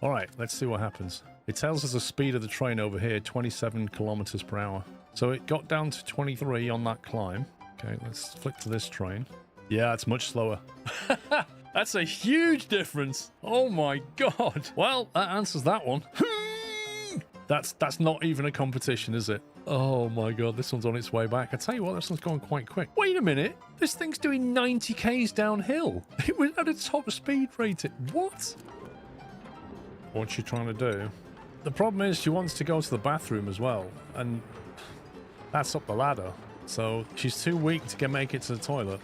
All right, let's see what happens. It tells us the speed of the train over here, 27 kilometers per hour. So it got down to 23 on that climb. Okay, let's flick to this train. Yeah, it's much slower. That's a huge difference. Oh my god. Well, that answers that one. That's not even a competition, is it? Oh my god, this one's on its way back. I tell you what, this one's going quite quick. Wait a minute. This thing's doing 90 k's downhill. It was at a top speed rating. What? What's she trying to do? The problem is she wants to go to the bathroom as well, and that's up the ladder. So she's too weak to make it to the toilet.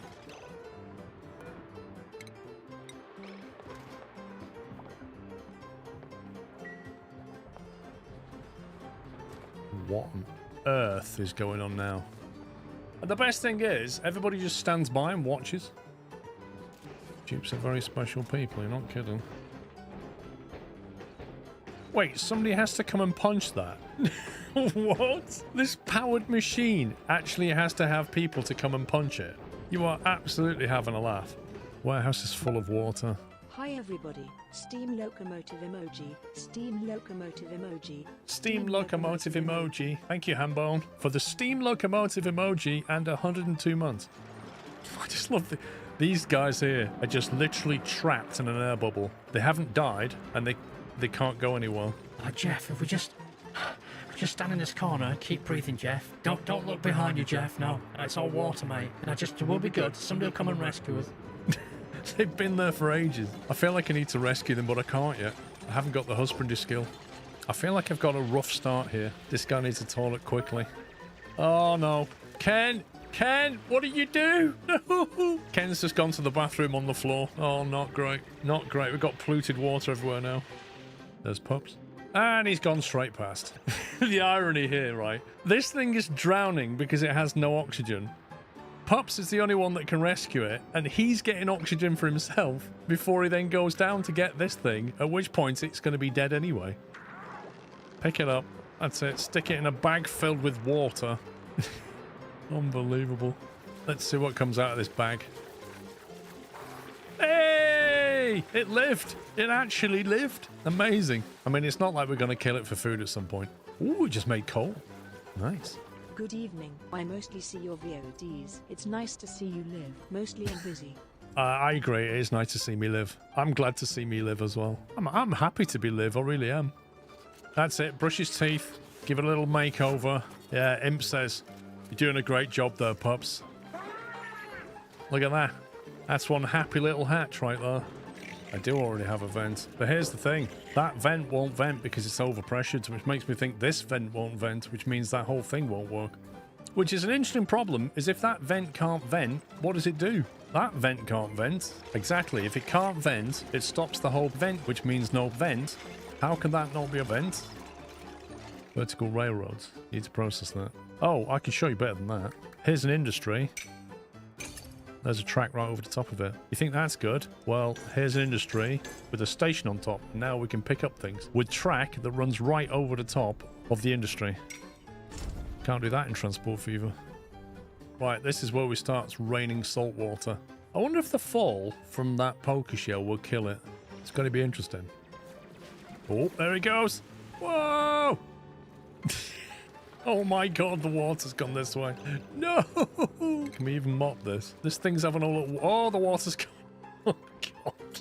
What on earth is going on now? And the best thing is, everybody just stands by and watches. Dupes are very special people, you're not kidding. Wait, somebody has to come and punch that? What? This powered machine actually has to have people to come and punch it. You are absolutely having a laugh. Warehouse is full of water. Hi everybody, steam locomotive emoji, steam locomotive emoji. Steam locomotive emoji. Thank you, Hambone, for the steam locomotive emoji and 102 months. I just love these guys here are just literally trapped in an air bubble. They haven't died and they can't go anywhere. Jeff, if we just stand in this corner, keep breathing, Jeff. Don't look behind you, Jeff. No, it's all water, mate. And we'll be good. Somebody will come and rescue us. They've been there for ages. I feel like I need to rescue them, but I can't yet. I haven't got the husbandry skill. I feel like I've got a rough start here. This guy needs a toilet quickly. Oh no. Ken, what did you do? No. Ken's just gone to the bathroom on the floor. Oh, not great. Not great. We've got polluted water everywhere now. There's Pups. And he's gone straight past. The irony here, right? This thing is drowning because it has no oxygen. Pups is the only one that can rescue it, and he's getting oxygen for himself before he then goes down to get this thing, at which point it's going to be dead anyway. Pick it up. That's it. Stick it in a bag filled with water. Unbelievable. Let's see what comes out of this bag. Hey! It lived! It actually lived! Amazing. I mean, it's not like we're going to kill it for food at some point. Ooh, it just made coal. Nice. Good evening. I mostly see your VODs. It's nice to see you live. Mostly I'm busy. I agree. It is nice to see me live. I'm glad to see me live as well. I'm happy to be live. I really am. That's it. Brush his teeth. Give it a little makeover. Yeah, Imp says, you're doing a great job there, Pups. Look at that. That's one happy little hatch right there. I do already have a vent. But here's the thing. That vent won't vent because it's overpressured, which makes me think this vent won't vent, which means that whole thing won't work. Which is an interesting problem, is if that vent can't vent, what does it do? That vent can't vent. Exactly. If it can't vent, it stops the whole vent, which means no vent. How can that not be a vent? Vertical railroads. Need to process that. Oh, I can show you better than that. Here's an industry. There's a track right over the top of it. You think that's good? Well, here's an industry with a station on top. Now we can pick up things with track that runs right over the top of the industry. Can't do that in Transport Fever. Right, this is where we start. It's raining salt water. I wonder if the fall from that poker shell will kill it. It's going to be interesting. Oh, there he goes. Whoa! Oh my god, the water's gone this way. No! Can we even mop this? This thing's having all... Oh, the water's gone. Oh god.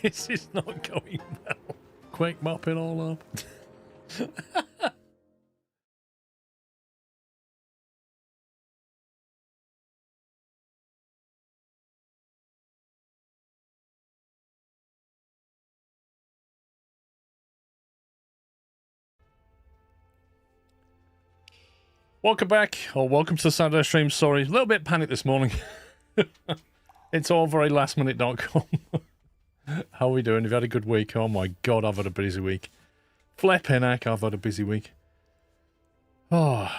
This is not going well. Quick, mop it all up. Welcome back, or welcome to the Saturday stream. Sorry, a little bit panicked this morning. It's all very lastminute.com. How are we doing? Have you had a good week? Oh my god, I've had a busy week. Flipping heck, I've had a busy week. Oh.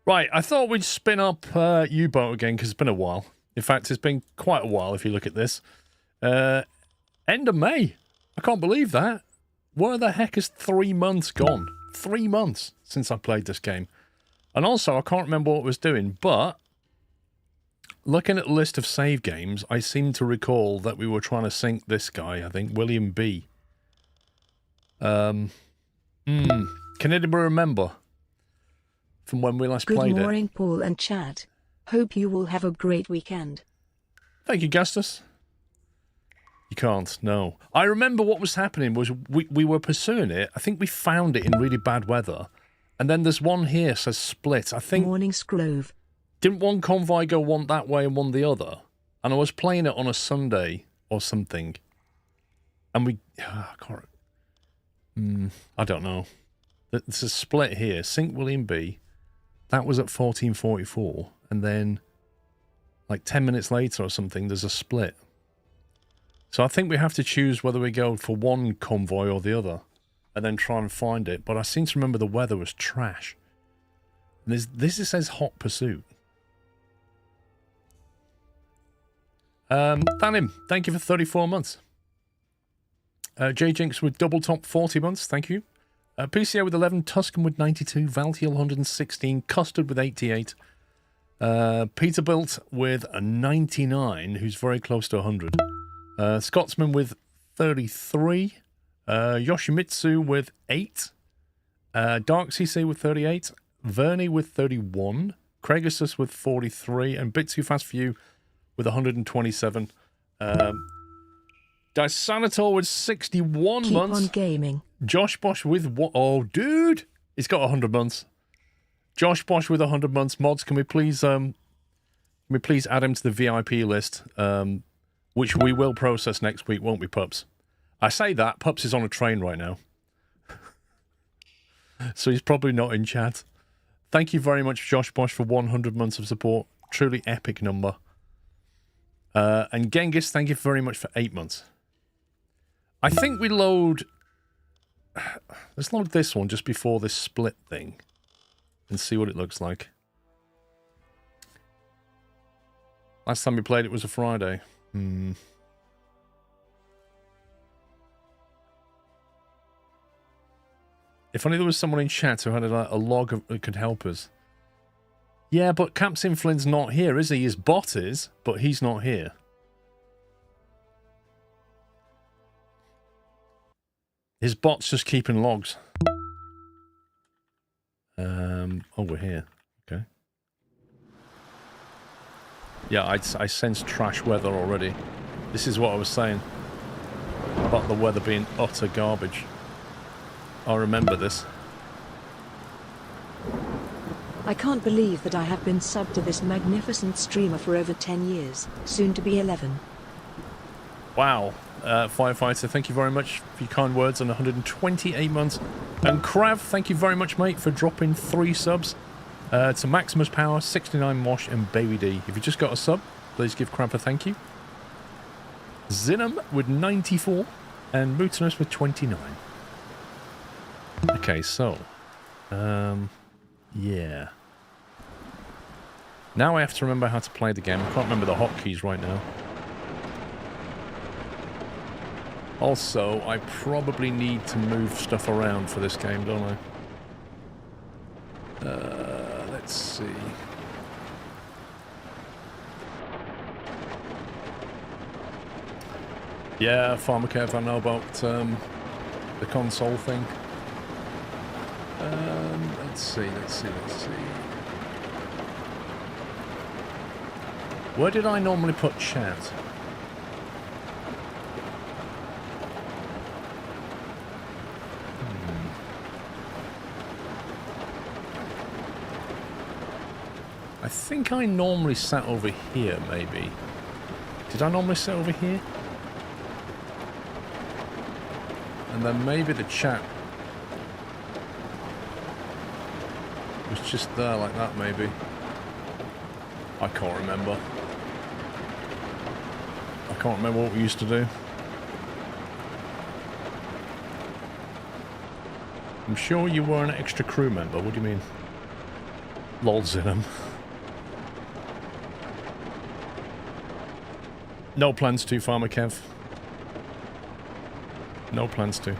Right, I thought we'd spin up U-Boat again, because it's been a while. In fact, it's been quite a while if you look at this. End of May. I can't believe that. Where the heck is 3 months gone? 3 months since I played this game. And also, I can't remember what I was doing, but looking at the list of save games, I seem to recall that we were trying to sink this guy, I think, William B. Can anybody remember from when we last played it? Good morning, Paul and chat. Hope you will have a great weekend. Thank you, Gustus. You can't, no. I remember what was happening was we were pursuing it. I think we found it in really bad weather. And then there's one here says split. I think... Morning, Scrove. Didn't one convoy go one that way and one the other? And I was playing it on a Sunday or something. And we... I can't... I don't know. It's a split here. St. William B. That was at 1444. And then, like 10 minutes later or something, there's a split. So I think we have to choose whether we go for one convoy or the other. And then try and find it. But I seem to remember the weather was trash. And this says hot pursuit. Thanim, thank you for 34 months. J Jinx with double top 40 months, thank you. PCO with 11, Tuscan with 92, Valtiel 116, Custard with 88. Peterbilt with a 99, who's very close to 100. Scotsman with 33. Yoshimitsu with 8. Dark CC with 38. Vernie with 31. Craigasus with 43. And Bits Too Fast for You with 127. Dysanator with 61 Keep months. on gaming. Josh Bosch with what? Oh, dude! He's got 100 months. Josh Bosch with 100 months. Mods, can we please add him to the VIP list? Which we will process next week, won't we, Pups? I say that. Pups is on a train right now. So he's probably not in chat. Thank you very much, Josh Bosch, for 100 months of support. Truly epic number. And Genghis, thank you very much for 8 months. I think we load... Let's load this one just before this split thing. And see what it looks like. Last time we played it was a Friday. If only there was someone in chat who had a log that could help us. Yeah, but Captain Flynn's not here, is he? His bot is, but he's not here. His bot's just keeping logs. Oh, we're here. Okay. Yeah, I sense trash weather already. This is what I was saying about the weather being utter garbage. I remember this. I can't believe that I have been subbed to this magnificent streamer for over 10 years, soon to be 11. Wow. Firefighter, thank you very much for your kind words on 128 months. And Krav, thank you very much, mate, for dropping 3 subs. To Maximus Power, 69 Mosh, and Baby D. If you just got a sub, please give Krav a thank you. Zinum with 94, and Mutinous with 29. Okay, so... yeah. Now I have to remember how to play the game. I can't remember the hotkeys right now. Also, I probably need to move stuff around for this game, don't I? Let's see. Yeah, Pharmakev, I know about the console thing. Let's see. Where did I normally put chat? I think I normally sat over here, maybe. Did I normally sit over here? And then maybe the chat was just there like that, maybe. I can't remember. I can't remember what we used to do. I'm sure you were an extra crew member. What do you mean? Lols in them. No plans to, Farmer Kev. No plans to.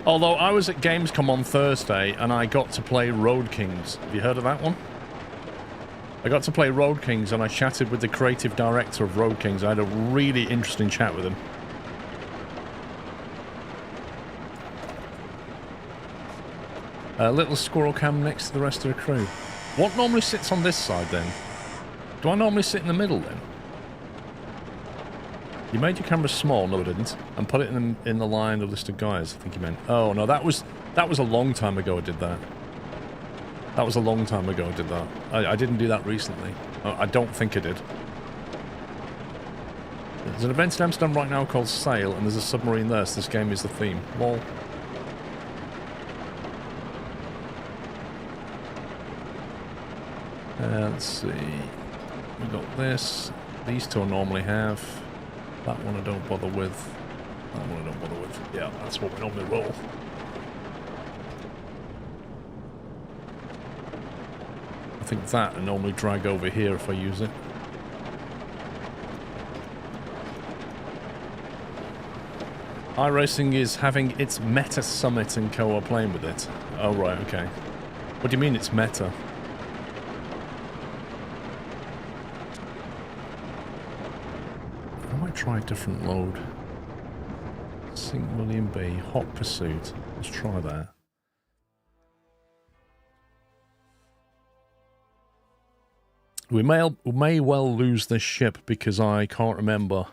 Although I was at Gamescom on Thursday and I got to play Road Kings. Have you heard of that one? I got to play Road Kings and I chatted with the creative director of Road Kings. I had a really interesting chat with him. A little squirrel cam next to the rest of the crew. What normally sits on this side then? Do I normally sit in the middle then? You made your camera small, no I didn't, and put it in the line of list of guys, I think you meant. Oh no, that was a long time ago I did that. That was a long time ago I did that. I didn't do that recently. I don't think I did. There's an event in Amsterdam right now called Sail, and there's a submarine there, so this game is the theme. Lol. Let's see. We got this. These two I normally have. That one I don't bother with. That one I don't bother with. Yeah, that's what we normally roll. I think that I normally drag over here if I use it. iRacing is having its meta summit and co-op playing with it. Oh right, okay. What do you mean it's meta? I might try a different load. St. William B. Hot Pursuit. Let's try that. We may well lose this ship because I can't remember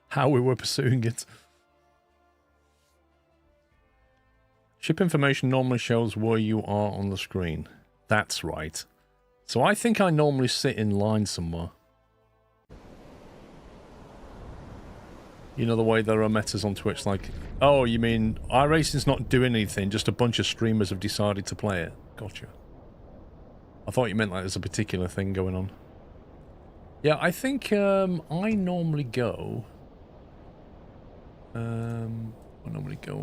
how we were pursuing it. Ship information normally shows where you are on the screen. That's right. So I think I normally sit in line somewhere. You know the way there are metas on Twitch like... Oh, you mean iRacing's not doing anything, just a bunch of streamers have decided to play it. Gotcha. I thought you meant like there's a particular thing going on. Yeah, I think I normally go...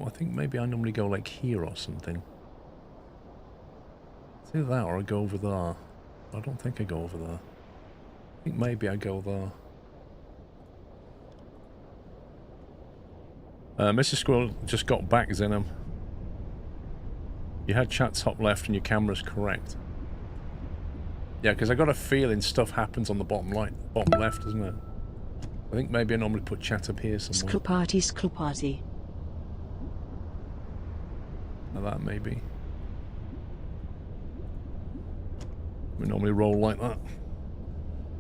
I think maybe I normally go like here or something. It's either that or I go over there. I don't think I go over there. I think maybe I go there. Mr. Squirrel just got back, Zenom. You had chat top left and your camera's correct. Yeah, because I got a feeling stuff happens on the bottom left, isn't it? I think maybe I normally put chat up here somewhere. School party. Now that maybe. We normally roll like that.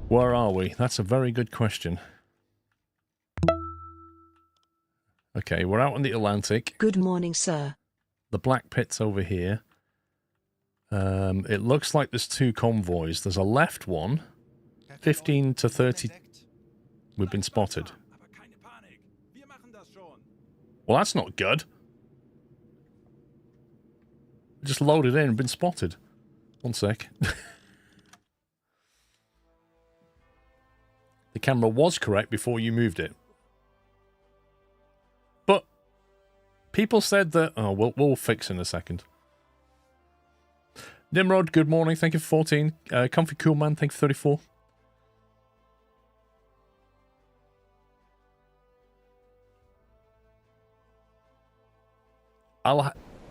Where are we? That's a very good question. Okay, we're out on the Atlantic. Good morning, sir. The Black Pit's over here. It looks like there's two convoys. There's a left one. 15 to 30... We've been spotted. Well, that's not good. Just loaded in and been spotted. One sec. The camera was correct before you moved it. But people said that... Oh, we'll fix in a second. Nimrod, good morning. Thank you for 14. Comfy Cool Man, thank you for 34.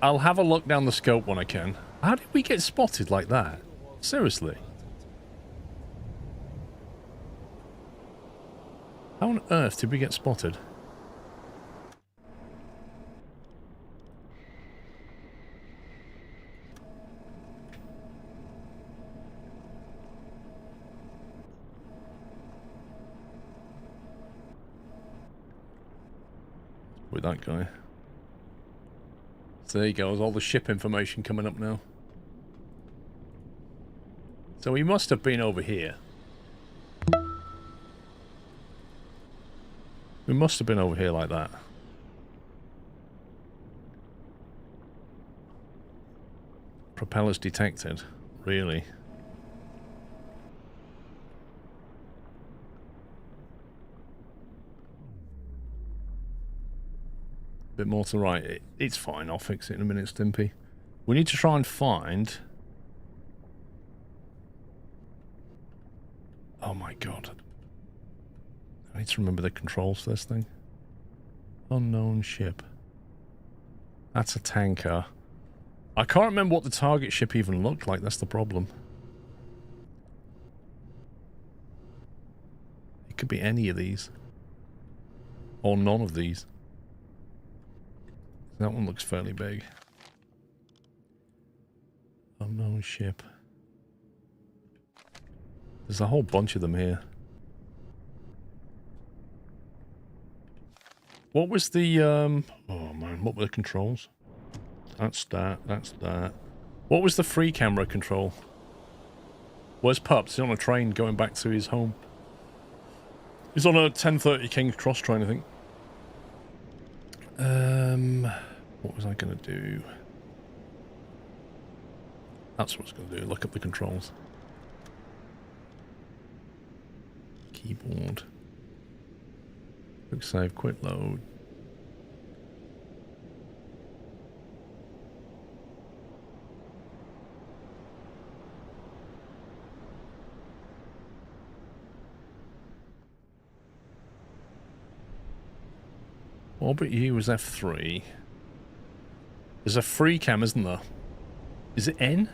I'll have a look down the scope when I can. How did we get spotted like that? Seriously? How on earth did we get spotted? With that guy. So there you go, there's all the ship information coming up now. So we must have been over here. We must have been over here like that. Propellers detected. Really? Bit more to the right. It's fine. I'll fix it in a minute, Stimpy. We need to try and find... Oh my god. I need to remember the controls for this thing. Unknown ship. That's a tanker. I can't remember what the target ship even looked like. That's the problem. It could be any of these. Or none of these. That one looks fairly big. Unknown ship. There's a whole bunch of them here. What was the, oh man, what were the controls? That's that, that's that. What was the free camera control? Where's Pups? He's on a train going back to his home. He's on a 10:30 King's Cross train, I think. What was I going to do? That's what I was going to do. Look up the controls. Keyboard. Quick save, quick load. Orbit U was F3. There's a free cam, isn't there? Is it N?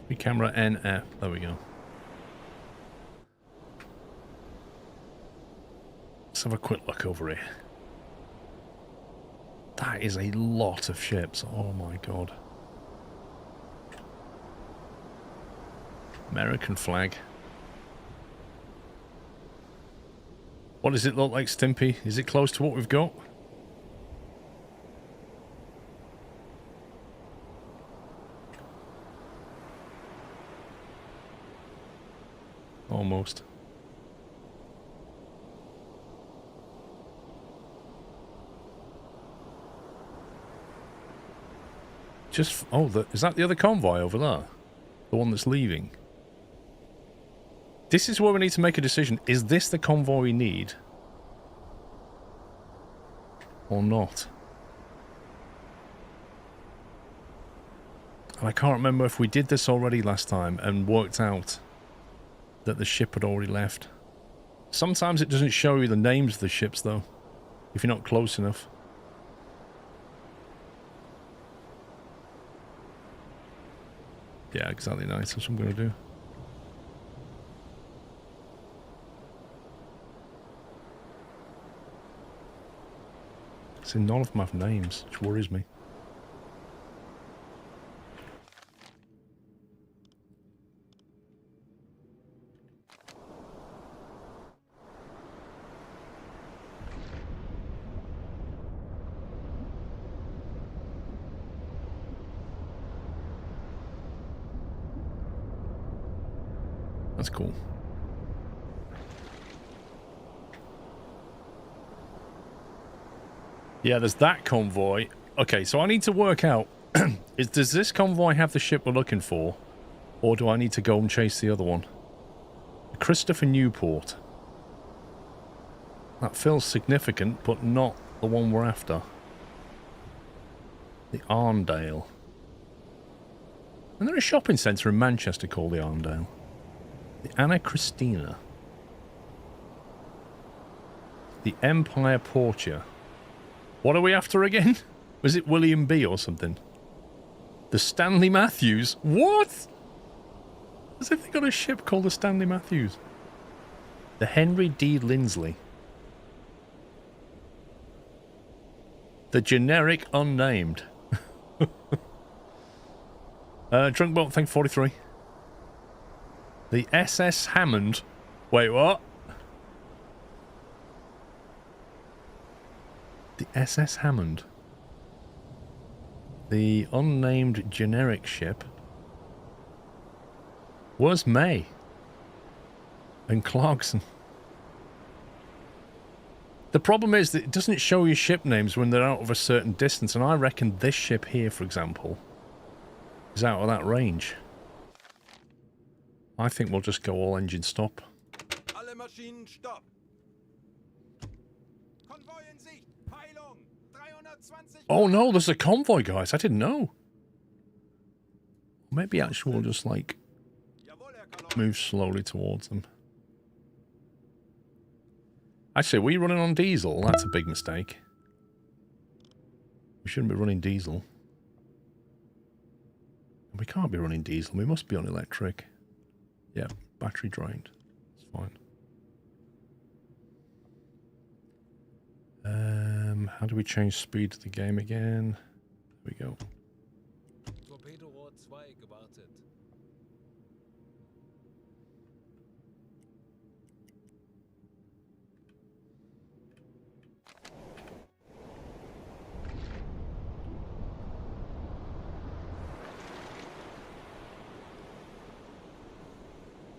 Free camera NF. There we go. Let's have a quick look over here. That is a lot of ships. Oh my god. American flag. What does it look like, Stimpy? Is it close to what we've got? Almost. Just, oh, is that the other convoy over there? The one that's leaving? This is where we need to make a decision. Is this the convoy we need? Or not? And I can't remember if we did this already last time and worked out that the ship had already left. Sometimes it doesn't show you the names of the ships, though, if you're not close enough. Yeah, exactly. Nice. That's what I'm going to do. See, none of them have names, which worries me. That's cool. Yeah, there's that convoy. Okay, so I need to work out, does this convoy have the ship we're looking for? Or do I need to go and chase the other one? Christopher Newport. That feels significant, but not the one we're after. The Arndale. Isn't there a shopping centre in Manchester called the Arndale? The Anna Christina. The Empire Portia. What are we after again? Was it William B or something? The Stanley Matthews? What? As if they got a ship called the Stanley Matthews. The Henry D. Lindsley. The generic unnamed. Drunkboat, thank 43. The SS Hammond. Wait, what? The SS Hammond. The unnamed generic ship. Where's May? And Clarkson. The problem is that it doesn't show you ship names when they're out of a certain distance, and I reckon this ship here, for example, is out of that range. I think we'll just go all engine stop. Alle Maschinen stopp. Konvoi in Sicht. Peilung. 320. Oh no, there's a convoy, guys. I didn't know. Maybe actually we'll just, like, Jawohl, Herr Colonel. move slowly towards them. Actually, are we running on diesel? That's a big mistake. We shouldn't be running diesel. We can't be running diesel. We must be on electric. Yeah, battery drained. It's fine. How do we change speed to the game again? There we go. Torpedorohr 2 gewartet.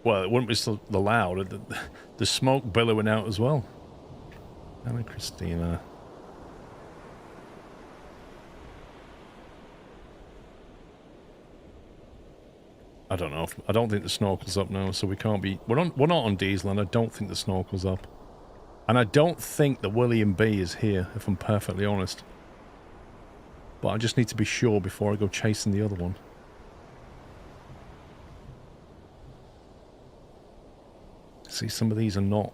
Well, it wouldn't be so loud. The smoke billowing out as well. Anna Christina. I don't know. I don't think the snorkel's up now, so we can't be... We're not on diesel, and I don't think the snorkel's up. And I don't think the William B is here, if I'm perfectly honest. But I just need to be sure before I go chasing the other one. See, some of these are not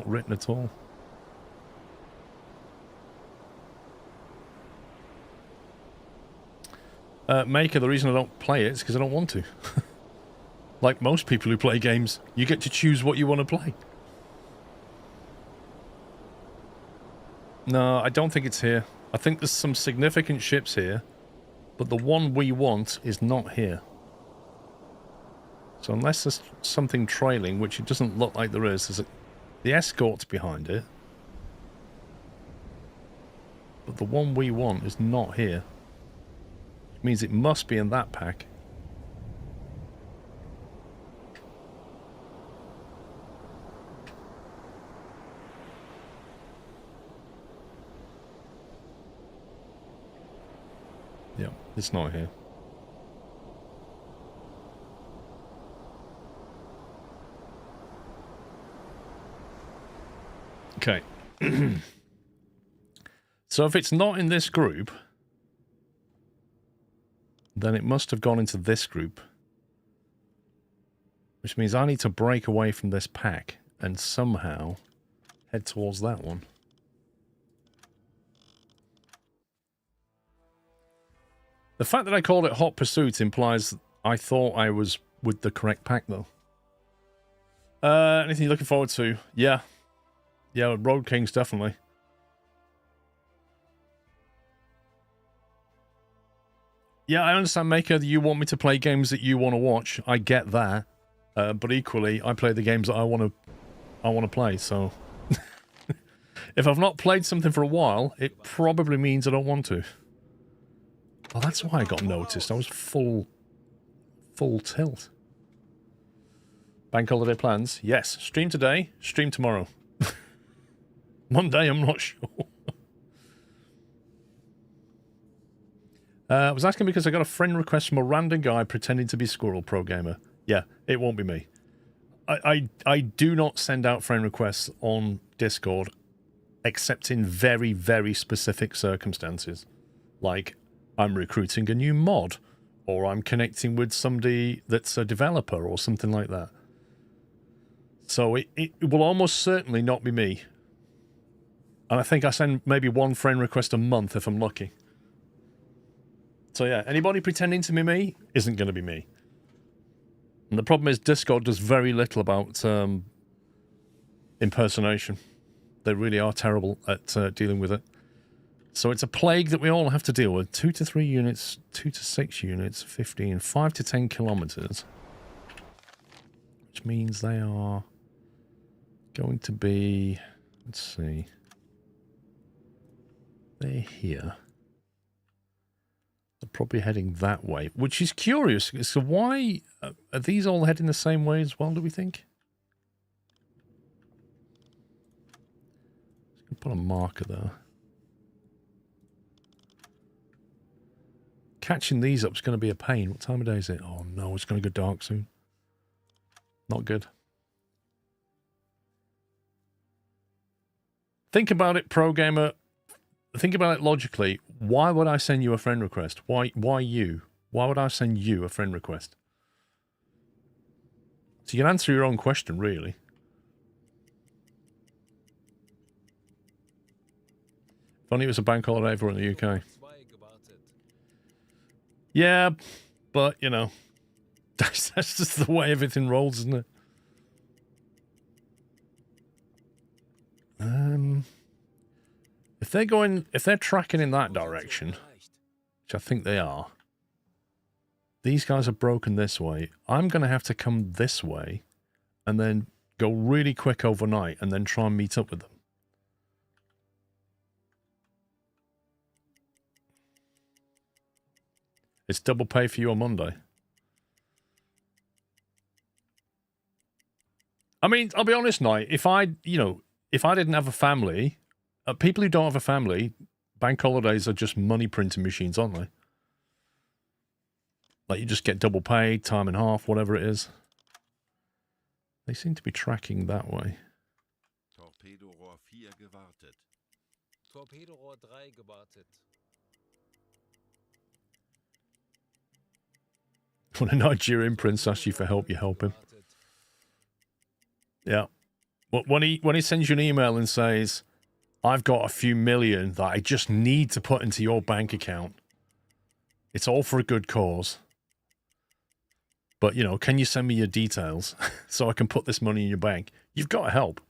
written at all. Maker, the reason I don't play it is because I don't want to. Like most people who play games, you get to choose what you want to play. No, I don't think it's here. I think there's some significant ships here, but the one we want is not here. So unless there's something trailing, which it doesn't look like there is, the escort's behind it. But the one we want is not here. Which means it must be in that pack. Yeah, it's not here. Okay. So if it's not in this group, then it must have gone into this group. Which means I need to break away from this pack and somehow head towards that one. The fact that I called it Hot Pursuit implies I thought I was with the correct pack, though. Anything you're looking forward to? Yeah. Yeah, Road Kings, definitely. Yeah, I understand, Maker, that you want me to play games that you want to watch. I get that. But equally, I play the games that I want to play, so... If I've not played something for a while, it probably means I don't want to. Well, that's why I got noticed. I was full tilt. Bank holiday plans? Yes. Stream today, stream tomorrow. Monday, I'm not sure. I was asking because I got a friend request from a random guy pretending to be Squirrel Pro Gamer. Yeah, it won't be me. I do not send out friend requests on Discord except in very, very specific circumstances. Like, I'm recruiting a new mod, or I'm connecting with somebody that's a developer, or something like that. So it will almost certainly not be me. And I think I send maybe one friend request a month if I'm lucky. So yeah, anybody pretending to be me isn't going to be me. And the problem is Discord does very little about impersonation. They really are terrible at dealing with it. So it's a plague that we all have to deal with. 2 to 3 units, 2 to 6 units, 15, 5 to 10 kilometers. Which means they are going to be, let's see, they're here. They're probably heading that way, which is curious. So why are these all heading the same way as well, do we think? Let's put a marker there. Catching these up is going to be a pain. What time of day is it? Oh no, it's going to go dark soon. Not good. Think about it, Pro Gamer. Think about it logically. Why would I send you a friend request? Why you? Why would I send you a friend request? So you can answer your own question, really. If only it was a bank holiday over in the UK. Yeah, but, you know, that's just the way everything rolls, isn't it? If they're tracking in that direction, which I think they are, these guys are broken this way. I'm going to have to come this way and then go really quick overnight and then try and meet up with them. It's double pay for you on Monday. I mean, I'll be honest, Knight, if I didn't have a family, people who don't have a family, bank holidays are just money printing machines, aren't they? Like, you just get double pay, time and a half, whatever it is. They seem to be tracking that way. Torpedorohr 4 gewartet. Torpedorohr 3 gewartet. When a Nigerian prince asks you for help, you help him. Yeah. When he sends you an email and says, I've got a few million that I just need to put into your bank account. It's all for a good cause. But, you know, can you send me your details so I can put this money in your bank? You've got to help.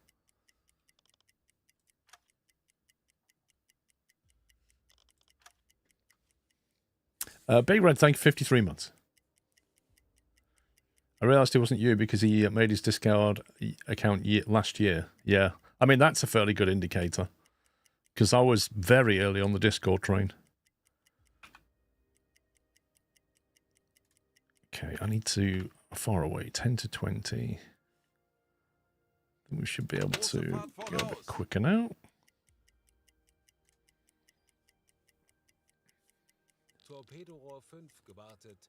Big Red, thank you, 53 months. I realised it wasn't you because he made his Discord account last year. Yeah. I mean, that's a fairly good indicator. Because I was very early on the Discord train. Okay, I need to... Far away, 10 to 20. We should be able to go a bit quicker now. Torpedorohr 5 gewartet.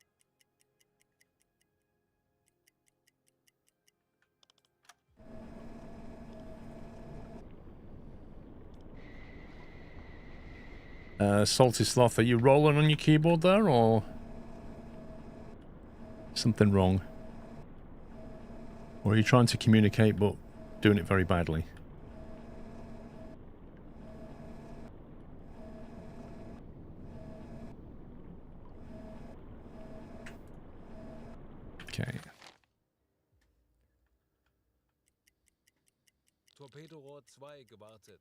Salty Sloth, are you rolling on your keyboard there, or something wrong? Or are you trying to communicate but doing it very badly? Okay. Torpedorohr 2 gewartet.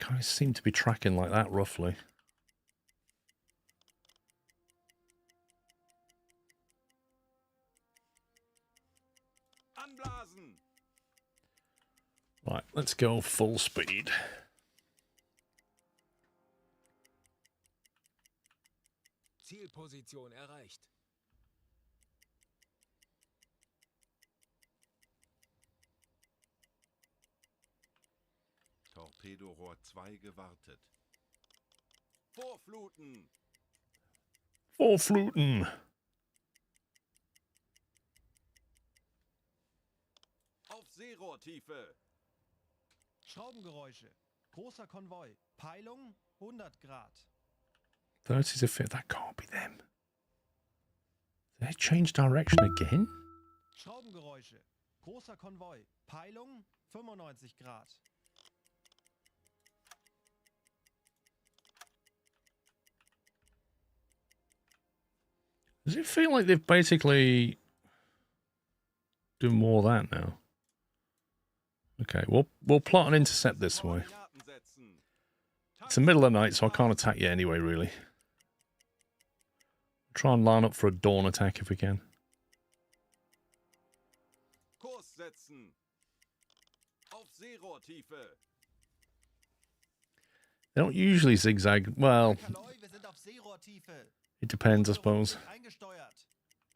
Guys seem to be tracking like that, roughly. Anblasen! Right, let's go full speed. Zielposition erreicht. Torpedorohr 2 gewartet. Vorfluten! Vorfluten! Auf Seerohrtiefe! Schraubengeräusche. Großer Konvoi. Peilung 100 Grad. 30 to 50. That can't be them. Did they change direction again? Schraubengeräusche. Großer Konvoi. Peilung 95 Grad. Does it feel like they've basically done more of that now? Okay, we'll plot and intercept this way. Koordinaten setzen! It's the middle of the night, so I can't attack you anyway, really. Try and line up for a dawn attack if we can. Kurs setzen! Auf Seerohrtiefe! They don't usually zigzag. Well, Kaloi, wir sind auf Seerohrtiefe. it depends, I suppose. Eingesteuert.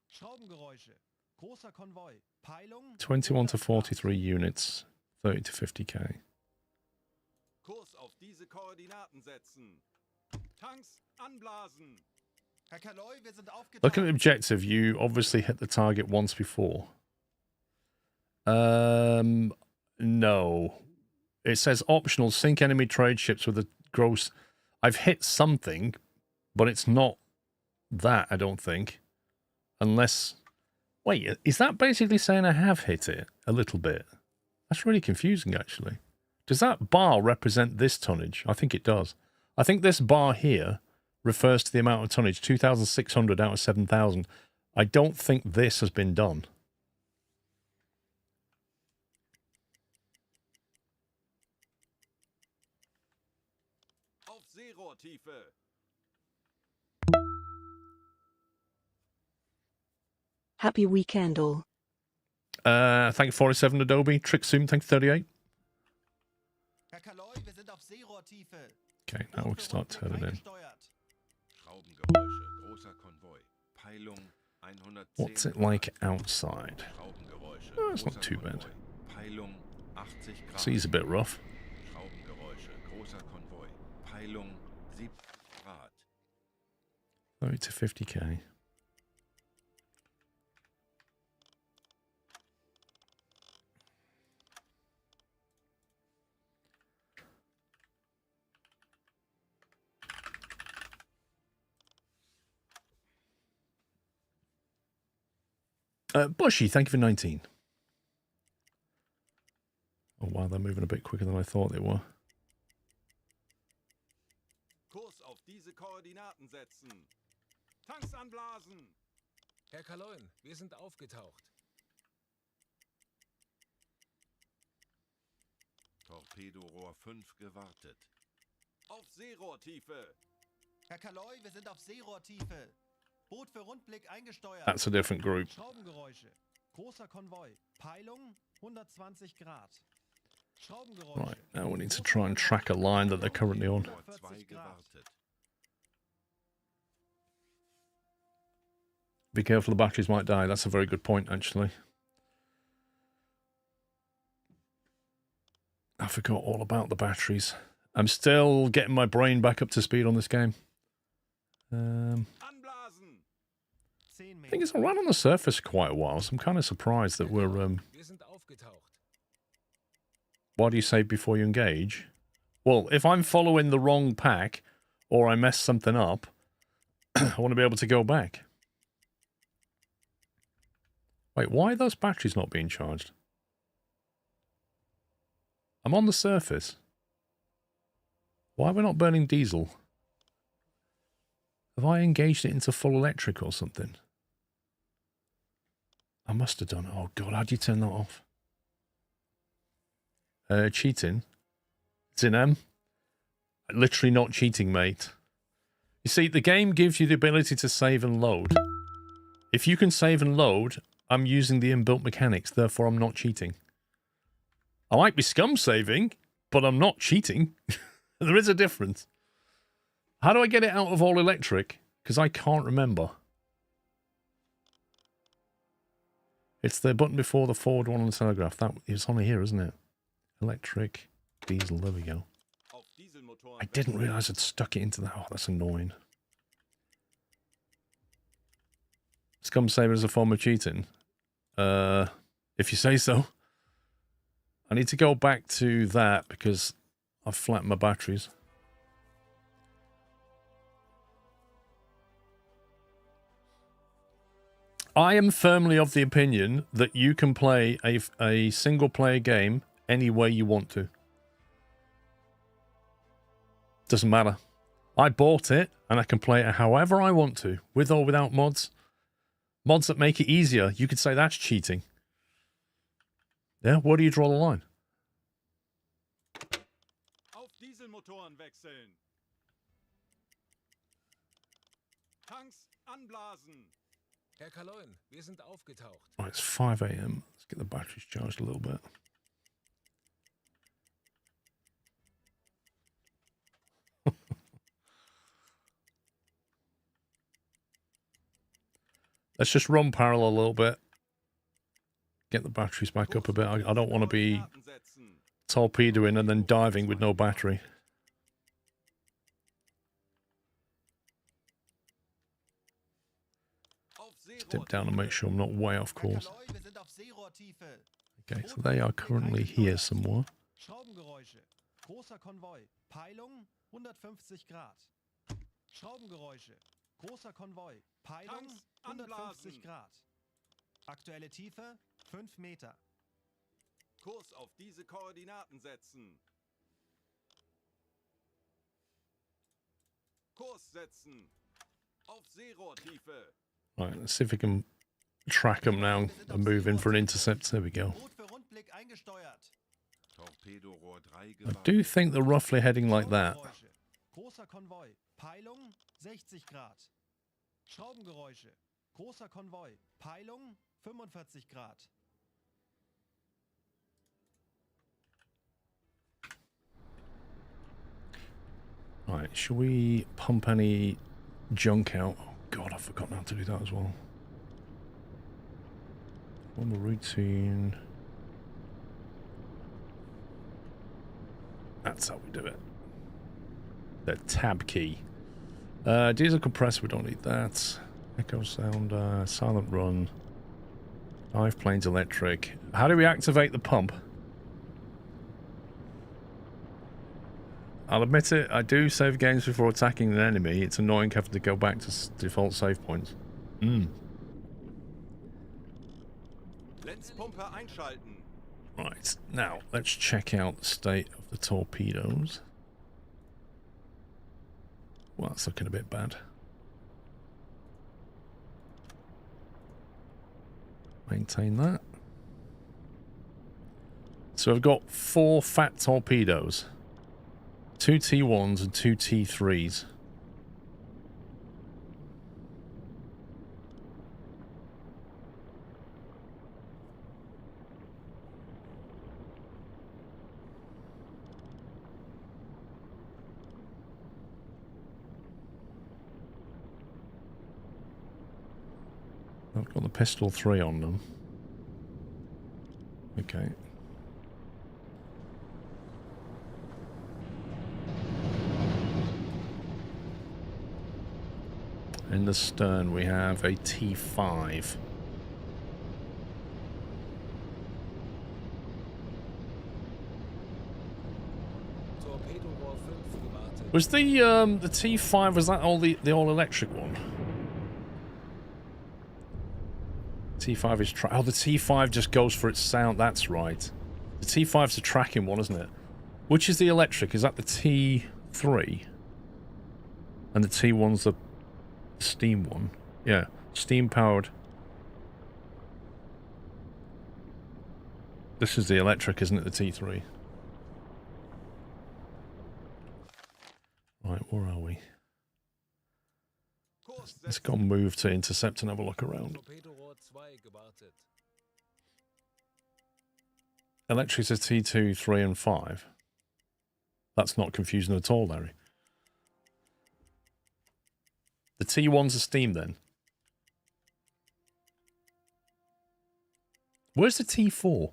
Schraubengeräusche. Großer Konvoi. Peilung 21 to 43 units, 30 to 50k. Kurs auf diese Koordinaten setzen! Tanks anblasen! Herr Kaloi, wir sind aufgetaucht. Looking at the objective, you obviously hit the target once before. No. It says optional, sink enemy trade ships with a gross... I've hit something, but it's not that, I don't think. Unless... Wait, is that basically saying I have hit it a little bit? That's really confusing, actually. Does that bar represent this tonnage? I think it does. I think this bar here refers to the amount of tonnage, 2,600 out of 7,000. I don't think this has been done. Auf Seerohrtiefe. Happy weekend all. Thank you, 47 Adobe. Trick Zoom, thank you, 38. Herr Kaloi, wir sind auf Seerohrtiefe. Okay, now we can start turning in. Schraubengeräusche. Großer Konvoi. Peilung 110 What's it like outside? Schraubengeräusche. Oh, it's not Großer too bad. Konvoi. Peilung 80 Grad. Sea's a bit rough. Schraubengeräusche. Großer Konvoi. Peilung 7 Grad. 30 to 50k. Bushy, thank you for 19. Oh wow, they're moving a bit quicker than I thought they were. Kurs auf diese Koordinaten setzen. Tanks anblasen. Herr Kaloin, wir sind aufgetaucht. Torpedorohr 5 gewartet. Auf Seerohrtiefe. Herr Kaloi, wir sind auf Seerohrtiefe. Boot für Rundblick eingesteuert. That's a different group. Schraubengeräusche. Großer Konvoi. Peilung 120 Grad. Schraubengeräusche. Right, now we need to try and track a line that they're currently on. Rohr 2 gewartet. Be careful, the batteries might die. That's a very good point, actually. I forgot all about the batteries. I'm still getting my brain back up to speed on this game. Anblasen. 10 I think Meter. it's run on the surface quite a while, so I'm kind of surprised that we're... Wir sind aufgetaucht. Why do you save before you engage? Well, if I'm following the wrong pack, or I mess something up, I want to be able to go back. Wait, why are those batteries not being charged? I'm on the surface. Why are we not burning diesel? Have I engaged it into full electric or something? I must have done. Oh god, how do you turn that off? Cheating. It's in M. Literally not cheating, mate. You see, the game gives you the ability to save and load. If you can save and load, I'm using the inbuilt mechanics, therefore I'm not cheating. I might be scum saving, but I'm not cheating. There is a difference. How do I get it out of all electric? Because I can't remember. It's the button before the forward one on the telegraph. That is on here, isn't it? Electric, diesel, there we go. Auf Dieselmotoren. I didn't realise I'd stuck it into that. Oh, that's annoying. Scum saving is a form of cheating. If you say so. I need to go back to that because I've flattened my batteries. I am firmly of the opinion that you can play a single-player game any way you want to. Doesn't matter. I bought it, and I can play it however I want to, with or without mods. Mods that make it easier, you could say that's cheating. Yeah, where do you draw the line? Auf Dieselmotoren wechseln. Tanks anblasen. Herr Kaloin, wir sind aufgetaucht. Right, it's 5 AM. Let's get the batteries charged a little bit. Let's just run parallel a little bit. Get the batteries back up a bit. I don't want to be Koordinaten setzen. torpedoing and then diving with no battery. Auf Dip down and make sure I'm not way off Herr course. Kaloi, wir sind auf Seerohrtiefe. Okay, so they are currently here somewhere. Schraubengeräusche. Großer Konvoi. Peilung 150 Grad. Schraubengeräusche. Großer Konvoi. Peilung Tanks 150 anblasen. Grad. Aktuelle Tiefe 5 Meter. Kurs auf diese Koordinaten setzen. Kurs setzen. Auf Seerohrtiefe. Right, let's see if we can track them now and move in for an intercept. There we go. Boot für Rundblick eingesteuert. Torpedorohr 3 I gewartet. do think they're roughly heading like that. Schraubengeräusche. Großer Konvoi. Peilung 60 Grad. Schraubengeräusche. Großer Konvoi. Peilung 45 Grad. Right, should we pump any junk out? Oh God, I've forgotten how to do that as well. On the routine. That's how we do it. The tab key. Diesel compressor, we don't need that. Echo sounder, silent run. 5 planes electric. How do we activate the pump? I'll admit it, I do save games before attacking an enemy. It's annoying having to go back to default save points. Lenzpumpe einschalten. Right, now let's check out the state of the torpedoes. Well, that's looking a bit bad. Maintain that. So I've got 4 fat torpedoes. 2 T1s and 2 T3s. I've got the pistol 3 on them. Okay. In the stern we have a T5. Torpedorohr 5 gewartet. Was the T5, was that all the all electric one? T5 is oh, the T5 just goes for its sound. That's right. The T5's the tracking one, isn't it? Which is the electric? Is that the T3? And the T1's the steam one. Yeah, steam powered. This is the electric, isn't it? The T3. Right, where are we? Kurs Let's setzen. go move to intercept and have a look around. Torpedorohr 2 gewartet. Electric is T2, 3 and 5. That's not confusing at all, Larry. The T1's a steam then. Where's the T4?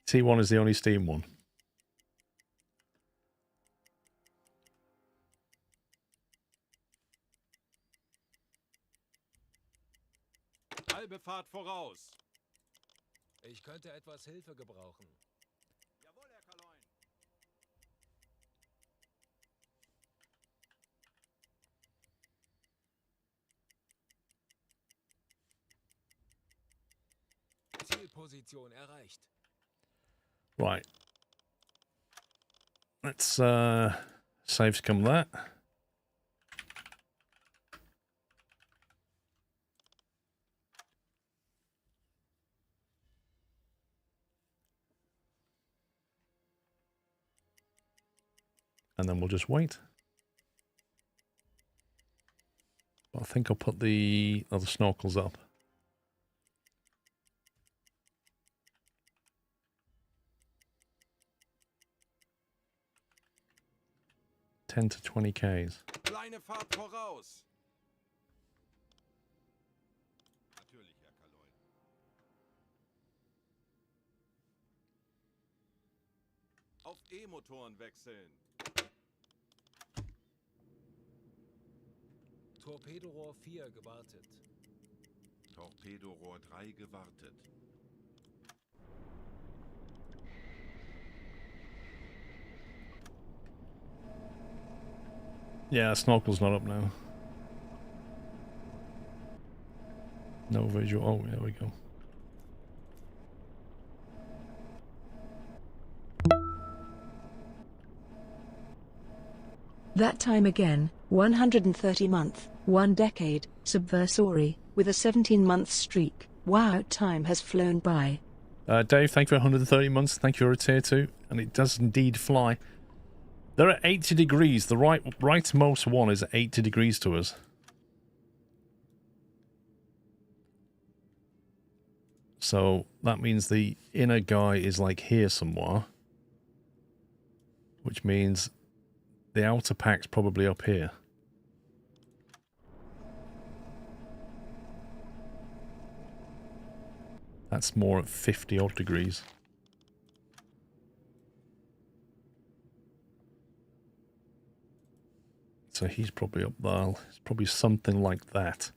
T1 is the only steam one. Halbe Fahrt voraus. Ich könnte etwas Hilfe gebrauchen. Jawohl, Herr Kaloin. Zielposition erreicht. Right. Let's save scum that. And then we'll just wait. I think I'll put the other snorkels up. $10 to 20 Ks. Kleine Fahrt voraus. Natürlich, Herr Kaloin. Auf E-Motoren wechseln. Torpedorohr 4 gewartet. Torpedorohr 3 gewartet. Yeah, snorkel's not up now. No visual. Oh, there we go. That time again, 130 month, 1 decade, subversory, with a 17-month streak. Wow, time has flown by. Dave, thank you for 130 months. Thank you for a tier 2. And it does indeed fly. They're at 80 degrees. The rightmost one is at 80 degrees to us. So that means the inner guy is like here somewhere. Which means the outer pack's probably up here. That's more at 50 odd degrees. So he's probably up there. It's probably something like that.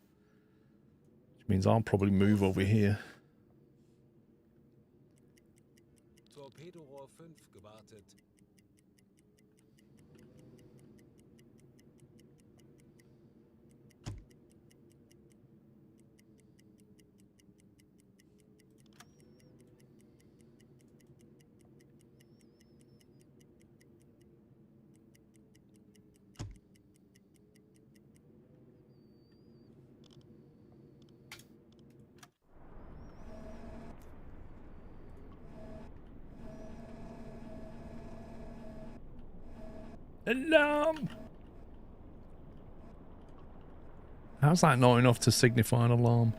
Which means I'll probably move over here. Torpedorohr 5 gewartet. Alarm! How's that not enough to signify an alarm?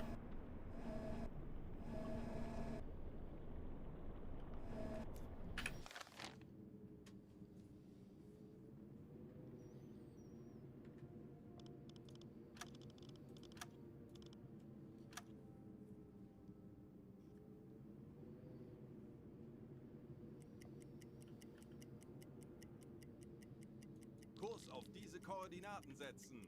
Kurs auf diese Koordinaten setzen.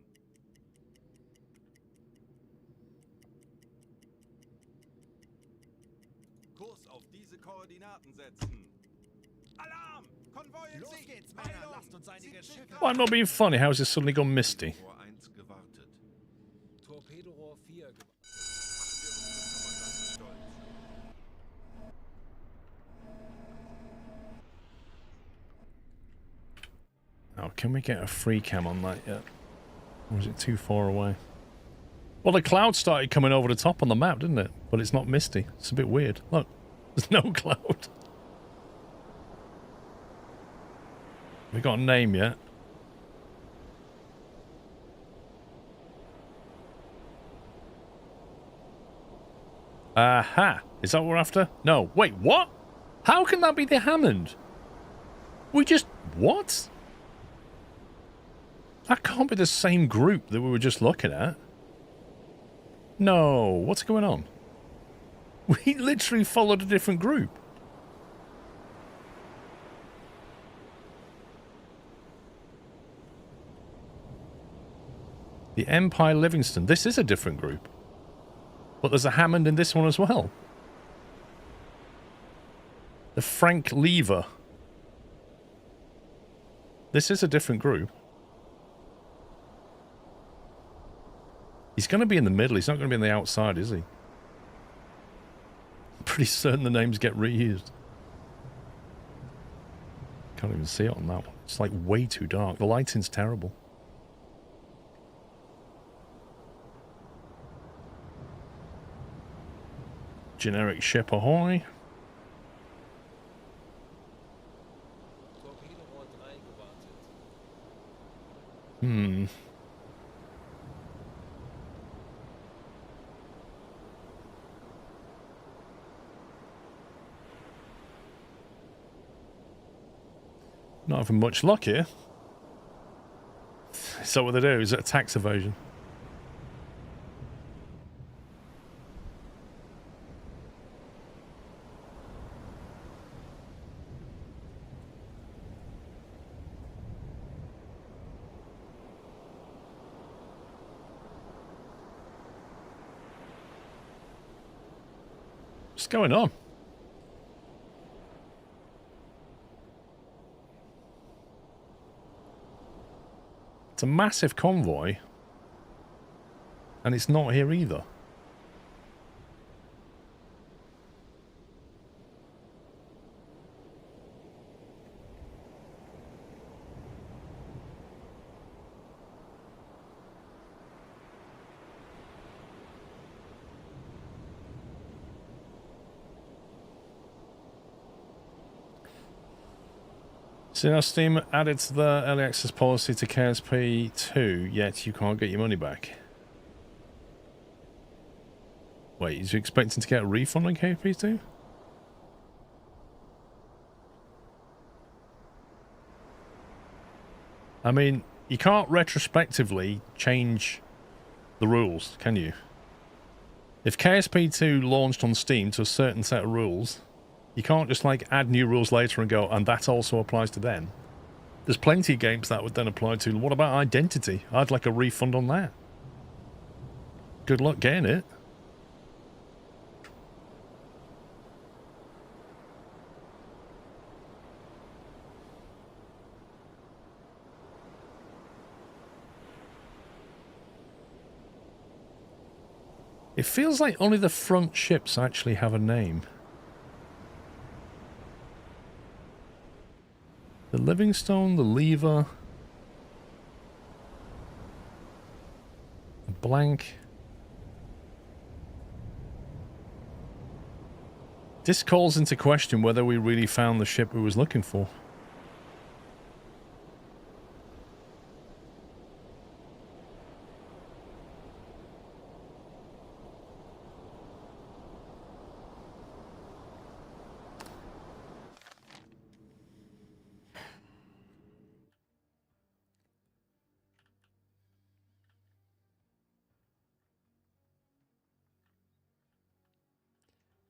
Kurs auf diese Koordinaten setzen. Alarm! Konvoi in Los Sicht! geht's, Männer. Heilung! Lasst uns einige Schiffe... Oh, I'm not being funny. How has it suddenly gone misty? Rohr 1 gewartet. Torpedorohr 4 gewartet. Machen wir unseren Kommandant stolz. Oh, can we get a free cam on that yet? Or is it too far away? Well, the cloud started coming over the top on the map, didn't it? But it's not misty. It's a bit weird. Look, there's no cloud. We got a name yet? Aha! Is that what we're after? No. Wait, what? How can that be the Hammond? We just... What? That can't be the same group that we were just looking at. No. What's going on? We literally followed a different group. The Empire Livingston. This is a different group. But there's a Hammond in this one as well. The Frank Lever. This is a different group. He's going to be in the middle. He's not going to be on the outside, is he? I'm pretty certain the names get reused. Can't even see it on that one. It's like way too dark. The lighting's terrible. Generic ship ahoy. Torpedorohr 3 gewartet. Not having much luck here. Is that what they do? Is it a tax evasion? What's going on? It's a massive convoy. And it's not here either. So now Steam added to the early access policy to KSP 2, yet you can't get your money back. Wait, is you expecting to get a refund on KSP 2? I mean, you can't retrospectively change the rules, can you? If KSP 2 launched on Steam to a certain set of rules, you can't just like add new rules later and go, and that also applies to them. There's plenty of games that would then apply to. What about Identity? I'd like a refund on that. Good luck getting it. It feels like only the front ships actually have a name. The Livingstone, the Lever, the Blank. This calls into question whether we really found the ship we was looking for.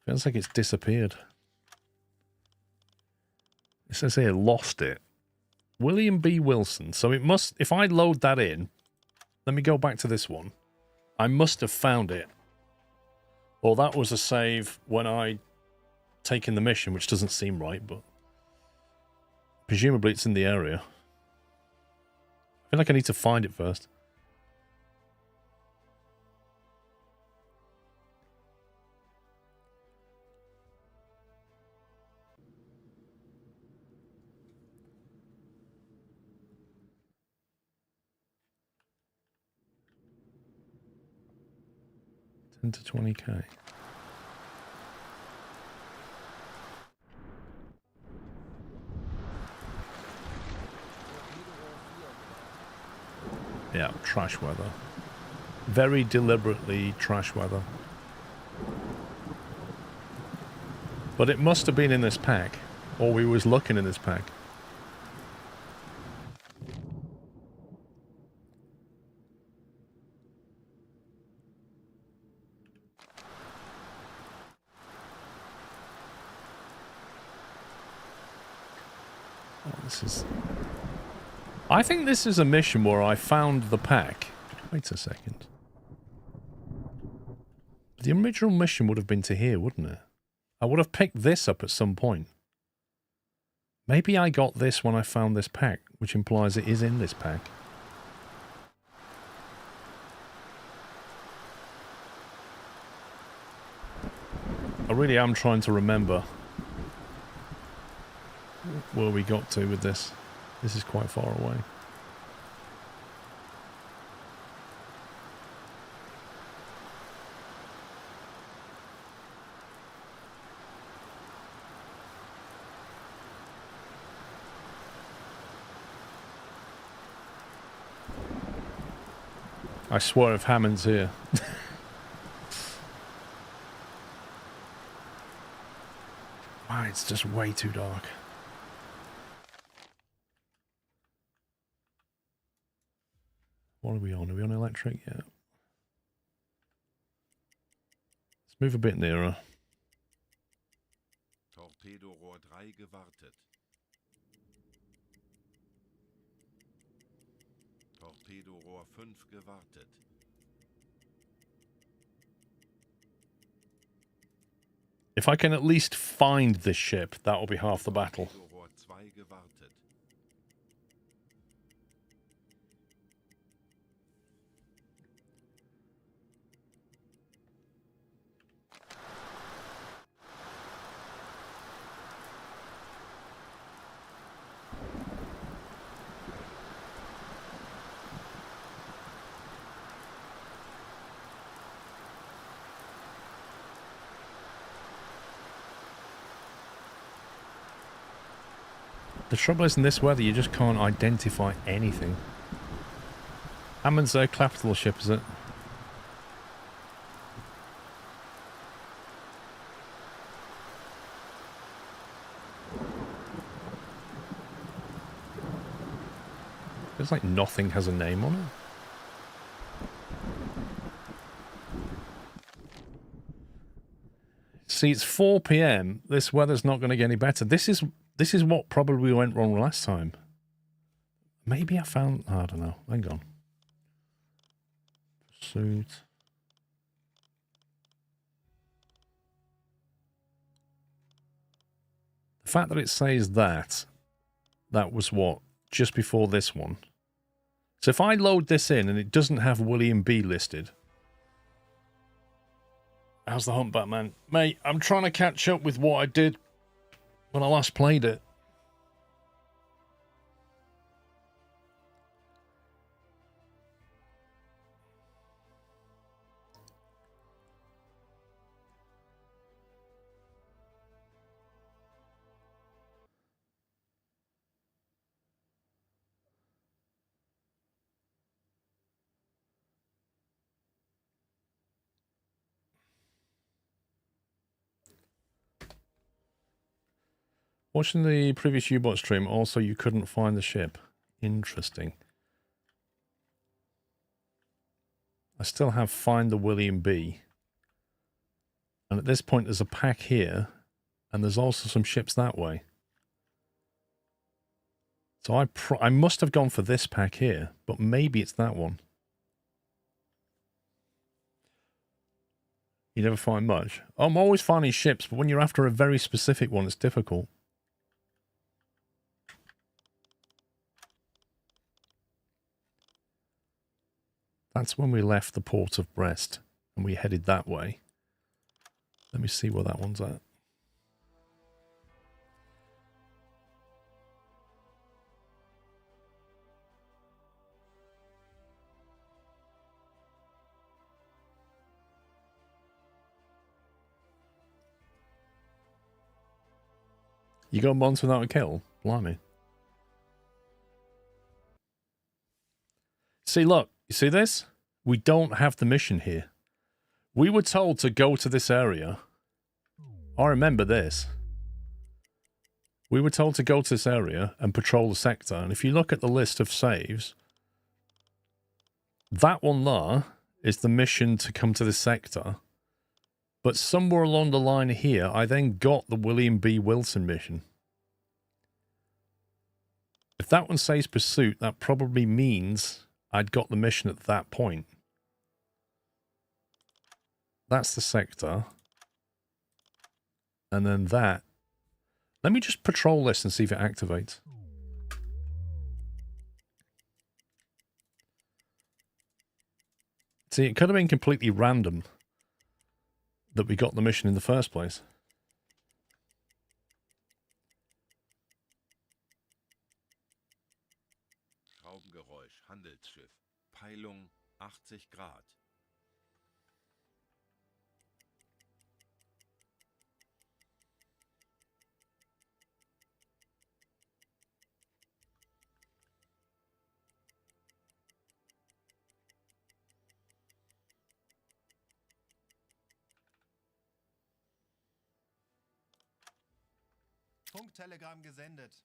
Feels like it's disappeared. It says here, lost it. William B. Wilson. So it must, if I load that in, let me go back to this one. I must have found it. Or that was a save when I taken the mission, which doesn't seem right, but presumably it's in the area. I feel like I need to find it first. To 20k. Yeah, trash weather. Very deliberately trash weather. But it must have been in this pack, or we was looking in this pack. This is... I think this is a mission where I found the pack. Wait a second. The original mission would have been to here, wouldn't it? I would have picked this up at some point. Maybe I got this when I found this pack, which implies it is in this pack. I really am trying to remember where we got to with this. This is quite far away. I swear if Hammond's here. Wow, it's just way too dark. What are we on? Are we on electric yet? Let's move a bit nearer. Torpedorohr 3 gewartet. Torpedorohr 5 gewartet. If I can at least find this ship, that will be half the battle. Torpedorohr 2 gewartet. The trouble is, in this weather, you just can't identify anything. Hammond's a capital ship, is it? It's like nothing has a name on it. See, it's 4 PM. This weather's not going to get any better. This is what probably went wrong last time. Maybe I found... I don't know. Hang on. Pursuit. The fact that it says that was what? Just before this one. So if I load this in and it doesn't have William B listed... How's the humpback, man? Mate, I'm trying to catch up with what I did when I last played it. Watching the previous U-Bot stream, also you couldn't find the ship. Interesting. I still have Find the William B. And at this point there's a pack here, and there's also some ships that way. So I must have gone for this pack here, but maybe it's that one. You never find much. I'm always finding ships, but when you're after a very specific one, it's difficult. That's when we left the port of Brest and we headed that way. Let me see where that one's at. You got months without a kill? Blimey. See, look. You see this? We don't have the mission here. We were told to go to this area. I remember this. We were told to go to this area and patrol the sector. And if you look at the list of saves, that one there is the mission to come to this sector. But somewhere along the line here, I then got the William B. Wilson mission. If that one says pursuit, that probably means I'd got the mission at that point. That's the sector. And then that. Let me just patrol this and see if it activates. See, it could have been completely random that we got the mission in the first place. Schraubengeräusch, Handelsschiff. Peilung 80 Grad. Funktelegramm gesendet.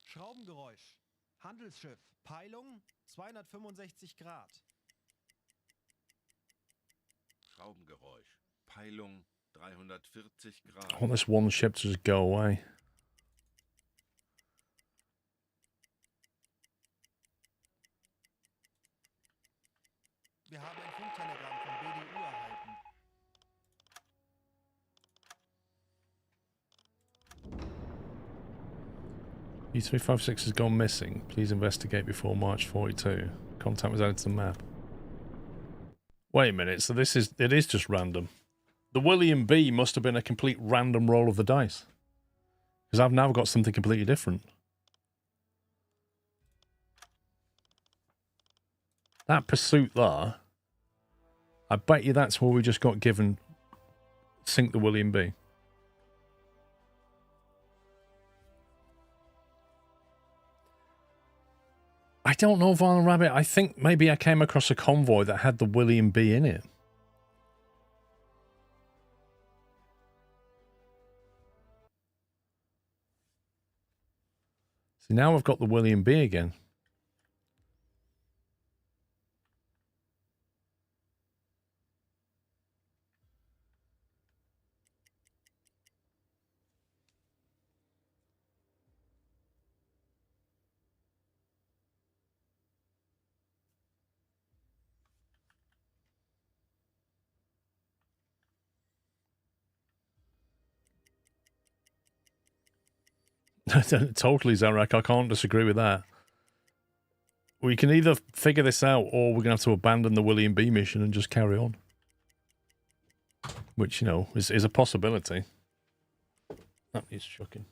Schraubengeräusch. Handelsschiff. Peilung 265 Grad. Schraubengeräusch. Peilung 340 Grad. I want this one ship to just go away. U356 has gone missing. Please investigate before March 42. Contact was added to the map. Wait a minute, so it is just random. The William B must have been a complete random roll of the dice. Because I've now got something completely different. That pursuit there, I bet you that's where we just got given sink the William B. I don't know, Violent Rabbit. I think maybe I came across a convoy that had the William B in it. So now I've got the William B again. Totally, Zarek. I can't disagree with that. We can either figure this out or we're going to have to abandon the William B mission and just carry on. Which, you know, is a possibility. That needs chucking.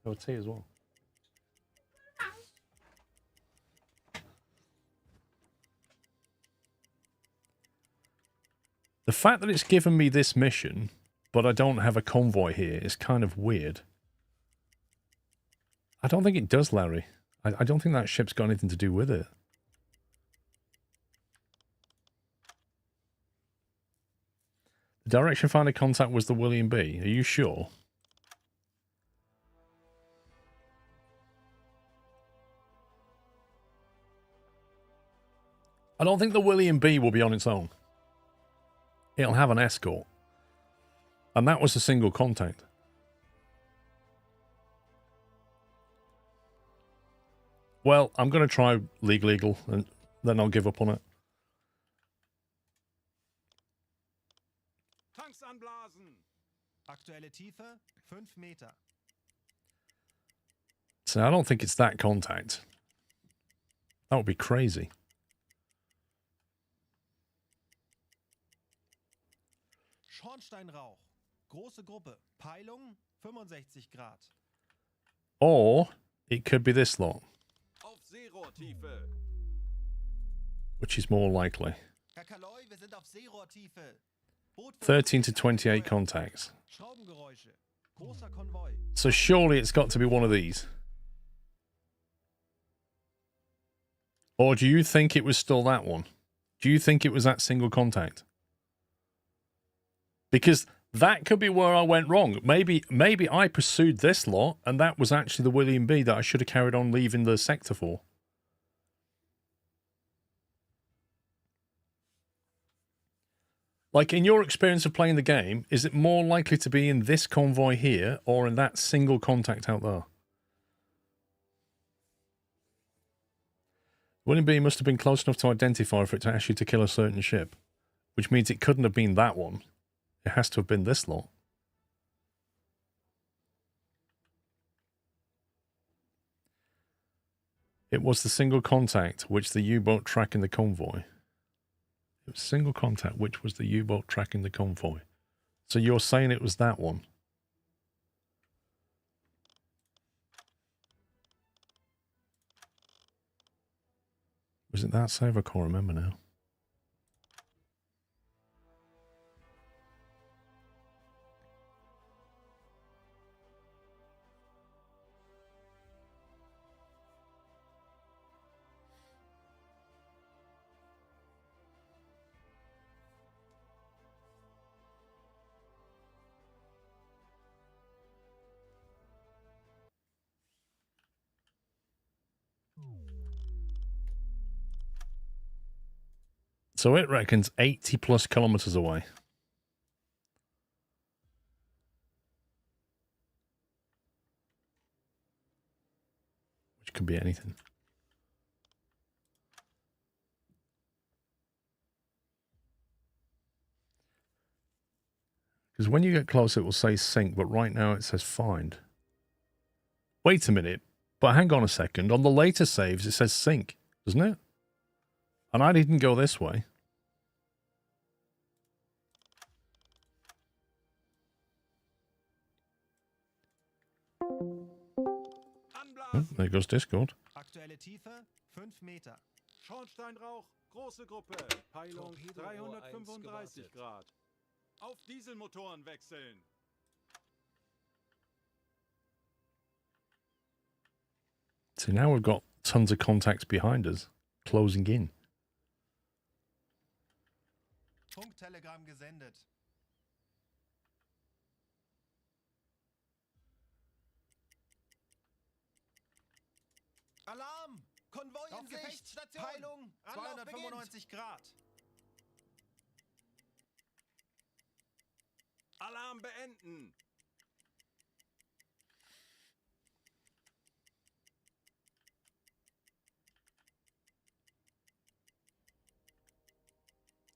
Oh, tea as well. The fact that it's given me this mission, but I don't have a convoy here, is kind of weird. I don't think it does, Larry. I don't think that ship's got anything to do with it. The direction finder contact was the William B. Are you sure? I don't think the William B will be on its own. It'll have an escort. And that was a single contact. Well, I'm going to try legal, and then I'll give up on it. Tanks anblasen! Aktuelle Tiefe 5 Meter. So I don't think it's that contact. That would be crazy. Schornsteinrauch. Große Gruppe. Peilung 65 Grad. Or it could be this lot, Auf Seerohrtiefe. which is more likely. Herr Kaloi, wir sind auf Seerohrtiefe. Boot für 13 to 28 contacts. Schraubengeräusche. Großer Konvoi. So surely it's got to be one of these. Or do you think it was still that one? Do you think it was that single contact? Because that could be where I went wrong. Maybe I pursued this lot, and that was actually the William B that I should have carried on leaving the sector for. Like, in your experience of playing the game, is it more likely to be in this convoy here, or in that single contact out there? William B must have been close enough to identify for it to ask you to kill a certain ship, which means it couldn't have been that one. It has to have been this lot. It was the single contact which the U-boat tracking the convoy. It was single contact which was the U-boat tracking the convoy. So you're saying it was that one? Was it that save? I can't remember now. So it reckons 80 plus kilometers away. Which could be anything. Because when you get close, it will say sink, but right now it says find. Wait a minute. But hang on a second. On the later saves, it says sink, doesn't it? And I didn't go this way. Oh, there goes Discord. Aktuelle Tiefe 5 Meter. Schornsteinrauch, große Gruppe. Peilung Torpedo Rohr 335 1 Grad. Auf Dieselmotoren wechseln. So now we've got tons of contacts behind us, closing in. Funktelegramm gesendet. Alarm! Konvoi in Sicht! Gefechtsstation! Peilung Anlauf 295 Grad. Alarm beenden.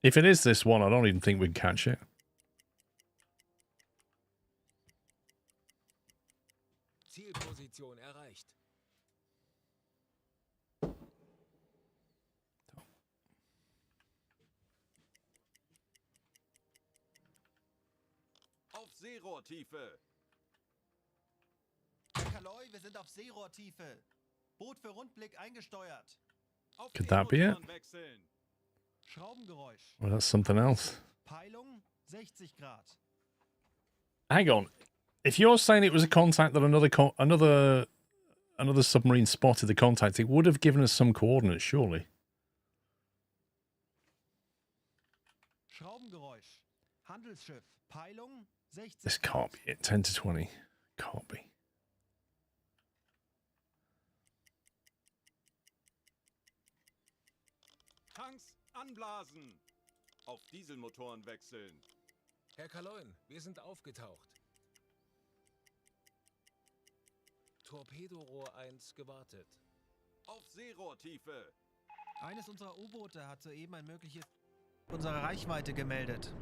If it is this one, I don't even think we can catch it. Zielposition erreicht. Auf Seerohrtiefe. Herr Kaloi, wir sind auf Seerohrtiefe. Boot für Rundblick eingesteuert. Auf Could that be it? E-Motoren wechseln. Schraubengeräusch. Well, that's something else. Peilung 60 Grad. Hang on. If you're saying it was a contact that another submarine spotted the contact, it would have given us some coordinates, surely. Schraubengeräusch. Handelsschiff. Peilung 60 This Grad. can't be it. 10 to 20. Can't be. Tanks anblasen. Auf Dieselmotoren wechseln. Herr Kaloin, wir sind aufgetaucht. Torpedorohr 1 gewartet. Auf Seerohrtiefe. Eines unserer U-Boote hat soeben ein mögliches unsere Reichweite gemeldet.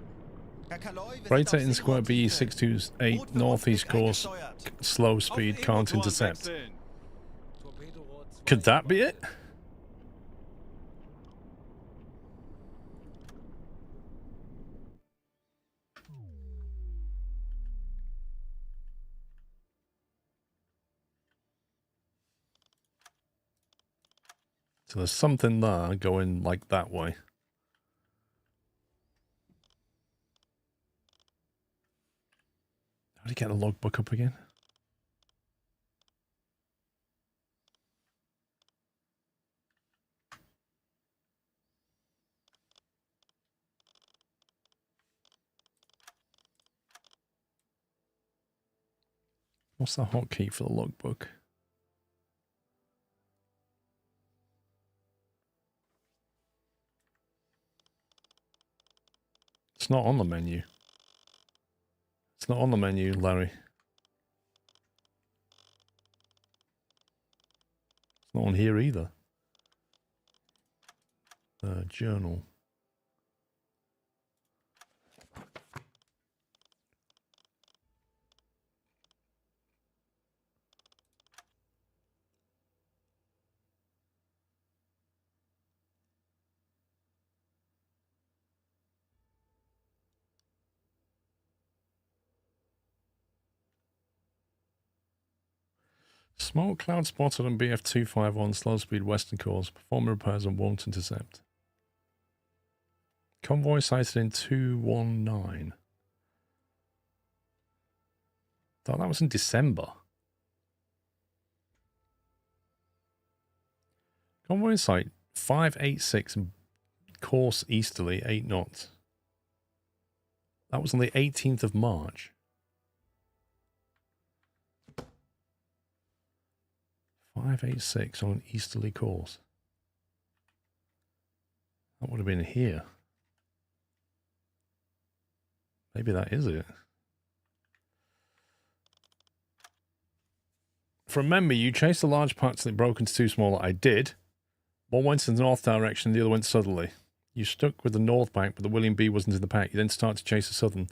Herr Kaloi, wir Freighter sind in auf Square B Seerohrtiefe. 628 Boot für northeast Rundblick course. eingesteuert. Slow Auf speed, can't E-Motoren intercept. wechseln. Torpedorohr 2 Could that be it? gewartet. So there's something there going like that way. How do you get the logbook up again? What's the hotkey for the logbook? It's not on the menu. It's not on the menu, Larry. It's not on here either. Journal. Smoke cloud spotted on BF251 slow speed western course. Perform repairs and won't intercept. Convoy sighted in 219. Thought that was in December. Convoy in sight 586 course easterly 8 knots. That was on the 18th of March. 586 on an easterly course. That would have been here. Maybe that is it. From memory, you chased the large parts that broke into two smaller. I did. One went in the north direction, the other went southerly. You stuck with the north bank, but the William B wasn't in the pack. You then started to chase the southern,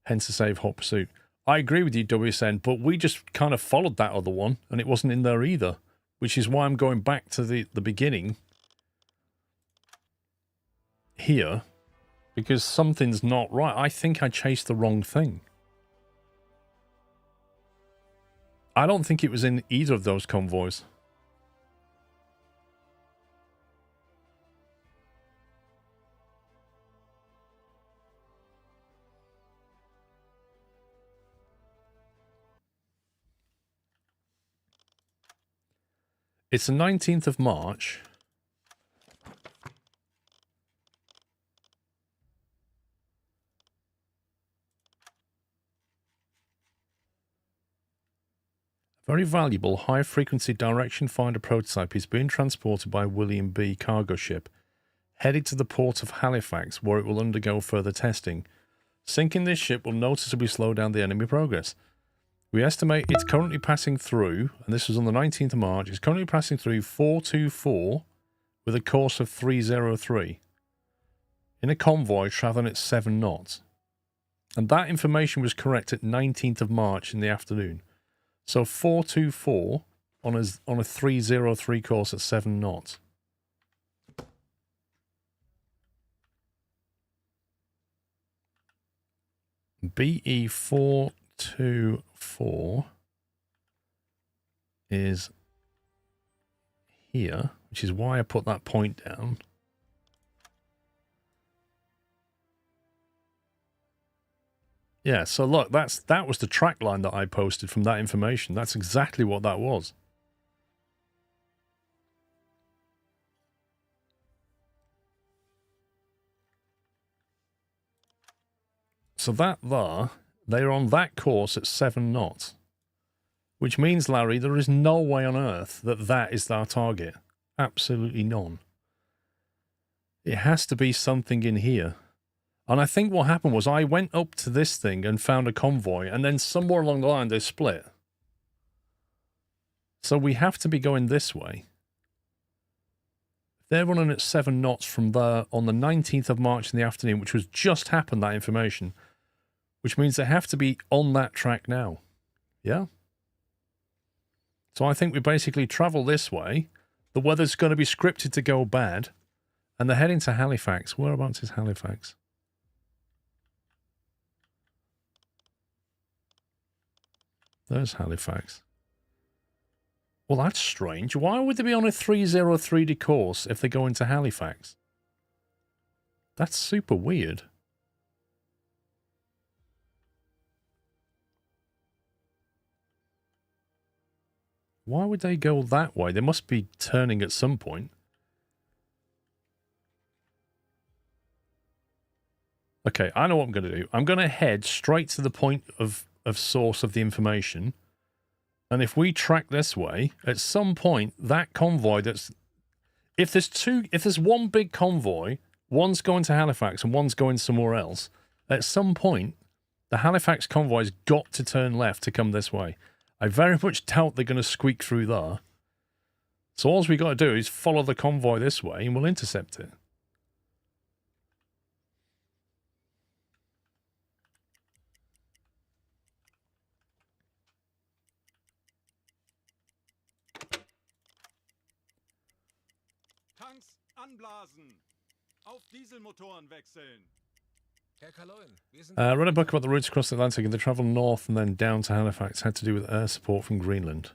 hence the save hot pursuit. I agree with you, WSN, but we just kind of followed that other one, and it wasn't in there either, which is why I'm going back to the beginning here, because something's not right. I think I chased the wrong thing. I don't think it was in either of those convoys. It's the 19th of March. Very valuable high-frequency direction finder prototype is being transported by William B. cargo ship, headed to the port of Halifax, where it will undergo further testing. Sinking this ship will noticeably slow down the enemy progress. We estimate it's currently passing through, and this was on the 19th of March, it's currently passing through 424 with a course of 303 in a convoy traveling at 7 knots. And that information was correct at 19th of March in the afternoon. So 424 on a 303 course at 7 knots. BE 424 is here, which is why I put that point down. Yeah, so look, that was the track line that I posted from that information. That's exactly what that was. So that there, they're on that course at 7 knots. Which means, Larry, there is no way on earth that that is our target. Absolutely none. It has to be something in here. And I think what happened was I went up to this thing and found a convoy, and then somewhere along the line they split. So we have to be going this way. They're running at 7 knots from there on the 19th of March in the afternoon, which was just happened, that information. Which means they have to be on that track now. Yeah? So I think we basically travel this way. The weather's going to be scripted to go bad. And they're heading to Halifax. Whereabouts is Halifax? There's Halifax. Well, that's strange. Why would they be on a 303 course if they go into Halifax? That's super weird. Why would they go that way? They must be turning at some point. Okay, I know what I'm going to do. I'm going to head straight to the point of source of the information. And if we track this way, at some point, that convoy that's... If there's one big convoy, one's going to Halifax and one's going somewhere else, at some point, the Halifax convoy's got to turn left to come this way. I very much doubt they're going to squeak through there. So all we got to do is follow the convoy this way and we'll intercept it. Tanks anblasen. Auf Dieselmotoren wechseln. Herr Kaloin, wir sind Read a book about the routes across the Atlantic and they travel north and then down to Halifax. Had to do with air support from Greenland.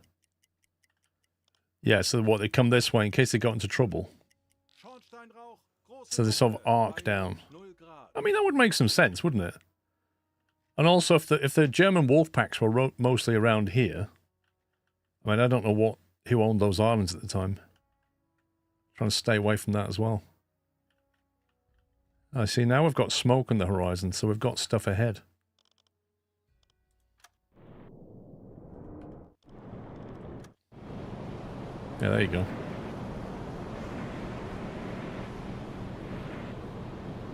Yeah, so what, they come this way in case they got into trouble. Schornsteinrauch, große So they sort of Gruppe, arc down. 0 Grad. I mean, that would make some sense, wouldn't it? And also, if the German wolf packs were mostly around here, I mean, I don't know who owned those islands at the time. Trying to stay away from that as well. I see, now we've got smoke on the horizon, so we've got stuff ahead. Yeah, there you go.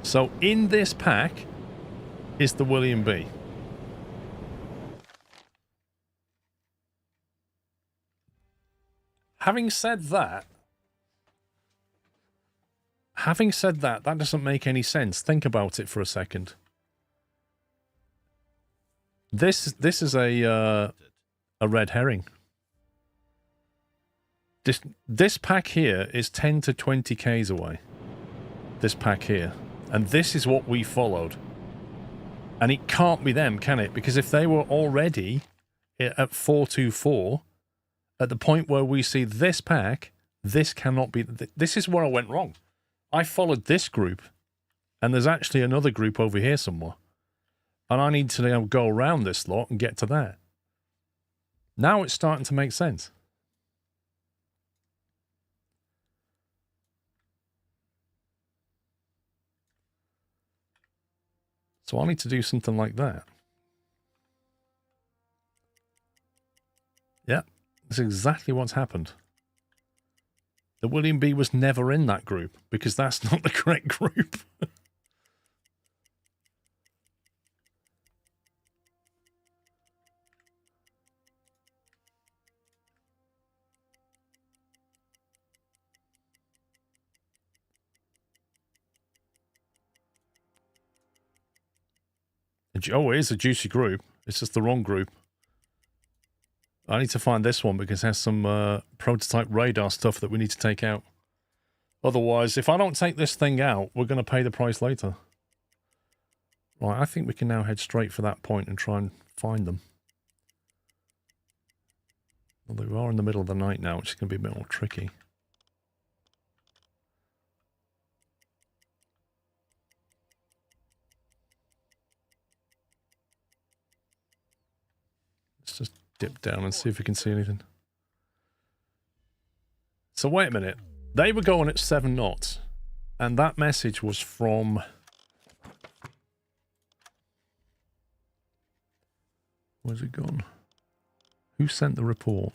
So in this pack is the William B. Having said that, that doesn't make any sense. Think about it for a second. This is a red herring. This pack here is 10 to 20 Ks away. This pack here. And this is what we followed. And it can't be them, can it? Because if they were already at 424, at the point where we see this pack, this cannot be... This is where I went wrong. I followed this group, and there's actually another group over here somewhere. And I need to go around this lot and get to that. Now it's starting to make sense. So I need to do something like that. Yeah, that's exactly what's happened. The William B was never in that group, because that's not the correct group. Oh, it is a juicy group. It's just the wrong group. I need to find this one because it has some prototype radar stuff that we need to take out. Otherwise, if I don't take this thing out, we're going to pay the price later. Right, I think we can now head straight for that point and try and find them. Although we are in the middle of the night now, which is going to be a bit more tricky. Let's just dip down and see if we can see anything. So wait a minute. They were going at 7 knots. And that message was from... Where's it gone? Who sent the report?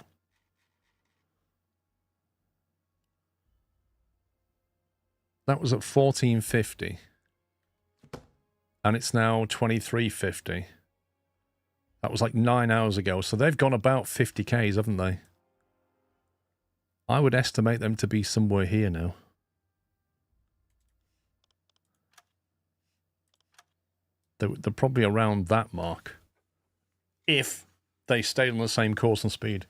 That was at 1450. And it's now 2350. That was like 9 hours ago. So they've gone about 50 Ks, haven't they? I would estimate them to be somewhere here now. They're probably around that mark. If they stayed on the same course and speed.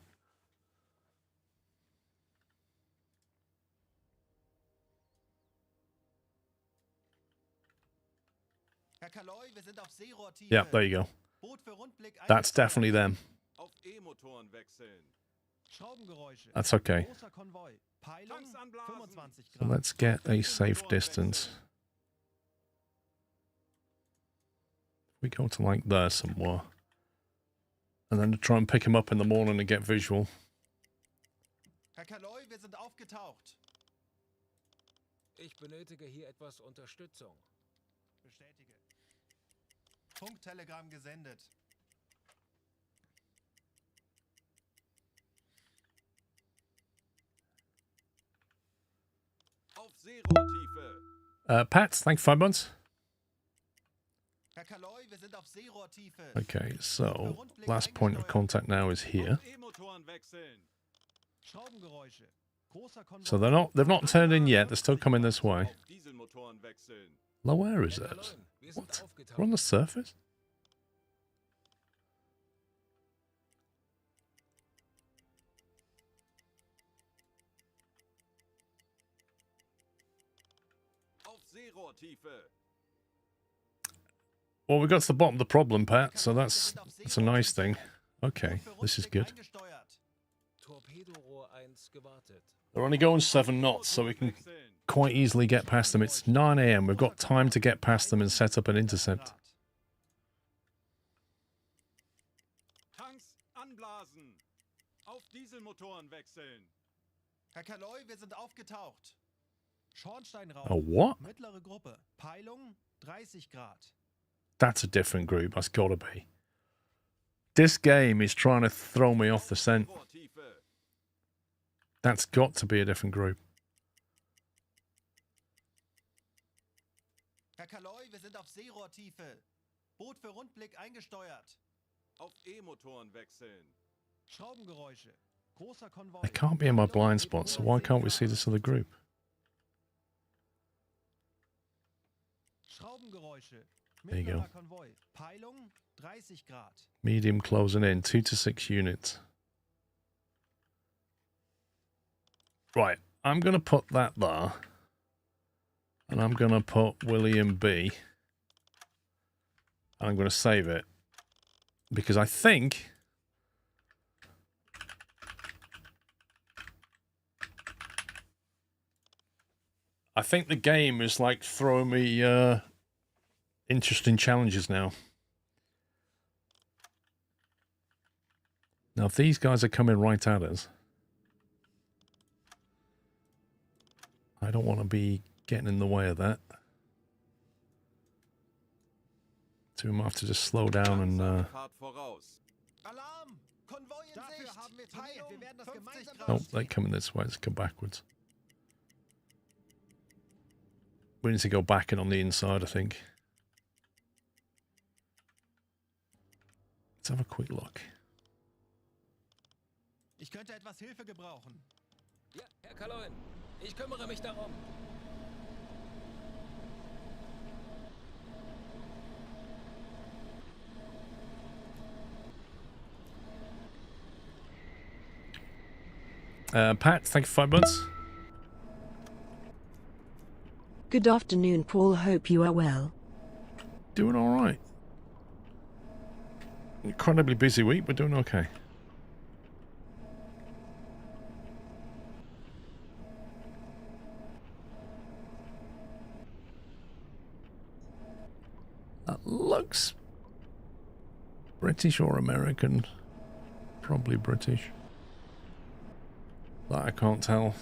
Yeah, there you go. That's definitely them. That's okay. So let's get a safe distance. We go to like there somewhere. And then to try and pick him up in the morning and get visual. Ich benötige hier etwas Unterstützung. Bestätige. Funktelegramm gesendet. Auf Seerohrtiefe. Pat, thank you 5 months. Herr Kaloi, wir sind auf Seerohrtiefe. Okay, so last point of contact now is here. E-Motoren wechseln. Schraubengeräusche. Großer Konvoi. So they've not turned in yet. They're still coming this way. Auf Dieselmotoren wechseln. Low, where is Herr it? Kalon, wir sind What? aufgetaucht. We're on the surface? Auf Seerohrtiefe. Well, we got to the bottom of the problem, Pat, so that's a nice thing. Okay, this is good. Torpedorohr 1 gewartet. They're only going 7 knots, so we can quite easily get past them. It's 9 AM. We've got time to get past them and set up an intercept. Tanks anblasen. Auf Dieselmotoren wechseln. Herr Kaloi, wir sind aufgetaucht. Schornsteinrauch. A what? Mittlere Gruppe. Peilung 30 Grad. That's a different group. That's got to be. This game is trying to throw me off the scent. Seerohrtiefe. That's got to be a different group. Herr Kaloi, wir sind auf Seerohrtiefe. Boot für Rundblick eingesteuert. Auf E-Motoren wechseln. Schraubengeräusche. Großer Konvoi. They can't be in my blind spot, so why can't we see this other group? Schraubengeräusche. There you go. Mittlerer Konvoi. Peilung 30 Grad. Medium closing in, 2 to 6 units. Right, I'm going to put that there. And I'm going to put William B. And I'm going to save it. Because I think... the game is like throwing me interesting challenges now. Now, if these guys are coming right at us, I don't want to be getting in the way of that. So we might have to just slow down and... Fahrt voraus. Alarm! Konvoi in Dafür Sicht! haben wir Peilung trainiert. Wir werden das 50 gemeinsam Grad. Oh, they're coming this way. Let's go backwards. We need to go back in on the inside, I think. Let's have a quick look. Ich könnte etwas Hilfe gebrauchen. Ja, Herr Kaloin, ich kümmere mich darum. Pat, thank you for 5 months. Good afternoon, Paul. Hope you are well. Doing all right. Incredibly busy week, but doing okay. That looks British or American. Probably British. That I can't tell.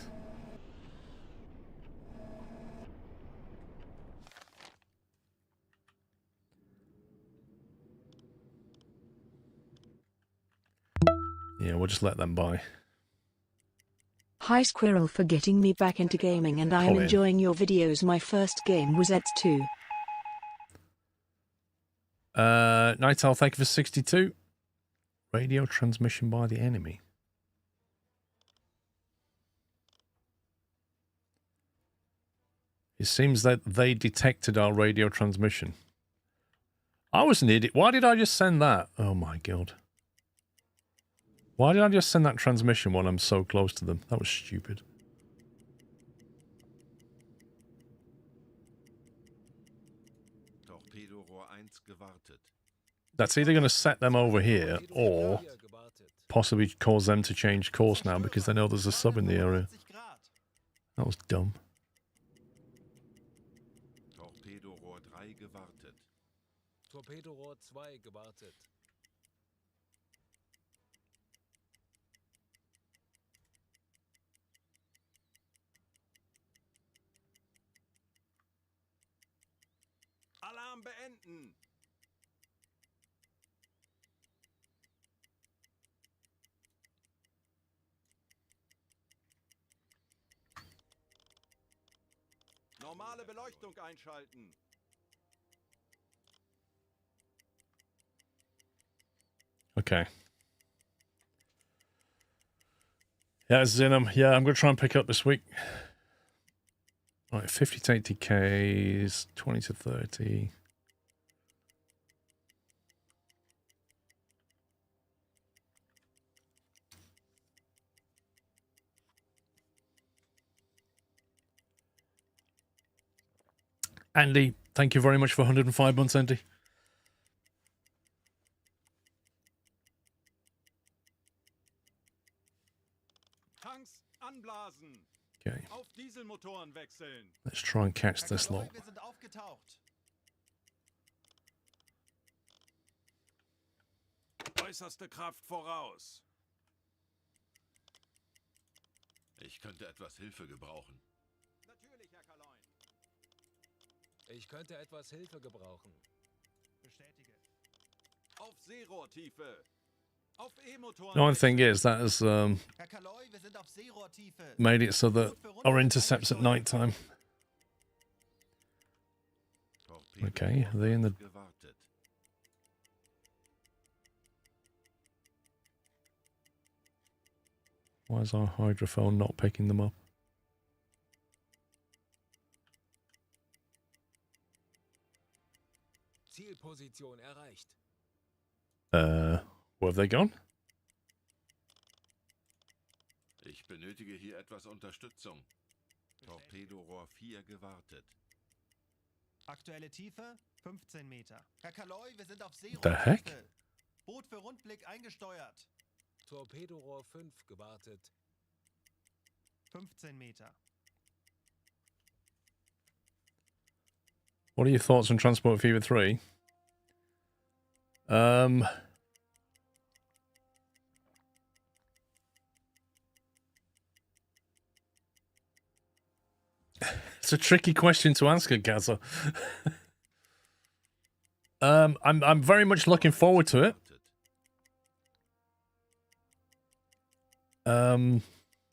Yeah, we'll just let them by. Hi Squirrel for getting me back into gaming, and I am Colin. enjoying your videos. My first game was YOTS2. Night Owl, thank you for 62. Radio transmission by the enemy. It seems that they detected our radio transmission. I was an idiot. Why did I just send that? Oh my god. Why did I just send that transmission when I'm so close to them? That was stupid. Torpedorohr 1 gewartet. That's either going to set them over here or possibly cause them to change course now because they know there's a sub in the area. 40 Grad. That was dumb. Torpedorohr 3 gewartet. Torpedorohr 2 gewartet. Alarm beenden. Normale Beleuchtung einschalten. Okay. Yeah, Zinum. Yeah, I'm going to try and pick up this week. Right, 50 to 80 Ks, 20 to 30. Andy, thank you very much for 105 months, Andy. Tanks anblasen. Okay, Auf Dieselmotoren wechseln. let's try and catch Herr this lot. Kaloi, wir sind aufgetaucht. Äußerste Kraft voraus. Ich könnte etwas Hilfe gebrauchen. Natürlich, Herr Kaloin. Ich könnte etwas Hilfe gebrauchen. Bestätige. Auf Seerohrtiefe. Auf E-Motoren. The only thing is that has Herr Kaloi, wir sind auf Seerohrtiefe. made it so that our intercepts at night time. Okay, are they in the... Gewartet. Why is our hydrophone not picking them up? Zielposition erreicht. Where have they gone? Ich benötige hier etwas Unterstützung. Torpedorohr 4 gewartet. Aktuelle Tiefe 15 Meter. Herr Kaloi, wir sind auf The heck? Seerohrtiefe. Boot für Rundblick eingesteuert. Torpedorohr 5 gewartet. 15 Meter. What are your thoughts on Transport Fever 3? It's a tricky question to answer, Gaza. I'm very much looking forward to it.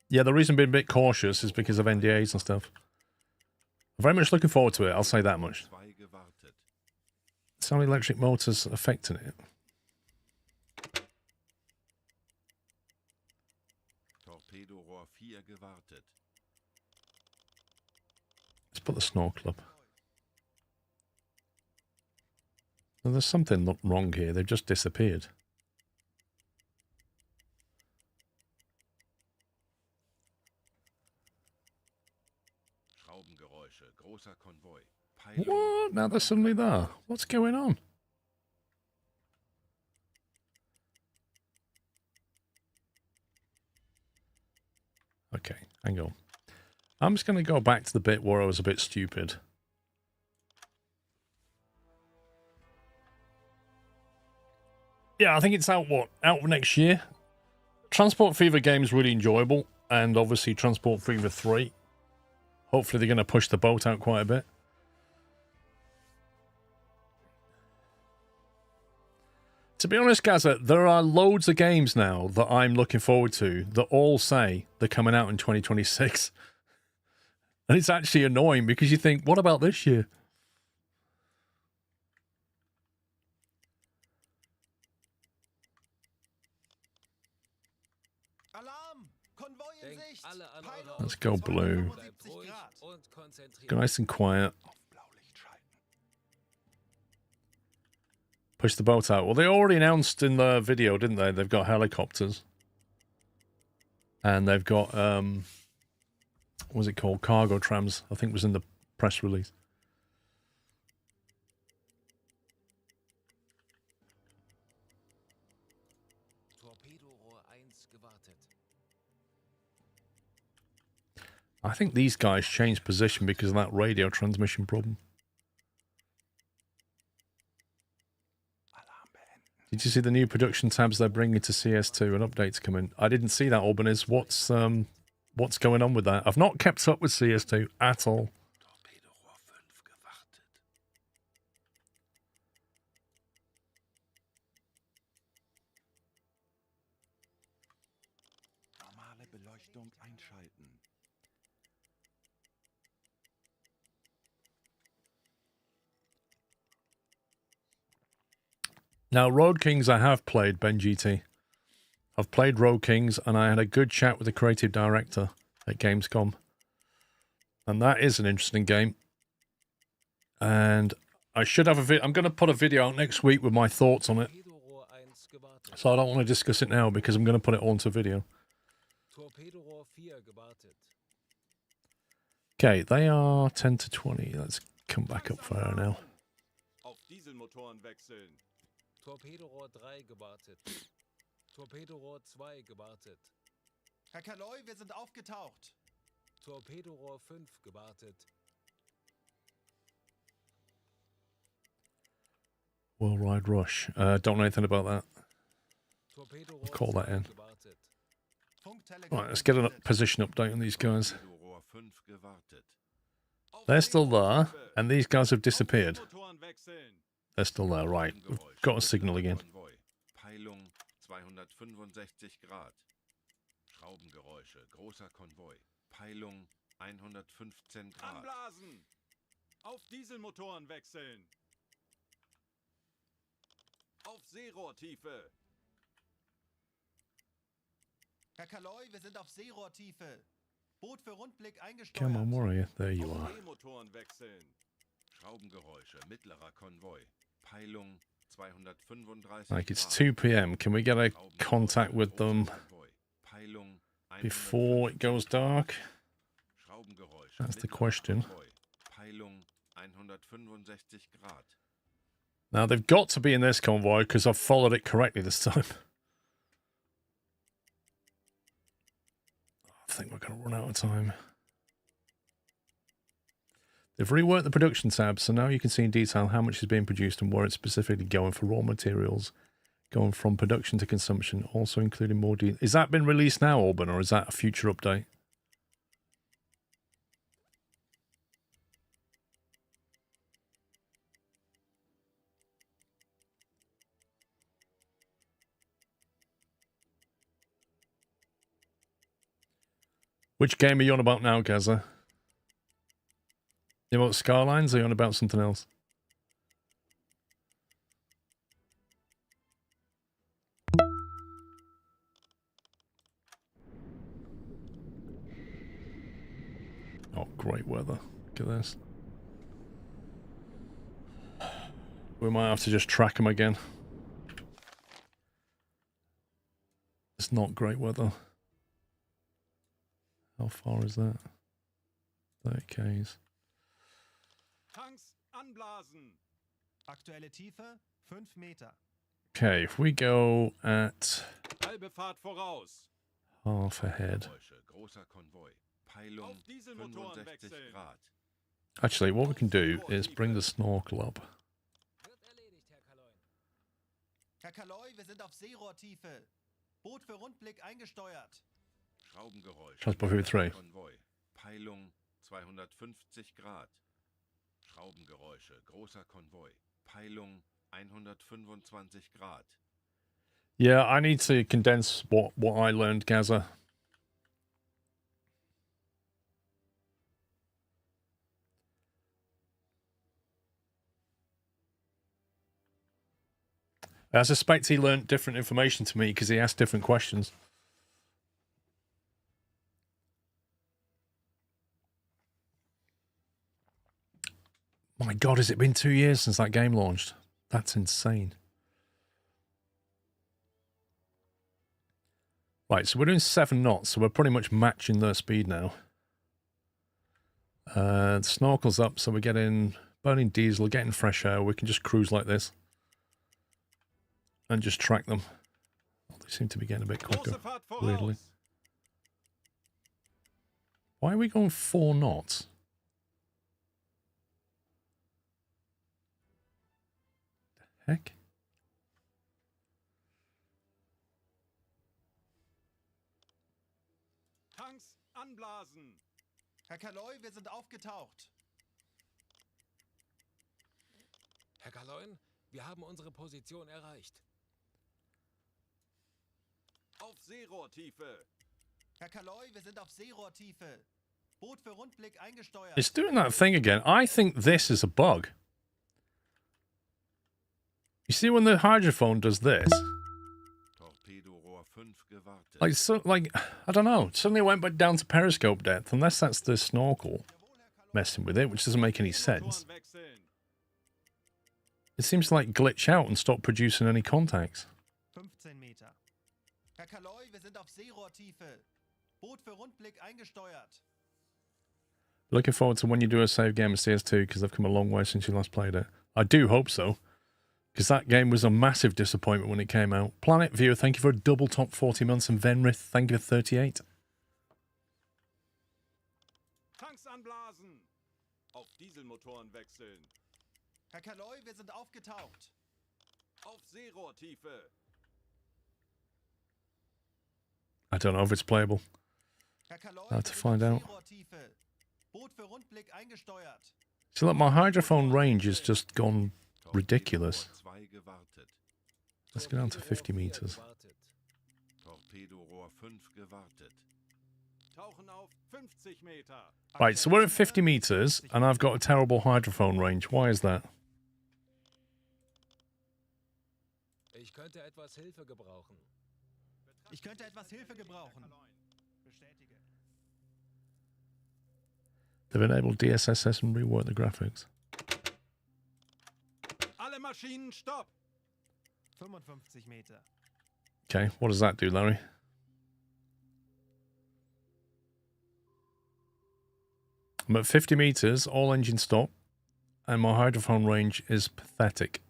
Yeah, the reason being a bit cautious is because of NDAs and stuff. I'm very much looking forward to it, I'll say that much. Some electric motors affecting it. Torpedorohr 4 gewartet. Let's put the Snore Club. Well, there's something wrong here. They've just disappeared. Schraubengeräusche, großer Konvoi. What? Now they're suddenly there. What's going on? Okay, hang on. I'm just going to go back to the bit where I was a bit stupid. Yeah, I think it's out, what? Out next year? Transport Fever game's really enjoyable, and obviously Transport Fever 3. Hopefully they're going to push the boat out quite a bit. To be honest, Gaza, there are loads of games now that I'm looking forward to that all say they're coming out in 2026. And it's actually annoying because you think, what about this year? Alarm! Konvoi in Denkt Sicht! alle an Peilung eure Let's go blue. 275 ruhig Grad. und konzentriert. Go nice and quiet. Auf Blaulicht schalten. Push the boat out. Well, they already announced in the video, didn't they? They've got helicopters. And they've got, what was it called? Cargo trams, I think was in the press release. Torpedorohr 1 gewartet. I think these guys changed position because of that radio transmission problem. Alarm beenden. Did you see the new production tabs they're bringing to CS2 and updates coming? I didn't see that, Albanese. What's going on with that? I've not kept up with CS2 at all. Torpedorohr 5 gewartet. Normale Beleuchtung einschalten. Now, Road Kings I have played, Ben GT. I've played Road Kings, and I had a good chat with the creative director at Gamescom. And that is an interesting game. And I should have a video. I'm going to put a video out next week with my thoughts on it. Torpedorohr 1 gewartet. So I don't want to discuss it now because I'm going to put it onto video. Torpedorohr 4 gewartet. Okay, they are 10 to 20. Let's come back up further now. Auf Dieselmotoren wechseln. Torpedorohr 3 gewartet. Torpedorohr 2 gewartet. Herr Kaloi, wir sind aufgetaucht. Torpedorohr 5 gewartet. Worldwide Rush. Don't know anything about that. Torpedorohr Call that 2 in. gewartet. Funktelegramm Right, let's get a gesendet. position update on these guys. Torpedorohr 5 gewartet. Auf They're still there, Seerohrtiefe. and these guys have Auf disappeared. Dieselmotoren wechseln. They're still there, right. We've got a signal again. Konvoi. Peilung 265 Grad. Schraubengeräusche, großer Konvoi. Peilung 115 Grad. Anblasen. Auf Dieselmotoren wechseln. Auf Seerohrtiefe. Herr Kaloi, wir sind auf Seerohrtiefe. Boot für Rundblick eingesteuert. Come on, warrior. There you Auf are. E-Motoren wechseln. Schraubengeräusche, mittlerer Konvoi. Peilung 235 Like, it's Grad. 2 p.m. Can we get a contact with them Convoy. Peilung before it goes dark? Schraubengeräusche. That's the Mittlerer question. Convoy. Peilung 165 Grad. Now, they've got to be in this convoy because I've followed it correctly this time. I think we're going to run out of time. They've reworked the production tab, so now you can see in detail how much is being produced and where it's specifically going for raw materials, going from production to consumption, also including more detail. Is that been released now, Auburn, or is that a future update? Which game are you on about now, Gaza? You about Skylines, or are you on about something else? Oh, great weather. Look at this. We might have to just track them again. It's not great weather. How far is that? 30 Ks. Tanks anblasen. Aktuelle Tiefe 5 Meter. Okay, if we go at Halbe Fahrt voraus. half ahead. Geräusche. Großer Konvoi. Peilung Auf Dieselmotoren 65 wechseln. Grad. Actually, what we can do is bring the snorkel up. Wird erledigt, Herr Kaloin. Herr Kaloy, wir sind auf Seerohrtiefe. Boot für Rundblick eingesteuert. Schraubengeräusche. Transport View 3. Konvoi. Peilung 250 Grad. Schraubengeräusche. Großer Konvoi. Peilung 125 Grad. Yeah, I need to condense what I learned, Gaza. I suspect he learned different information to me because he asked different questions. My God, has it been 2 years since that game launched? That's insane. Right, so we're doing 7 knots, so we're pretty much matching their speed now. The snorkel's up, so we're getting burning diesel, getting fresh air. We can just cruise like this and just track them. Oh, they seem to be getting a bit quicker, Große Fahrt weirdly. voraus. Why are we going 4 knots? The heck? Tanks anblasen. Herr Kaloy, wir sind aufgetaucht. Herr Kaloin, wir haben unsere Position erreicht. Auf Seerohrtiefe. Herr Kaloy, wir sind auf Seerohrtiefe. Boot für Rundblick eingesteuert. It's doing that thing again. I think this is a bug. You see when the hydrophone does this? Torpedorohr 5 gewartet. Like, so, like, I don't know. Suddenly it went back down to periscope depth, unless that's the snorkel messing with it, which doesn't make any sense. Motoren wechseln. It seems to like glitch out and stop producing any contacts. 15 Meter. Herr Kaloy, wir sind auf Seerohrtiefe. Boot für Rundblick eingesteuert. Looking forward to when you do a save game of CS2 because they've come a long way since you last played it. I do hope so, because that game was a massive disappointment when it came out. Planet Viewer, thank you for a double top 40 months, and Venrith, thank you for 38. Tanks anblasen. Auf Dieselmotoren wechseln. Herr Kaloy, wir sind aufgetaucht. Auf Seerohrtiefe. I don't know if it's playable. Herr Kaloy, How wir to sind find auf out. Seerohrtiefe. Boot für Rundblick eingesteuert. So look, my hydrophone range has just gone ridiculous. Torpedorohr 2 gewartet. Let's go down to 50 meters. Gewartet. Torpedorohr 5 gewartet. Tauchen auf 50 Meter. Right, so we're at 50 meters, and I've got a terrible hydrophone range. Why is that? Ich könnte etwas Hilfe gebrauchen. Ich könnte etwas Hilfe gebrauchen. Bestätige. They've enabled DSSS and reworked the graphics. Alle Maschinen stopp. 55 Meter. Okay, what does that do, Larry? I'm at 50 meters, all engines stop, and my hydrophone range is pathetic.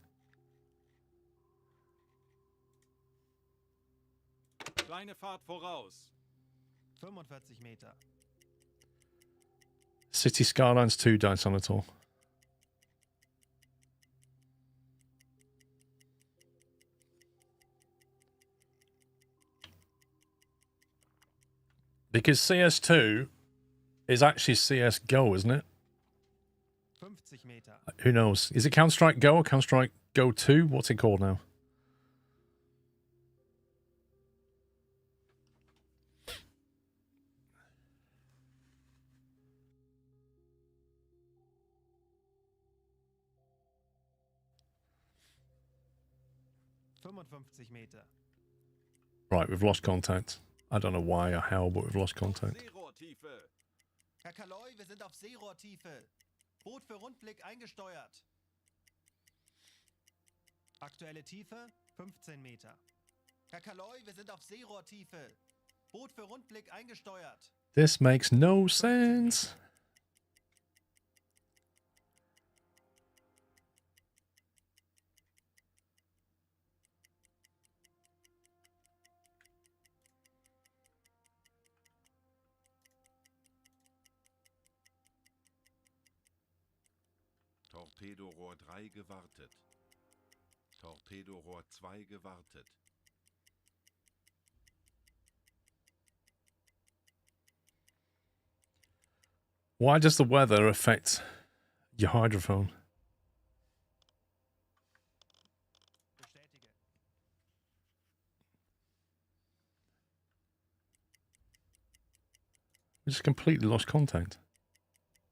Kleine Fahrt voraus. 45 Meter. City Skylines 2 died on at all. Because CS2 is actually CSGO, isn't it? 50 Meter. Who knows? Is it Counter-Strike Go or Counter-Strike Go 2? What's it called now? Meter. Right, we've lost contact. I don't know why or how, but we've lost contact. Seerohrtiefe. Herr Kaloi, wir sind auf Seerohrtiefe. Boot für Rundblick eingesteuert. Aktuelle Tiefe 15 Meter. Herr Kaloi, wir sind auf Seerohrtiefe. Boot für Rundblick eingesteuert. This makes no sense. Torpedorohr 3 gewartet. Torpedorohr 2 gewartet. Why does the weather affect your hydrophone? Bestätige. We just completely lost contact.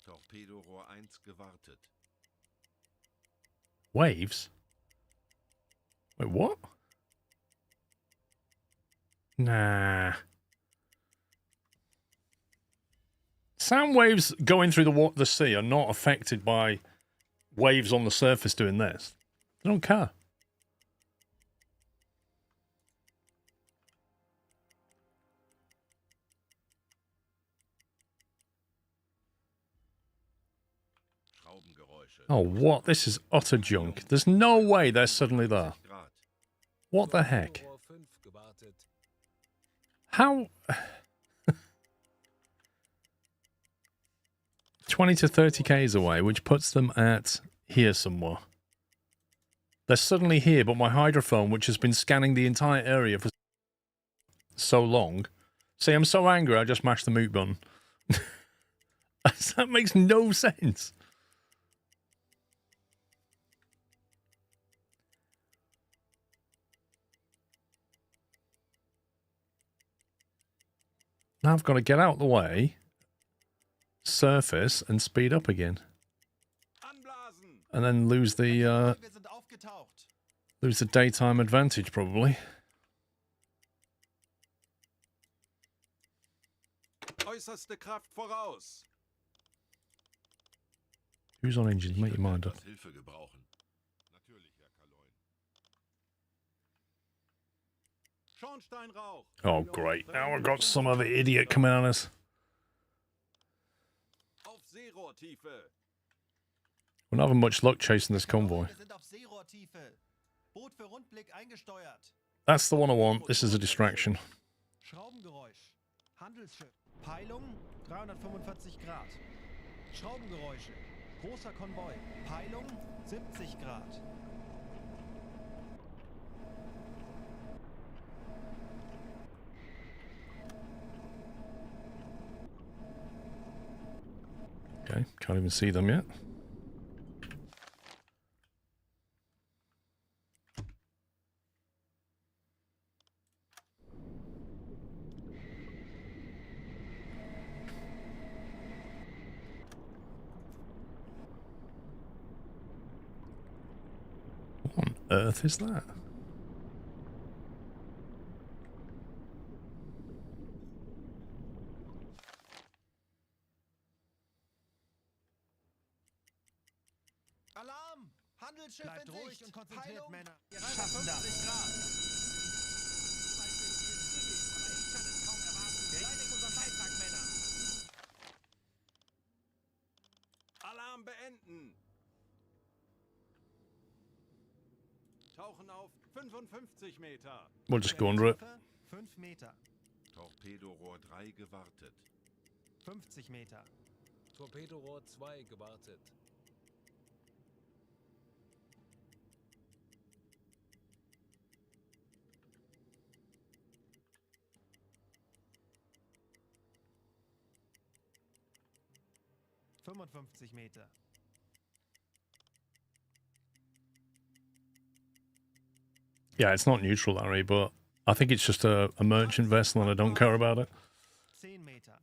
Torpedorohr 1 gewartet. Waves? Wait, what? Nah. Sound waves going through the sea are not affected by waves on the surface doing this. They don't care. Schraubengeräusche. Oh, what? This is utter junk. There's no way they're suddenly there. Grad. What the heck? Torpedorohr 5 gewartet. How? 20 to 30 k's away, which puts them at here somewhere. They're suddenly here, but my hydrophone, which has been scanning the entire area for so long. See, I'm so angry, I just mashed the mute button. That makes no sense. Now I've got to get out of the way, surface, and speed up again. Anblasen. And then lose the Wir sind aufgetaucht. daytime advantage, probably. Äußerste Kraft voraus. Who's on engines? Make your mind up. Hilfe gebrauchen. Natürlich, Herr Kaloi. Schornsteinrauch. Oh, great. Now I've got some other idiot coming on us. Auf Seerohrtiefe. We're not having much luck chasing this convoy. Wir sind auf Seerohrtiefe. Boot für Rundblick eingesteuert. That's the one I want. This is a distraction. Schraubengeräusch. Handelsschiff. Peilung 345 Grad. Schraubengeräusche. Großer Konvoi. Peilung 70 Grad. Okay, can't even see them yet. What on earth is that? Alarm! Handelsschiff Bleibt in ruhig Sicht. und konzentriert, Peilung Männer. Wir 50 schaffen das. Grad. Beleidigt unseren Beitrag, Männer. Alarm beenden. Tauchen auf 55 Meter. We'll just go under it. 5 Meter. Torpedorohr 3 gewartet. 50 Meter. Torpedorohr 2 gewartet. Meter. Yeah, it's not neutral, Larry, but I think it's just a merchant vessel and I don't care about it. 10 Meter.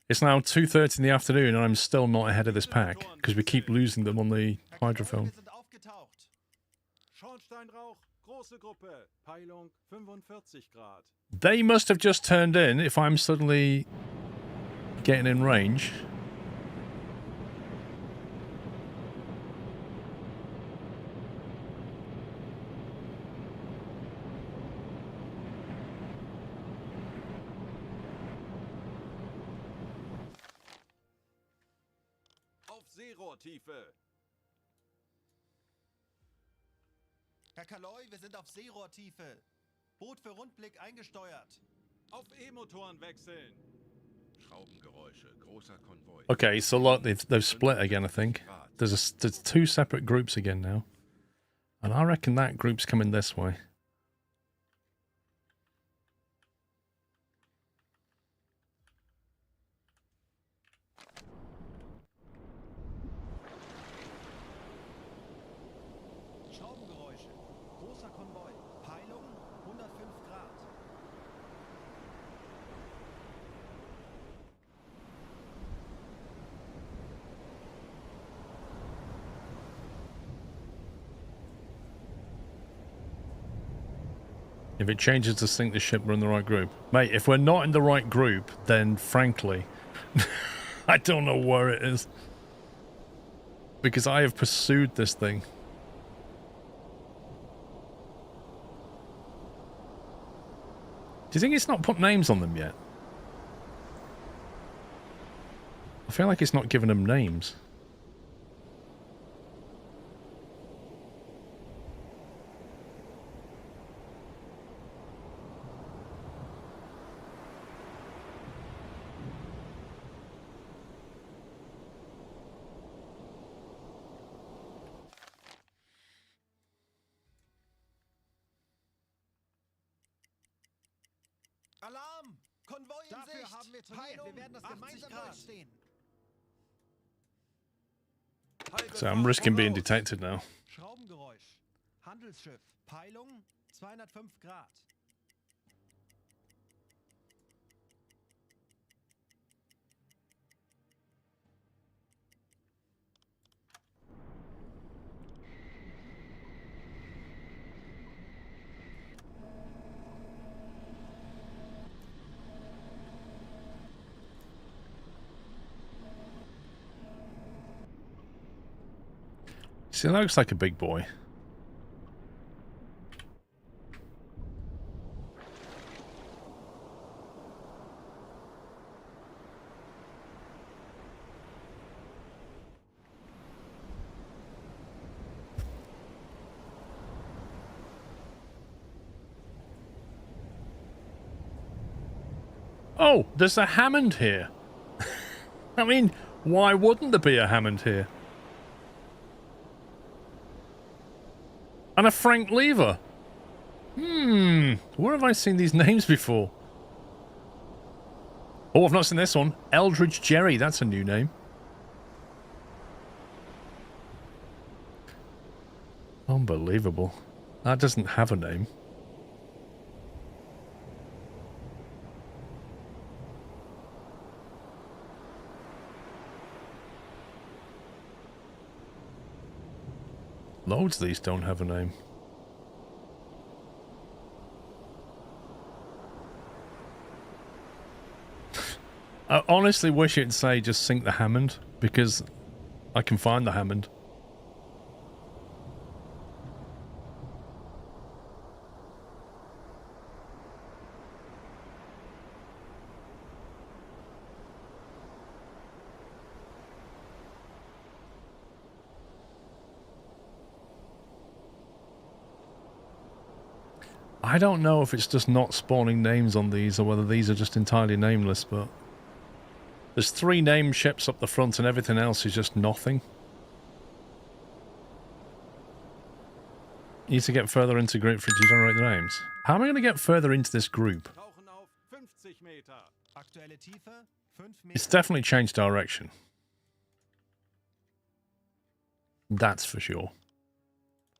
It's now 2:30 in the afternoon and I'm still not ahead of this pack because we keep losing them on the hydrophone. Wir sind aufgetaucht. Schornsteinrauch, große Gruppe. Peilung 45 Grad. They must have just turned in if I'm suddenly getting in range. Auf Seerohrtiefe. Herr Kaloi, wir sind auf Seerohrtiefe. Boot für Rundblick eingesteuert. Auf E-Motoren wechseln. Schraubengeräusche. Großer Konvoi. Okay, so look, they've split again, I think. There's two separate groups again now. And I reckon that group's coming this way. Schraubengeräusche. Großer Konvoi. Peilung 105 Grad. If it changes to sink the ship, we're in the right group. Mate, if we're not in the right group, then frankly, I don't know where it is. Because I have pursued this thing. Do you think it's not put names on them yet? I feel like it's not giving them names. Alarm! Konvoi in Dafür Sicht. haben wir trainiert. Wir werden das 80 gemeinsam Grad. durchstehen. Halbe So I'm Fahrt risking being voraus. detected now. Schraubengeräusch. Handelsschiff. Peilung 205 Grad. See, that looks like a big boy. Oh, there's a Hammond here. I mean, why wouldn't there be a Hammond here? And a Frank Lever. Where have I seen these names before? Oh, I've not seen this one. Eldridge Jerry, that's a new name. Unbelievable. That doesn't have a name. Loads of these don't have a name. I honestly wish it'd say just sink the Hammond, because I can find the Hammond. I don't know if it's just not spawning names on these or whether these are just entirely nameless, but there's 3 named ships up the front and everything else is just nothing. You need to get further into group for to generate the names. How am I going to get further into this group? Tauchen auf 50 Meter. Aktuelle Tiefe 5 It's Meter. definitely changed direction. That's for sure.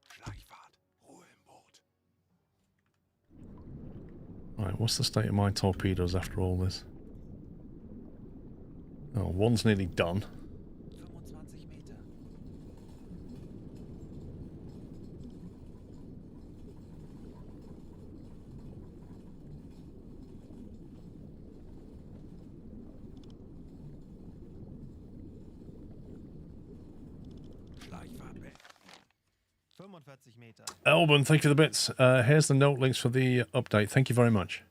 Schleichfahrt. Ruhe im Boot. Right, what's the state of my torpedoes after all this? Oh, one's nearly done. 25 Meter. Schleichfahrt beenden. 45 Meter. Elben, thank you for the bits. Here's the note links for the update. Thank you very much.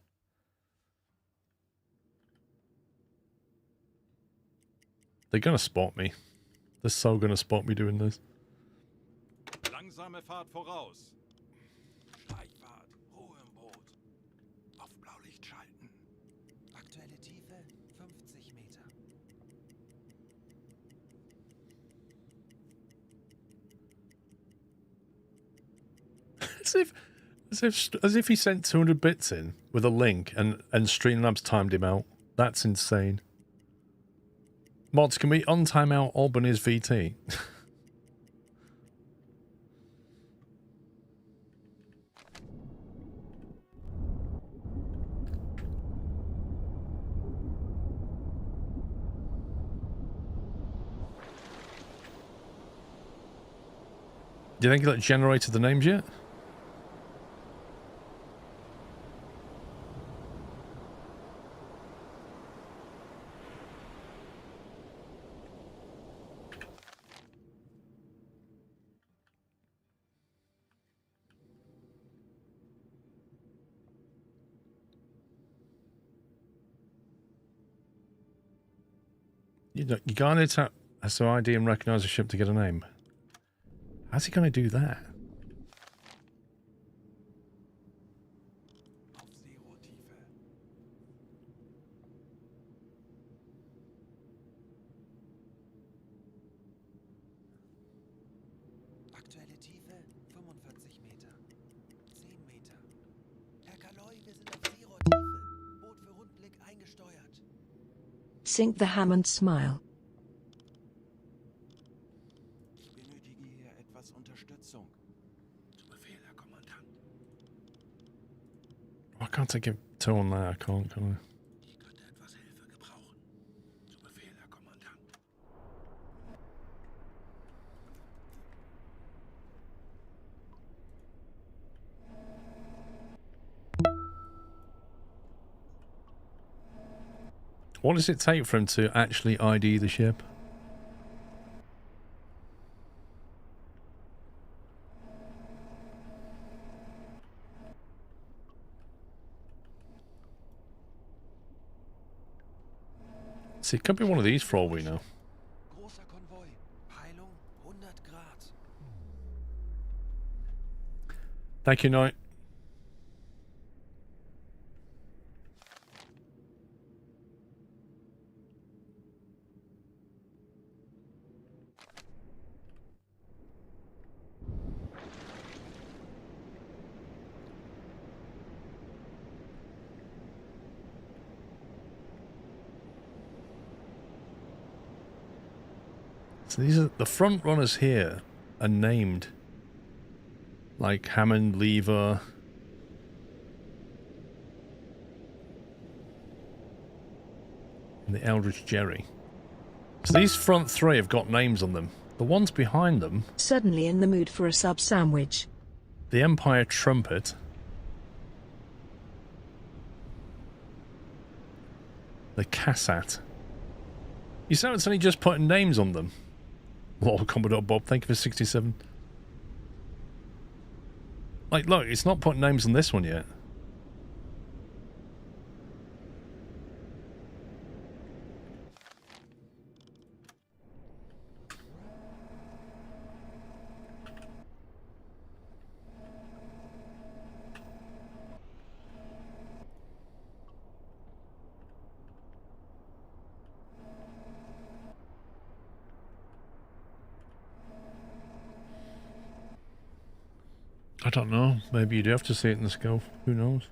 They're going to spot me. They're so going to spot me doing this. Langsame Fahrt voraus. Schleichfahrt. Ruhe im Boot. Auf Blaulicht schalten. Aktuelle Tiefe 50 Meter. As if he sent 200 bits in with a link and Streamlabs timed him out. That's insane. Mods, can we untime out Albany's VT? Do you think that generated the names yet? You can't hit so ID and recognize a ship to get a name. How's he going to do that? Auf Zero-Tiefe. Aktuelle Tiefe 45 Meter. 10 Meter. Herr Kaloi, wir sind auf Zero-Tiefe. Boot für Rundblick eingesteuert. Sink the ham and smile. Ich benötige hier etwas Unterstützung. Zu Befehl, Herr Kommandant. Why can't I give two on that? I can't, can I? Hier könnte etwas Hilfe gebrauchen. Zu Befehl, Herr Kommandant. What does it take for him to actually ID the ship? See, it could be one of these for all we know. Großer Konvoi. Peilung 100 Grad. Thank you, Knight. So these are the front runners here are named like Hammond, Lever. And the Eldridge Jerry. So these front three have got names on them. The ones behind them, Suddenly in the mood for a sub sandwich. the Empire Trumpet, the Cassat. You said it's only just putting names on them. Lord Commodore Bob, thank you for 67. Like, look, it's not putting names on this one yet. I don't know. Maybe you do have to see it in the scope. Who knows?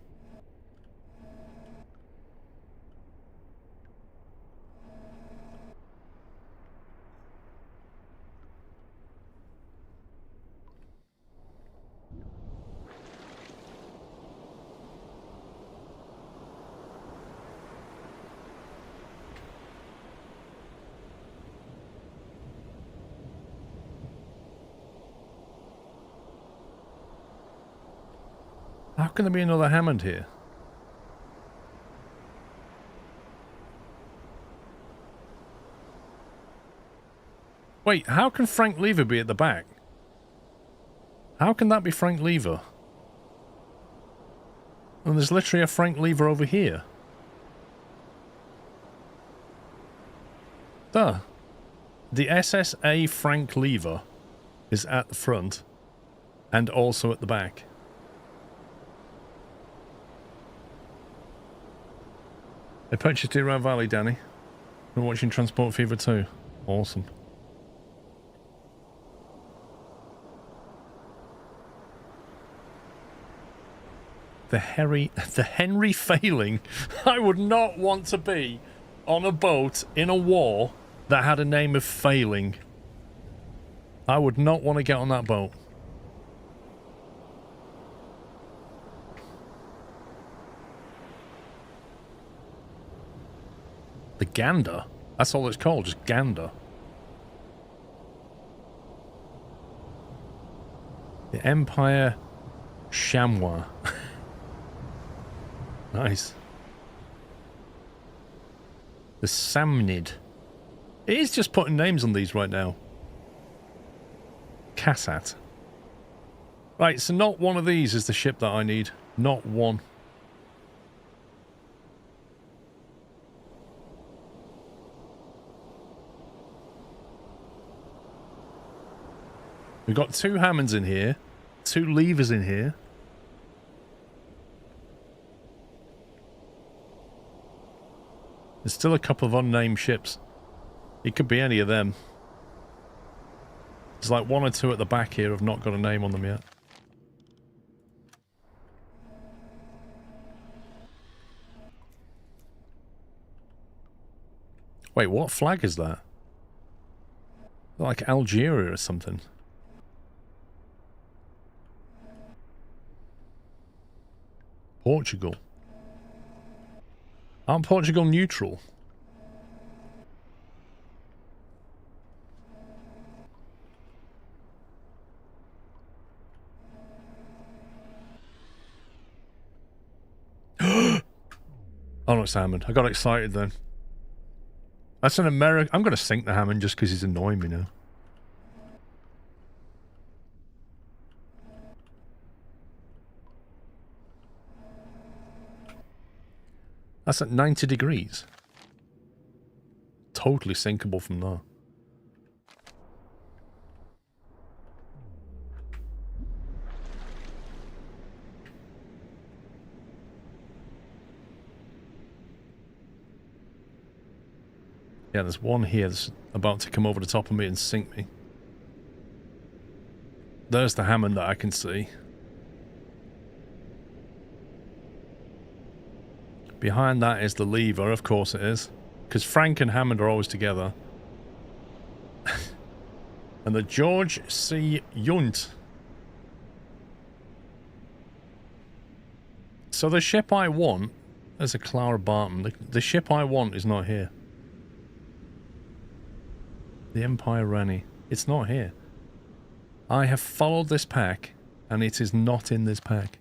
How can there be another Hammond here? Wait, how can Frank Lever be at the back? How can that be Frank Lever? And there's literally a Frank Lever over here. Duh. The SSA Frank Lever is at the front and also at the back. I purchased it around Valley, Danny. We're watching Transport Fever 2. Awesome. The Henry Failing. I would not want to be on a boat in a war that had a name of Failing. I would not want to get on that boat. The Gander? That's all it's called, just Gander. The Empire Chamois. Nice. The Samnid. It is just putting names on these right now. Cassat. Right, so not one of these is the ship that I need. Not one. We've got 2 Hammonds in here, 2 Levers in here. There's still a couple of unnamed ships. It could be any of them. There's like 1 or 2 at the back here have not got a name on them yet. Wait, what flag is that? Like Algeria or something. Portugal. Aren't Portugal neutral? Oh no, it's Hammond. I got excited then. That's an American. I'm going to sink the Hammond just because he's annoying me now. That's at 90 degrees. Totally sinkable from there. Yeah, there's one here that's about to come over the top of me and sink me. There's the Hammond that I can see. Behind that is the Lever, of course it is. Because Frank and Hammond are always together. And the George C. Yunt. So the ship I want... There's a Clara Barton. The ship I want is not here. The Empire Rani. It's not here. I have followed this pack, and it is not in this pack.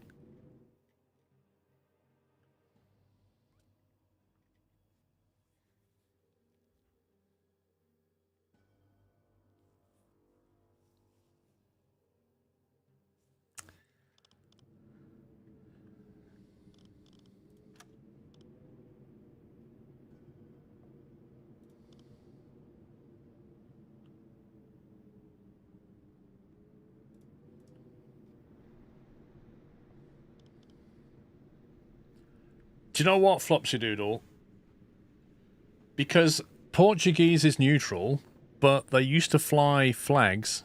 Do you know what, Flopsy Doodle? Because Portuguese is neutral, but they used to fly flags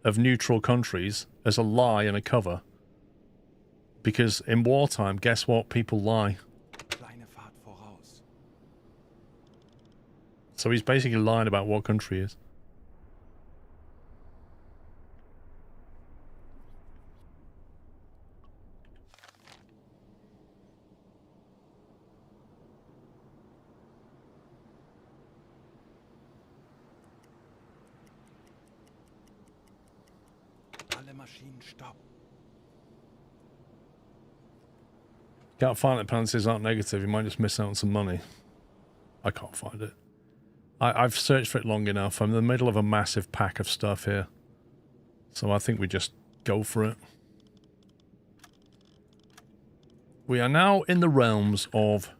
of neutral countries as a lie and a cover. Because in wartime, guess what? People lie. Kleine Fahrt voraus. So he's basically lying about what country he is. Alle Maschinen stopp. Can't find that penalties aren't negative. You might just miss out on some money. I can't find it. I've searched for it long enough. I'm in the middle of a massive pack of stuff here. So I think we just go for it. We are now in the realms of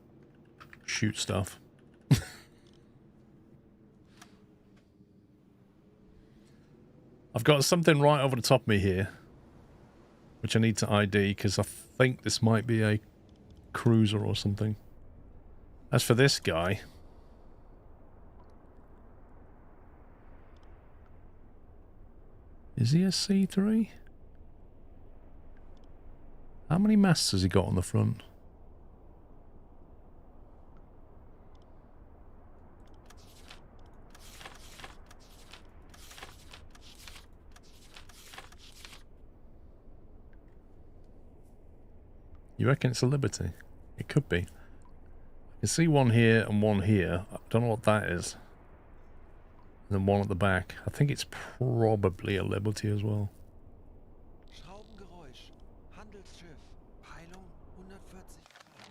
shoot stuff. I've got something right over the top of me here, which I need to ID because I think this might be a cruiser or something. As for this guy, is he a C3? How many masts has he got on the front? You reckon it's a Liberty? It could be. I can see one here and one here. I don't know what that is. And then one at the back. I think it's probably a Liberty as well. Schraubengeräusch. Handelsschiff. Peilung 140 Grad.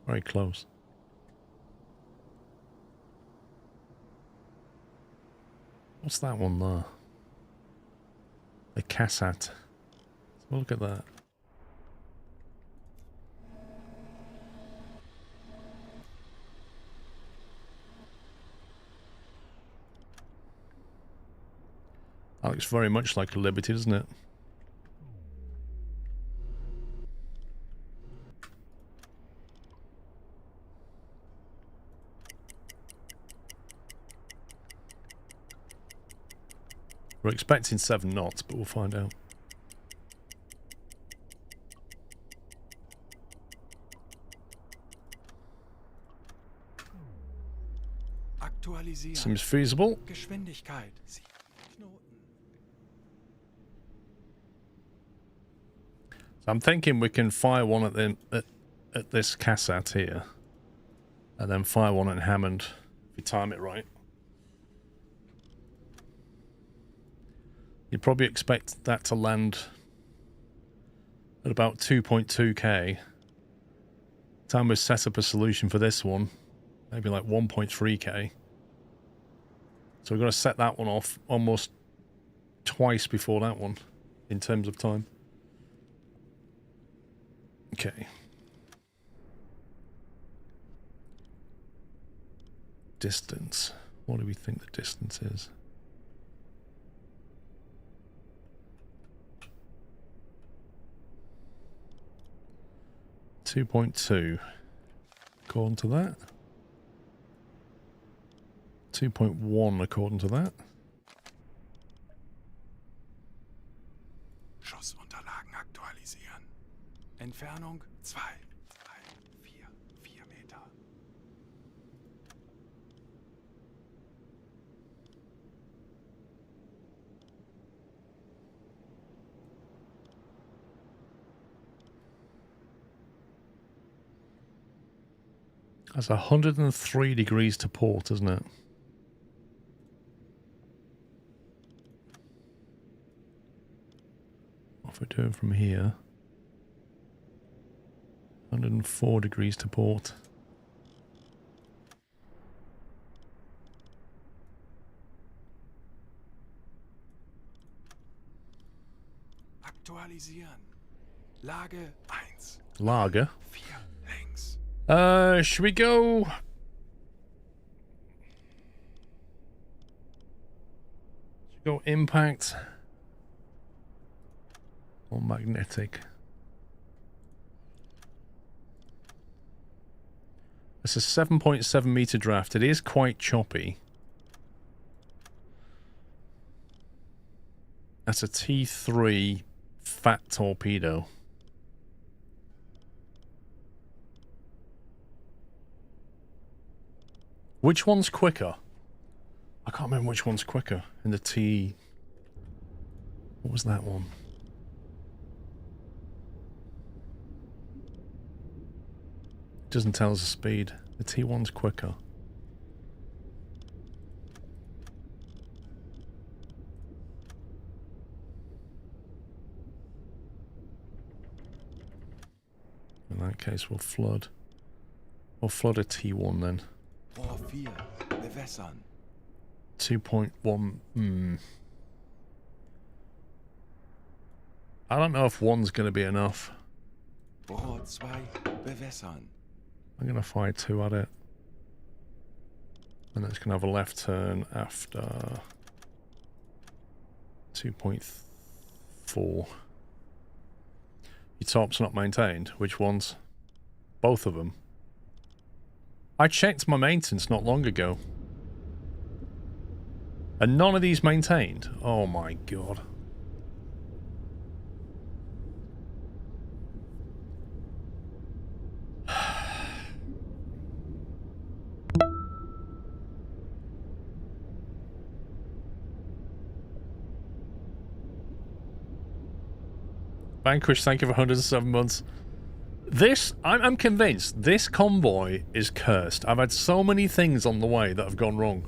Very close. What's that one there? The Cassat. Let's have a look at that. That looks very much like a Liberty, doesn't it? We're expecting 7 knots, but we'll find out. Aktualisieren. Seems feasible. Geschwindigkeit. 7 Knoten. So I'm thinking we can fire one at this Cassat here, and then fire one at Hammond if we time it right. You'd probably expect that to land at about 2.2k. Time we set up a solution for this one, maybe like 1.3k. So we've got to set that one off almost twice before that one in terms of time. Okay. Distance. What do we think the distance is? 2.2 according to that. 2.1 according to that. Schussunterlagen aktualisieren. Entfernung 2, 3, 4 Meter. That's 103 degrees to port, isn't it? What we're doing from here. 104 degrees to port. Aktualisieren. Lage 1. Lager. 4 links. Should we go? Should we go impact or magnetic? It's a 7.7 meter draft. It is quite choppy. That's a T3 fat torpedo. Which one's quicker? I can't remember which one's quicker in the T... What was that one? It doesn't tell us the speed. The T1's quicker. In that case, we'll flood. We'll flood a T1 then. Rohr 4, bewässern. 2.1. I don't know if 1's going to be enough. Rohr 2, bewässern. I'm going to fire 2 at it. And then it's going to have a left turn after 2.4. Your top's not maintained. Which ones? Both of them. I checked my maintenance not long ago. And none of these maintained. Oh my god. Vanquish, thank you for 107 months. This, I'm convinced, this convoy is cursed. I've had so many things on the way that have gone wrong.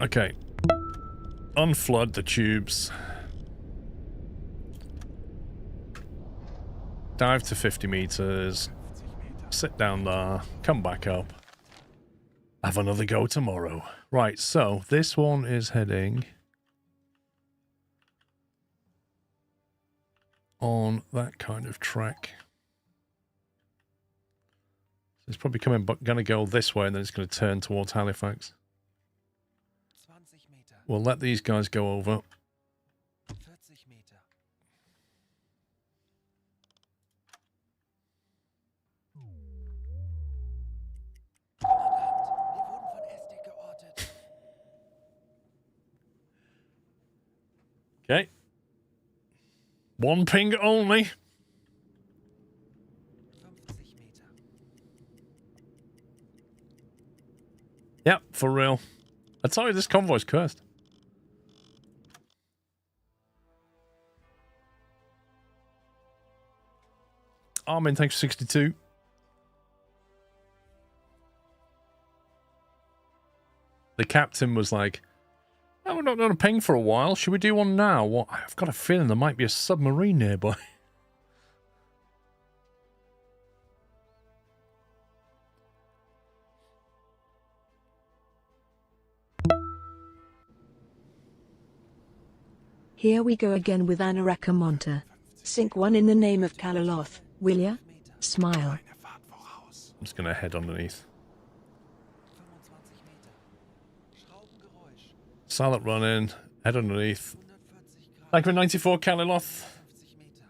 Okay. Unflood the tubes. Dive to 50 meters. Sit down there. Come back up. Have another go tomorrow. Right, so this one is heading on that kind of track. So it's probably coming, but going to go this way, and then it's going to turn towards Halifax. 20 Meter. We'll let these guys go over. 40 Meter. Wir wurden von SD geortet. Okay. One ping only. 50 Meter. Yep, for real. I tell you, this convoy's cursed. Armin, thanks for 62. The captain was like, "Oh, we're not going to ping for a while. Should we do one now?" What? I've got a feeling there might be a submarine nearby. Here we go again with Anaraka Monta. Sink one in the name of Kalaloth, will ya? Smile. Eine Fahrt voraus. I'm just going to head underneath. 25 Meter. Schraubengeräusch. Silent run in. Head underneath. 140 Grad. Like with 94 Kaliloth. 50 Meter.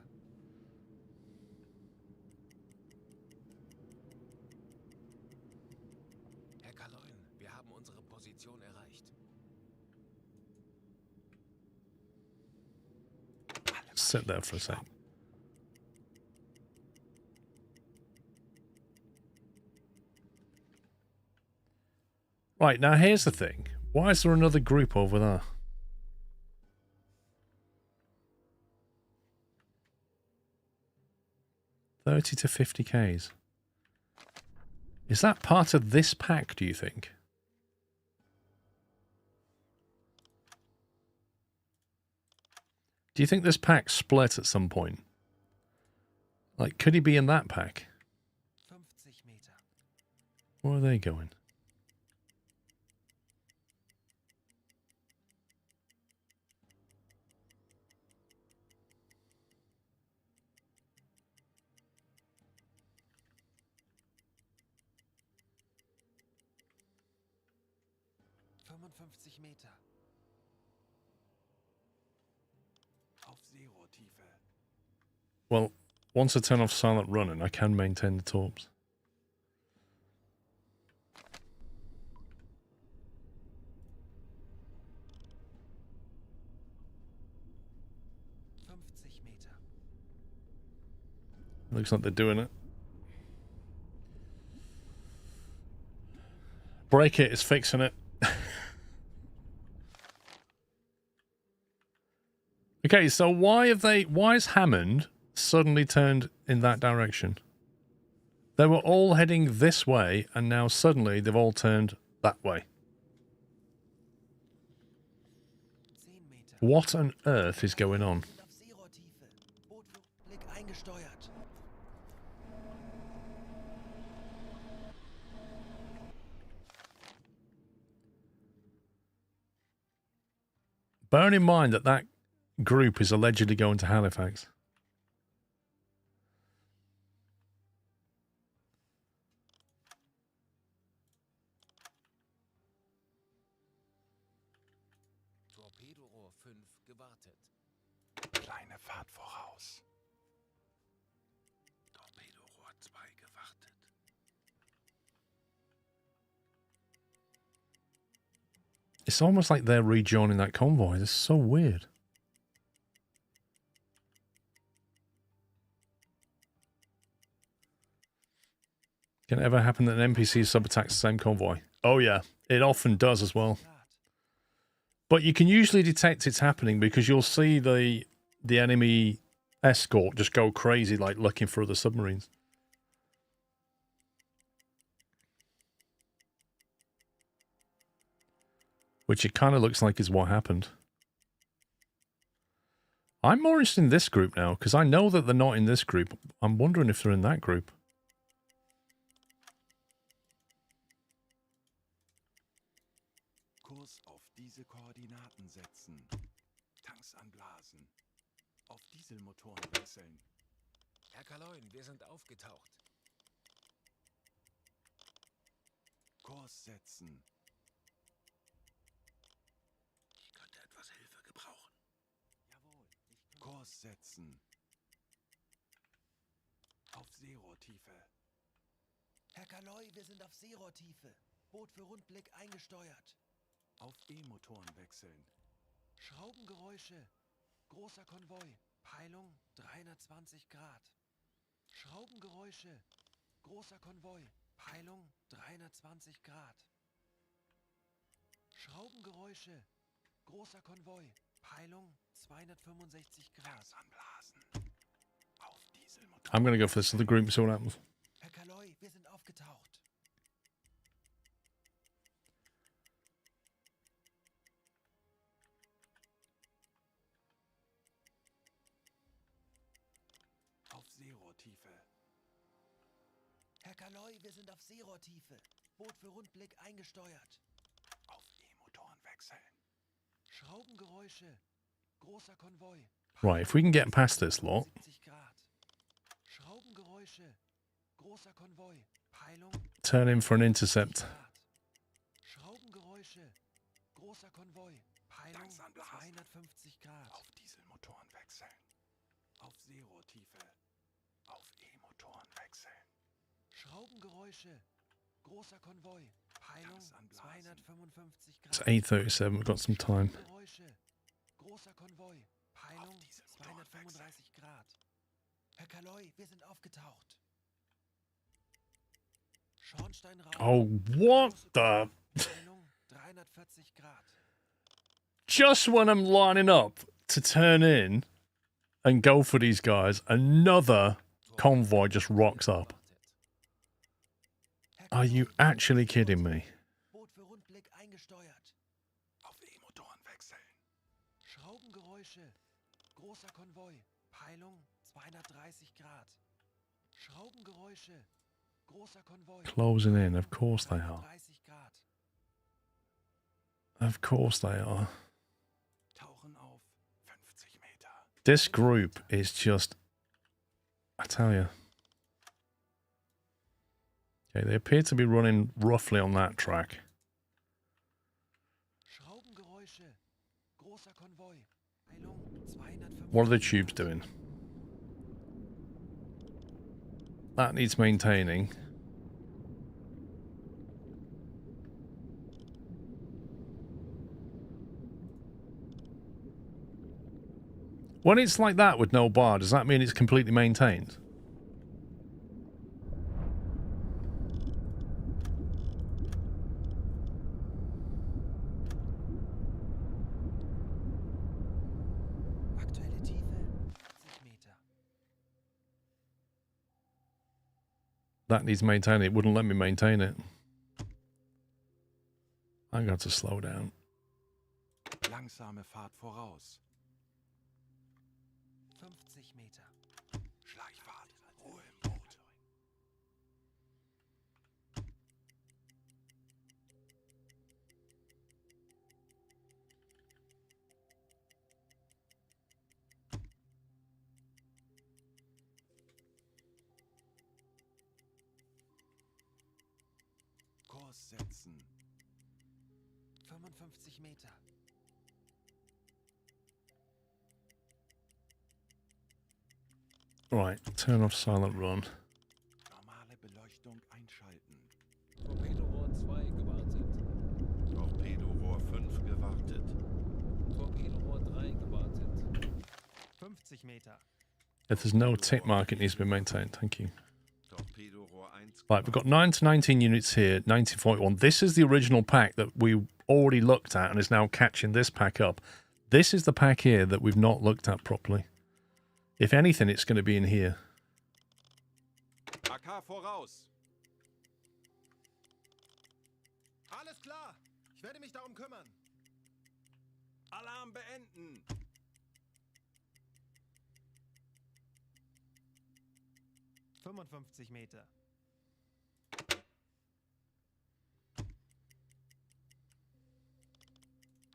Herr Kaloin, wir haben unsere Position erreicht. Sit there for a sec. Right, now here's the thing. Why is there another group over there? $30 to 50 Ks. Is that part of this pack, do you think? Do you think this pack split at some point? Like, could he be in that pack? 50 Meter. Where are they going? Meter. Auf Zero-Tiefe. Well, Once I turn off silent running, I can maintain the torps. Looks like they're doing it. Break it is fixing it. Okay, so why is Hammond suddenly turned in that direction? They were all heading this way, and now suddenly they've all turned that way. What on earth is going on? Bearing in mind that that group is allegedly going to Halifax. Torpedorohr 5 gewartet. Kleine Fahrt voraus. Torpedorohr 2 gewartet. It's almost like they're rejoining that convoy. This is so weird. Can it ever happen that an NPC sub-attacks the same convoy? Oh yeah, it often does as well. But you can usually detect it's happening because you'll see the enemy escort just go crazy, like looking for other submarines. Which it kind of looks like is what happened. I'm more interested in this group now, because I know that they're not in this group. I'm wondering if they're in that group. Kurs auf diese Koordinaten setzen. Tanks anblasen. Auf Dieselmotoren wechseln. Herr Kaloin, wir sind aufgetaucht. Kurs setzen. Ich könnte etwas Hilfe gebrauchen. Kurs setzen. Auf Seerohrtiefe. Herr Kaloy, wir sind auf Seerohrtiefe. Boot für Rundblick eingesteuert. Auf E-Motoren wechseln. Schraubengeräusche. Großer Konvoi. Peilung 320 Grad. Schraubengeräusche. Großer Konvoi. Peilung 320 Grad. Schraubengeräusche. Großer Konvoi. Peilung 265 Grad. Tanks anblasen. Auf Dieselmotoren. I'm going to go for this other group, see what happens. Herr Kaloy, wir sind aufgetaucht. Auf Seerohrtiefe. Herr Kaloy, wir sind auf Seerohrtiefe. Boot für Rundblick eingesteuert. Auf E-Motoren wechseln. Schraubengeräusche. Großer Konvoi. Right, if we can get past this lot. 70 Grad. Schraubengeräusche. Großer Konvoi. Peilung. Turn in for an intercept. Schraubengeräusche. Großer Konvoi. Peilung Tanks anblasen. 250 Grad. Auf Dieselmotoren wechseln. Auf Seerohrtiefe. Auf E-Motoren wechseln. Schraubengeräusche. Großer Konvoi. Peilung Tanks anblasen. 255 It's Grad. 8:37, we've got some time. Geräusche. Großer Konvoi. Peilung 235 Grad. Herr Kaloy, wir sind aufgetaucht. Schornsteinrauch. Oh, what the... Peilung 340 Grad. Just when I'm lining up to turn in and go for these guys, another convoy just rocks up. Are you actually kidding me? Boot für Rundblick eingesteuert. Auf E-Motoren wechseln. Schraubengeräusche. Großer Konvoi. Peilung 230 Grad. Schraubengeräusche. Großer Konvoi. Closing in, of course they are. 30 Grad. Of course they are. Tauchen auf 50 Meter. This group is just... I tell you. Okay, they appear to be running roughly on that track. Schraubengeräusche. Großer Konvoi. Peilung 250. What are the tubes doing? That needs maintaining. When it's like that with no bar, does that mean it's completely maintained? Aktuelle Tiefe 40 Meter. That needs maintaining. It wouldn't let me maintain it. I'm going to slow down. Langsame Fahrt voraus. 50 Meter. Schleichfahrt. Ruhe im Boot. Kurs setzen. 55 Meter. Right, turn off silent run. Normale Beleuchtung einschalten. Torpedorohr 2 gewartet. Torpedorohr 5 gewartet. Torpedorohr 3 gewartet. 50 Meter. If there's no tick mark, it needs to be maintained. Thank you. Torpedorohr 1 Right, we've got 9 to 19 units here, 1941. This is the original pack that we already looked at and is now catching this pack up. This is the pack here that we've not looked at properly. If anything, it's going to be in here. AK voraus. Alles klar. Ich werde mich darum kümmern. Alarm beenden. Meter.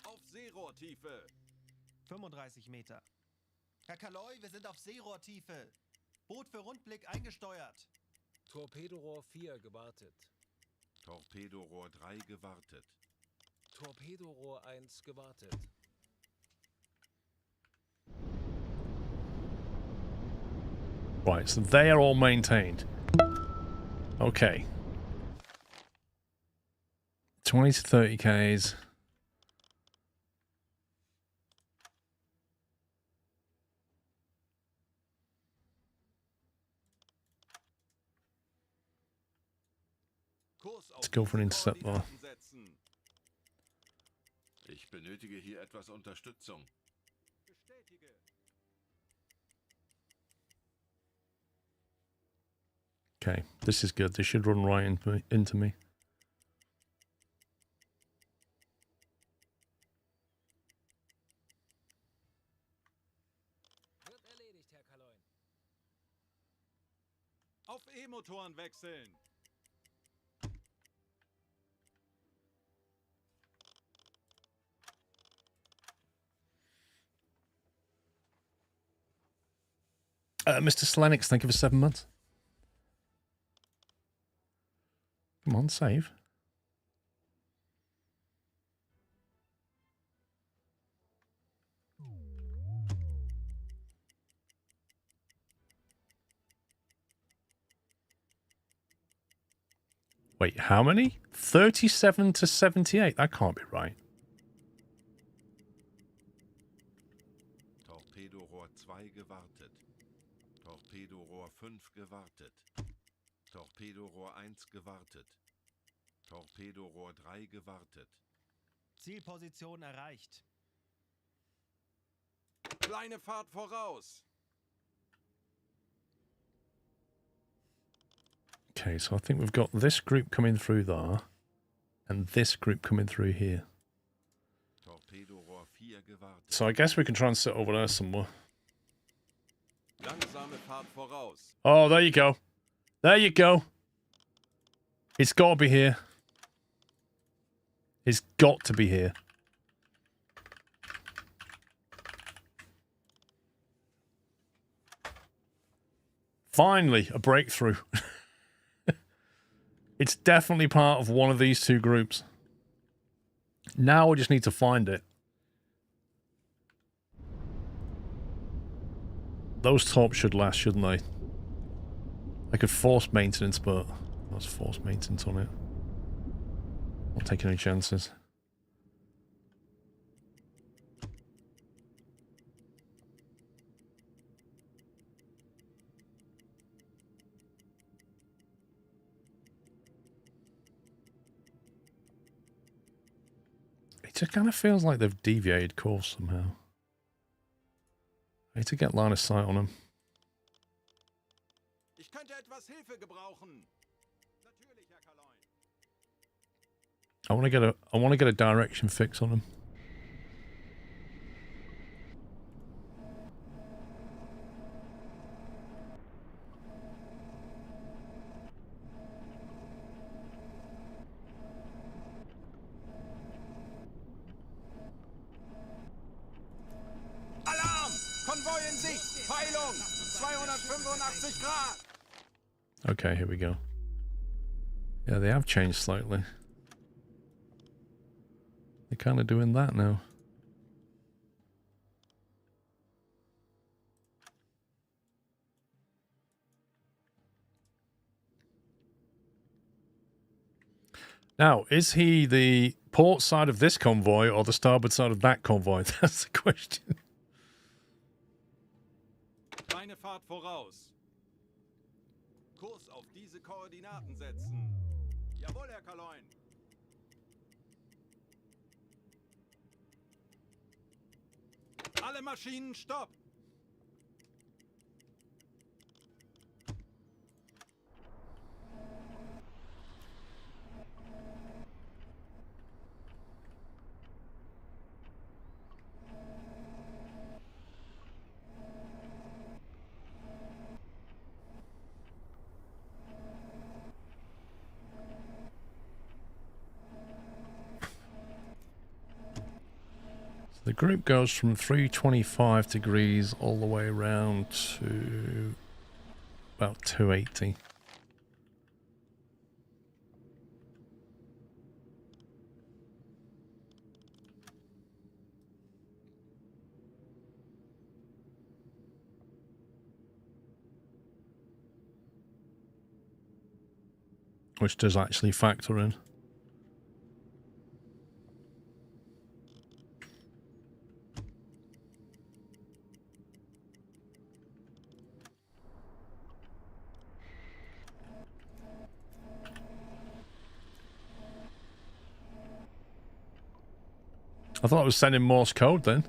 Auf Seerohrtiefe. 35 Meter. Herr Kaloi, wir sind auf Seerohrtiefe. Boot für Rundblick eingesteuert. Torpedorohr 4 gewartet. Torpedorohr 3 gewartet. Torpedorohr 1 gewartet. Right, so they are all maintained. Okay. 20 to 30 Ks. Let's go for an interceptor. Ich benötige hier etwas Unterstützung. Bestätige. Okay, this is good. This should run right into me. Wird erledigt, Herr Kaloin. Auf E-Motoren wechseln. Mr. Slenix, thank you for 7 months. Come on, save. Wait, how many? 37 to 78. That can't be right. Torpedorohr 2 gewartet. Torpedorohr 5 gewartet. Torpedorohr 1 gewartet. Torpedorohr 3 gewartet. Zielposition erreicht. Kleine Fahrt voraus. Okay, so I think we've got this group coming through there, and this group coming through here. Torpedorohr 4 gewartet. So I guess we can try and sit over there somewhere. Langsame Fahrt voraus. Oh, there you go. There you go. It's got to be here. It's got to be here. Finally, a breakthrough. It's definitely part of one of these two groups. Now we just need to find it. Those tops should last, shouldn't they? I could force maintenance, but that's forced maintenance on it. Not taking any chances. It just kind of feels like they've deviated course somehow. I need to get line of sight on them. Ich könnte etwas Hilfe gebrauchen. Natürlich, Herr Kaloin. I want to get a direction fix on them. Alarm! Konvoi in Sicht! Peilung! 285 Grad! Okay, here we go. Yeah, they have changed slightly. They're kind of doing that now. Now, is he the port side of this convoy or the starboard side of that convoy? That's the question. Meine Fahrt voraus. Kurs auf diese Koordinaten setzen. Jawohl, Herr Kaloin. Alle Maschinen stopp! The group goes from 325 degrees all the way around to about 280. Which does actually factor in. I thought I was sending Morse code then.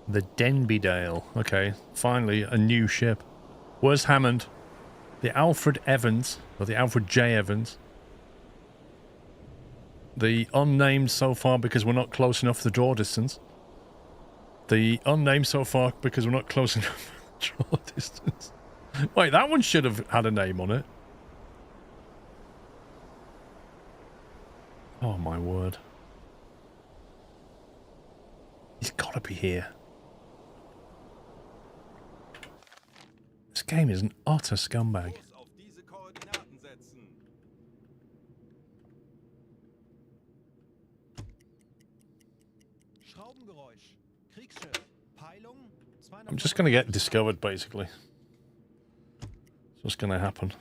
The Denbydale. Okay, finally a new ship. Where's Hammond? The Alfred Evans, or the Alfred J. Evans. The unnamed so far because we're not close enough to the draw distance. The unnamed so far because we're not close enough to the draw distance. Wait, that one should have had a name on it. Oh my word. He's gotta be here. This game is an utter scumbag. Kurs auf diese Koordinaten setzen. Schraubengeräusch. Kriegsschiff. Peilung. I'm just gonna get discovered, basically. That's what's gonna happen.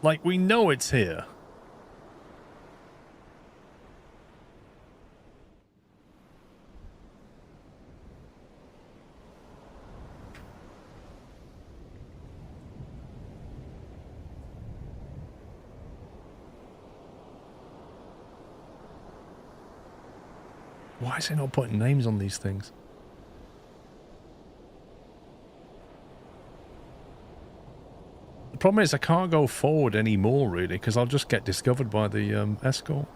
Like, we know it's here. Why is it not putting names on these things? The problem is I can't go forward anymore, really, because I'll just get discovered by the escort.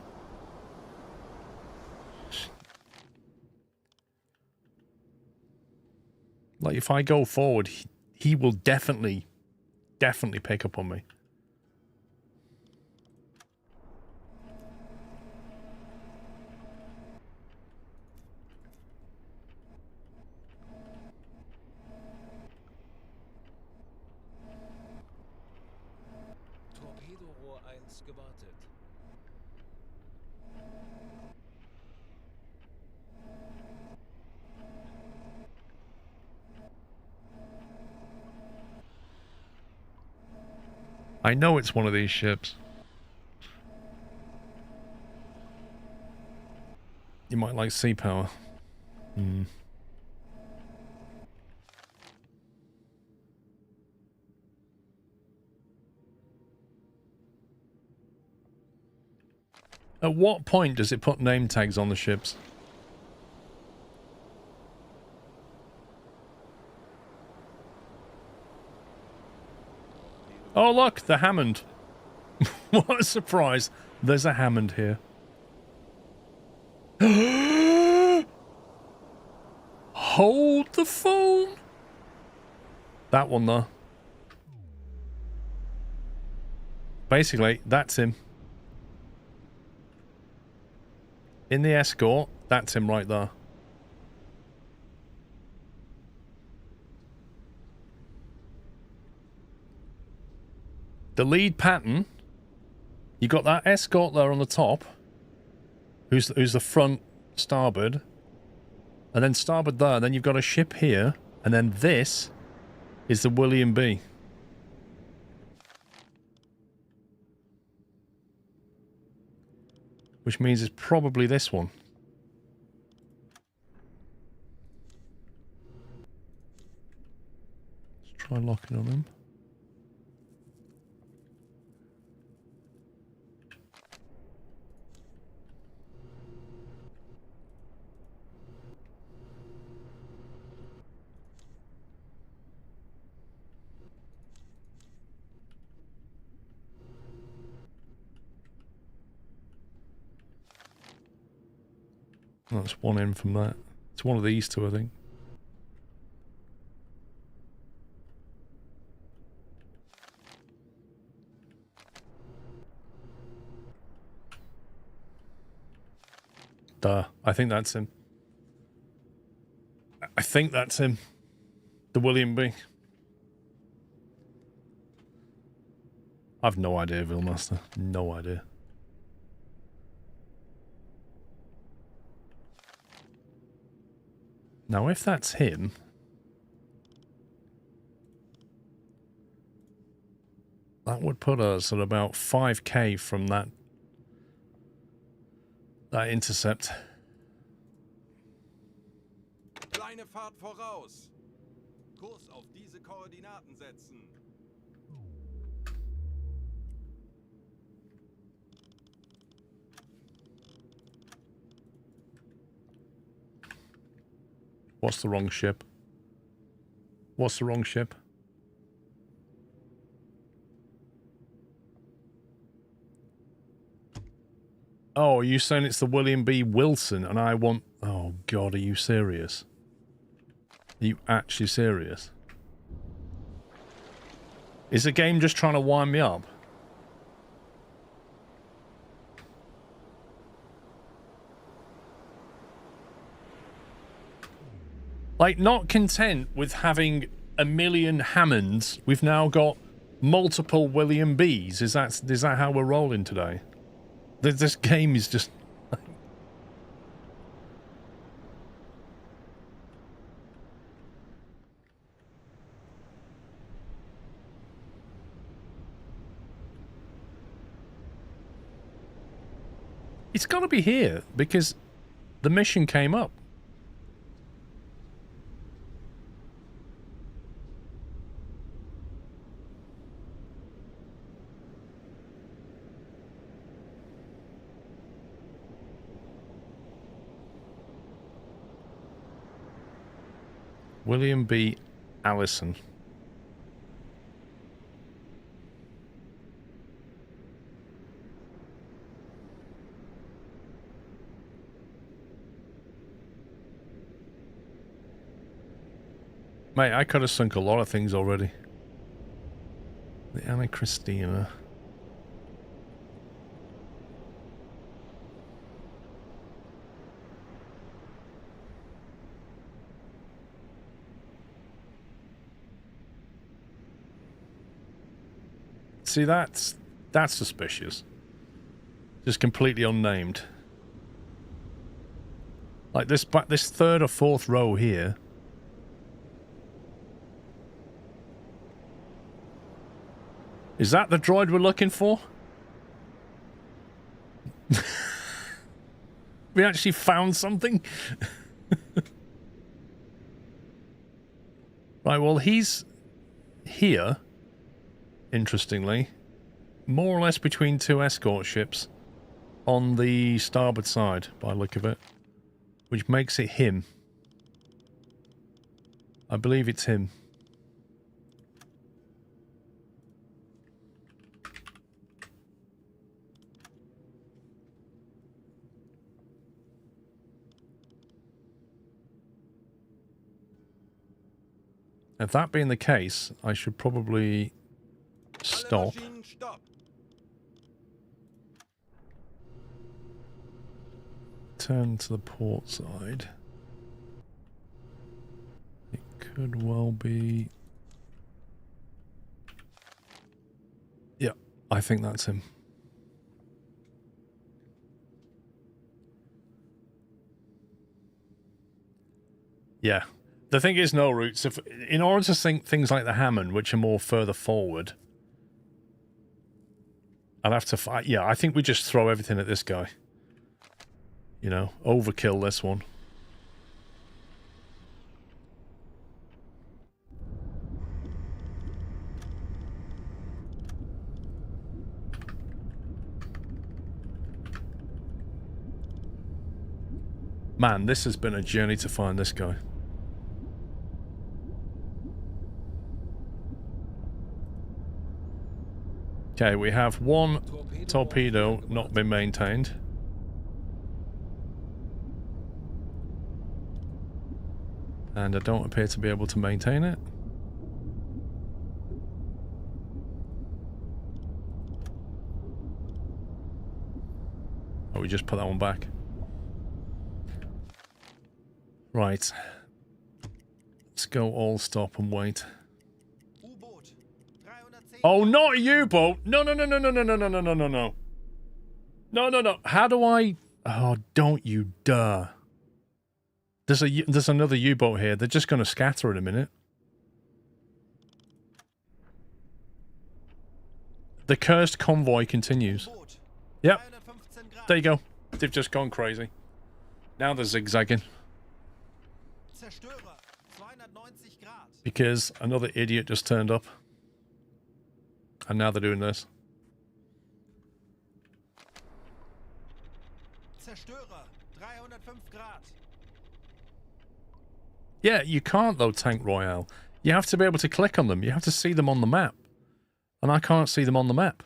Like, if I go forward, he will definitely pick up on me. uns gewartet. I know it's one of these ships. You might like sea power. Hmm. At what point does it put name tags on the ships? Oh look, the Hammond. What a surprise. There's a Hammond here. Hold the phone. That one though. Basically, that's him. In the escort, that's him right there. The lead pattern, you got that escort there on the top, who's the front starboard, and then starboard there, and then you've got a ship here, and then this is the William B. Which means it's probably this one. Let's try locking on him. That's one in from that. It's one of these two, I think. Duh. I think that's him. I think that's him. The William B. I've no idea, Villmaster. No idea. Now, if that's him... that would put us at about 5k from that intercept. Kleine Fahrt voraus. Kurs auf diese Koordinaten setzen. What's the wrong ship? What's the wrong ship? Oh, are you saying it's the William B. Wilson and I want... oh, God, are you serious? Are you actually serious? Is the game just trying to wind me up? Like, not content with having a million Hammonds, we've now got multiple William B's. Is that how we're rolling today? This game is just... it's got to be here, because the mission came up. William B. Allison. Mate, I could have sunk a lot of things already. The Anna Christina. See, that's That's suspicious. Just completely unnamed. Like this third or fourth row here. Is that the droid we're looking for? We actually found something? Right, well, he's here, interestingly. More or less between two escort ships on the starboard side, by the look of it. Which makes it him. I believe it's him. If that being the case, I should probably stop. Turn to the port side. It could well be... Yeah, I think that's him. Yeah. The thing is, no, Roots, if in order to think things like the Hammond, which are more further forward, I'd have to fight. Yeah, I think we just throw everything at this guy. You know, overkill this one. Man, this has been a journey to find this guy. Okay, we have one torpedo not been maintained. And I don't appear to be able to maintain it. Oh, we just put that one back. Right. Let's go all stop and wait. Oh, not a U-boat! No, no, no, no, no, no, no, no, no, no, no, no. No, no, no. How do I... Oh, don't you dare. There's another U-boat here. They're just going to scatter in a minute. The cursed convoy continues. Yep. There you go. They've just gone crazy. Now they're zigzagging. Because another idiot just turned up. And now they're doing this. Yeah, you can't though, Tank Royale. You have to be able to click on them. You have to see them on the map. And I can't see them on the map.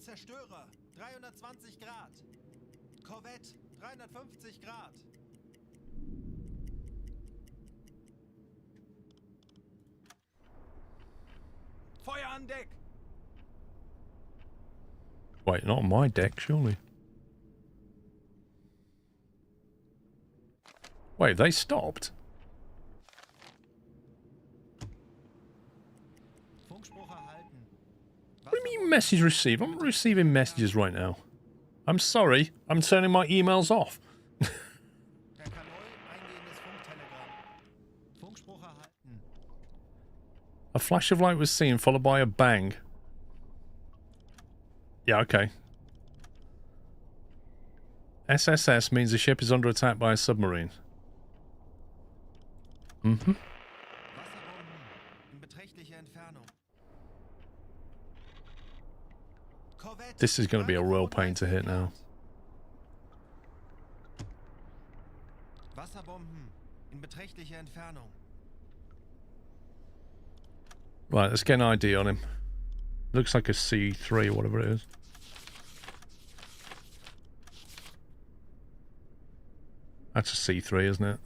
Zerstörer, 320 Grad. Korvette, 350 Grad. Feuer an Deck! Wait, not on my deck, surely. Wait, they stopped? What do you mean message received? I'm not receiving messages right now. I'm sorry. I'm turning my emails off. A flash of light was seen, followed by a bang. Yeah, okay. SSS means the ship is under attack by a submarine. Mm-hmm. This is going to be a real pain to hit now. Right, let's get an ID on him. Looks like a C3 or whatever it is. That's a C3, isn't it?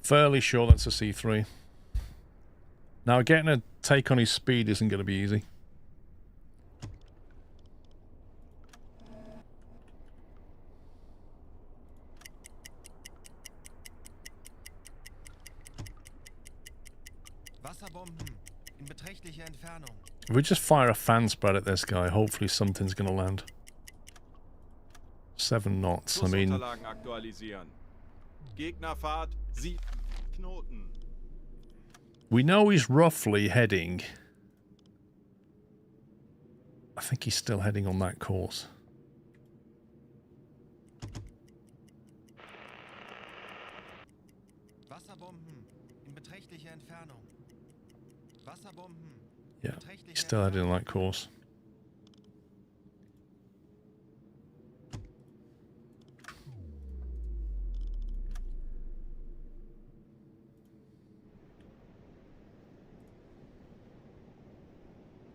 Fairly sure that's a C3. Now, getting a take on his speed isn't going to be easy. Wasserbomben in beträchtlicher Entfernung. If we just fire a fan spread at this guy, hopefully something's going to land. 7 knots. I mean, Schussunterlagen aktualisieren. Gegnerfahrt 7 Knoten. we know he's roughly heading. I think he's still heading on that course. Wasserbomben in beträchtlicher Entfernung. Wasserbomben. Yeah, he's still heading on that course.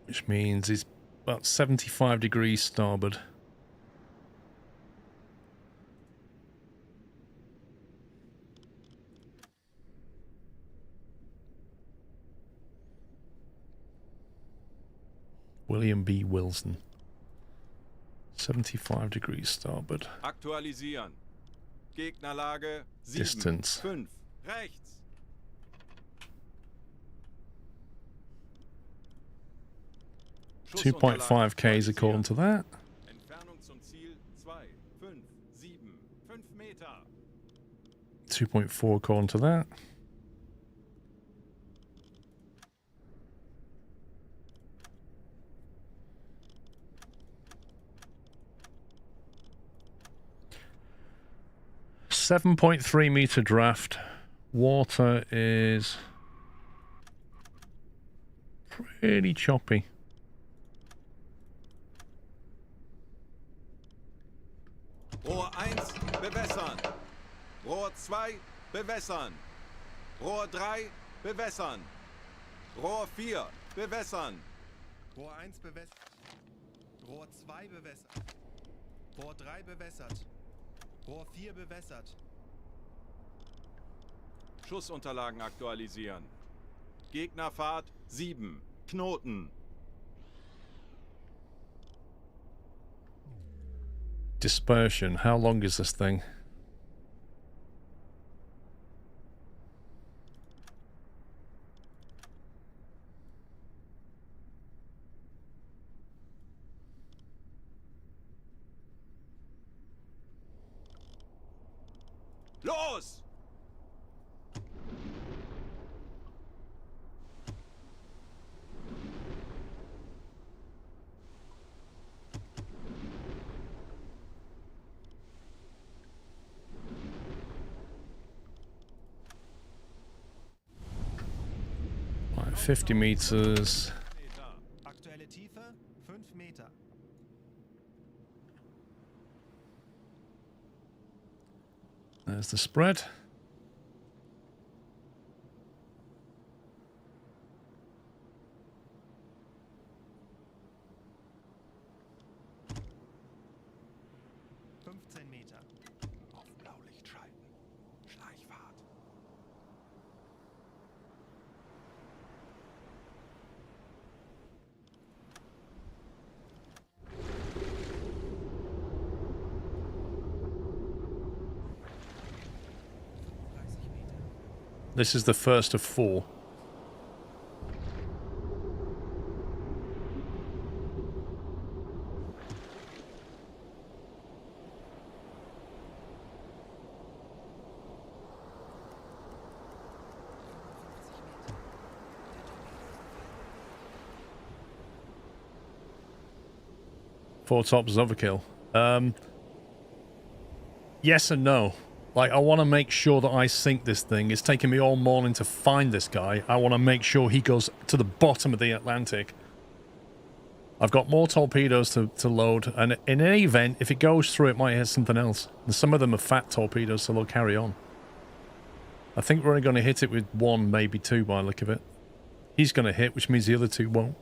Which means he's about 75 degrees starboard. William B. Wilson. 75 degrees starboard. Aktualisieren. Gegnerlage 7. Distance. 5. Rechts. 2.5 Ks according to that. Entfernung zum Ziel 2, 5, 7, 5 Meter. 2.4 according to that. .3 meter draft. Water is pretty choppy. Rohr 1 bewässern. Rohr 2 bewässern. Rohr 3 bewässern. Rohr 4 bewässern. Rohr 1 bewässert. Rohr 2 bewässert. Rohr 3 bewässert. Rohr 4 bewässert. Schussunterlagen aktualisieren. Gegnerfahrt 7 Knoten. Dispersion. How long is this thing? Los! Right, 50 meters. Aktuelle Tiefe 5 Meter. There's the spread. Meter. Auf Blaulicht schalten. Schleichfahrt. This is the first of 4. Four tops overkill. Yes and no. Like, I want to make sure that I sink this thing. It's taken me all morning to find this guy. I want to make sure he goes to the bottom of the Atlantic. I've got more torpedoes to load, and in any event, if it goes through, it might hit something else. And some of them are fat torpedoes, so they'll carry on. I think we're only going to hit it with 1, maybe 2 by the look of it. He's going to hit, which means the other 2 won't.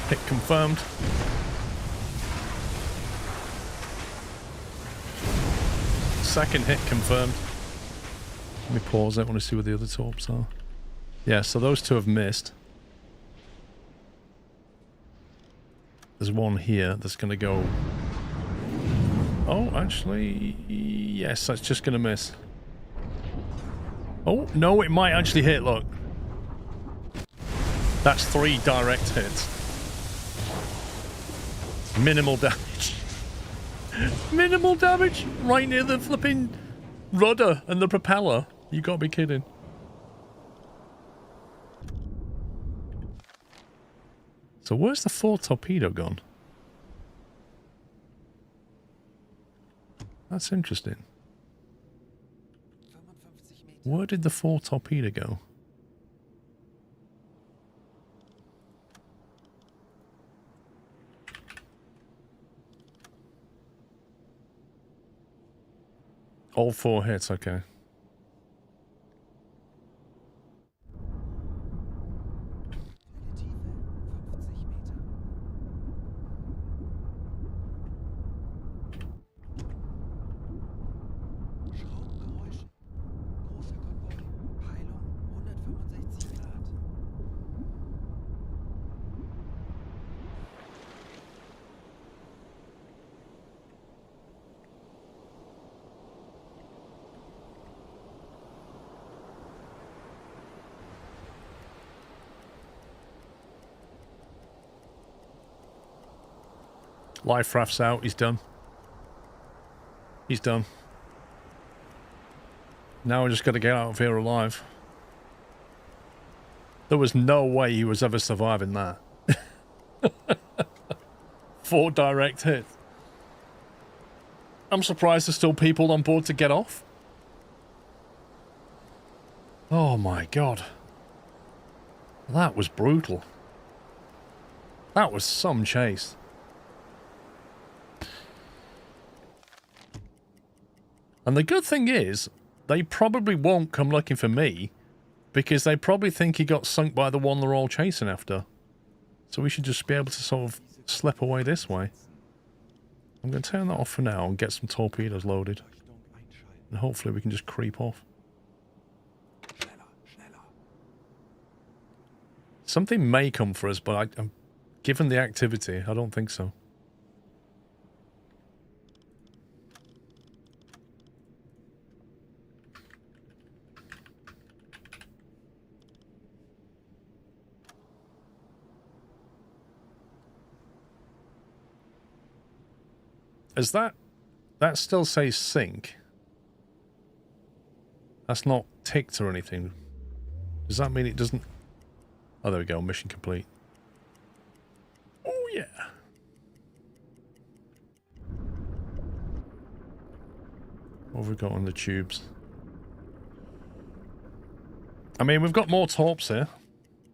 Hit confirmed. Second hit confirmed. Let me pause. I want to see where the other torps are. Yeah, so those 2 have missed. There's one here that's going to go... Oh, actually, yes, that's just going to miss. Oh, no, it might actually hit, look. That's 3 direct hits. Minimal damage. Minimal damage right near the flipping rudder and the propeller. You gotta be kidding. So where's the 4 torpedo gone? That's interesting. 55 Meter. Where did the 4 torpedo go? All 4 hits, okay. Schraubengeräusche. Großer Konvoi. Peilung 165 Grad. Life raft's out, he's done. He's done. Now we just got to get out of here alive. There was no way he was ever surviving that. 4 direct hits. I'm surprised there's still people on board to get off. Oh my god. That was brutal. That was some chase. And the good thing is, they probably won't come looking for me, because they probably think he got sunk by the one they're all chasing after. So we should just be able to sort of slip away this way. I'm going to turn that off for now and get some torpedoes loaded. And hopefully we can just creep off. Something may come for us, but given the activity, I don't think so. Is that still says sink? That's not ticked or anything. Does that mean it doesn't? Oh, there we go. Mission complete. Oh, yeah. What have we got on the tubes? I mean, we've got more torps here.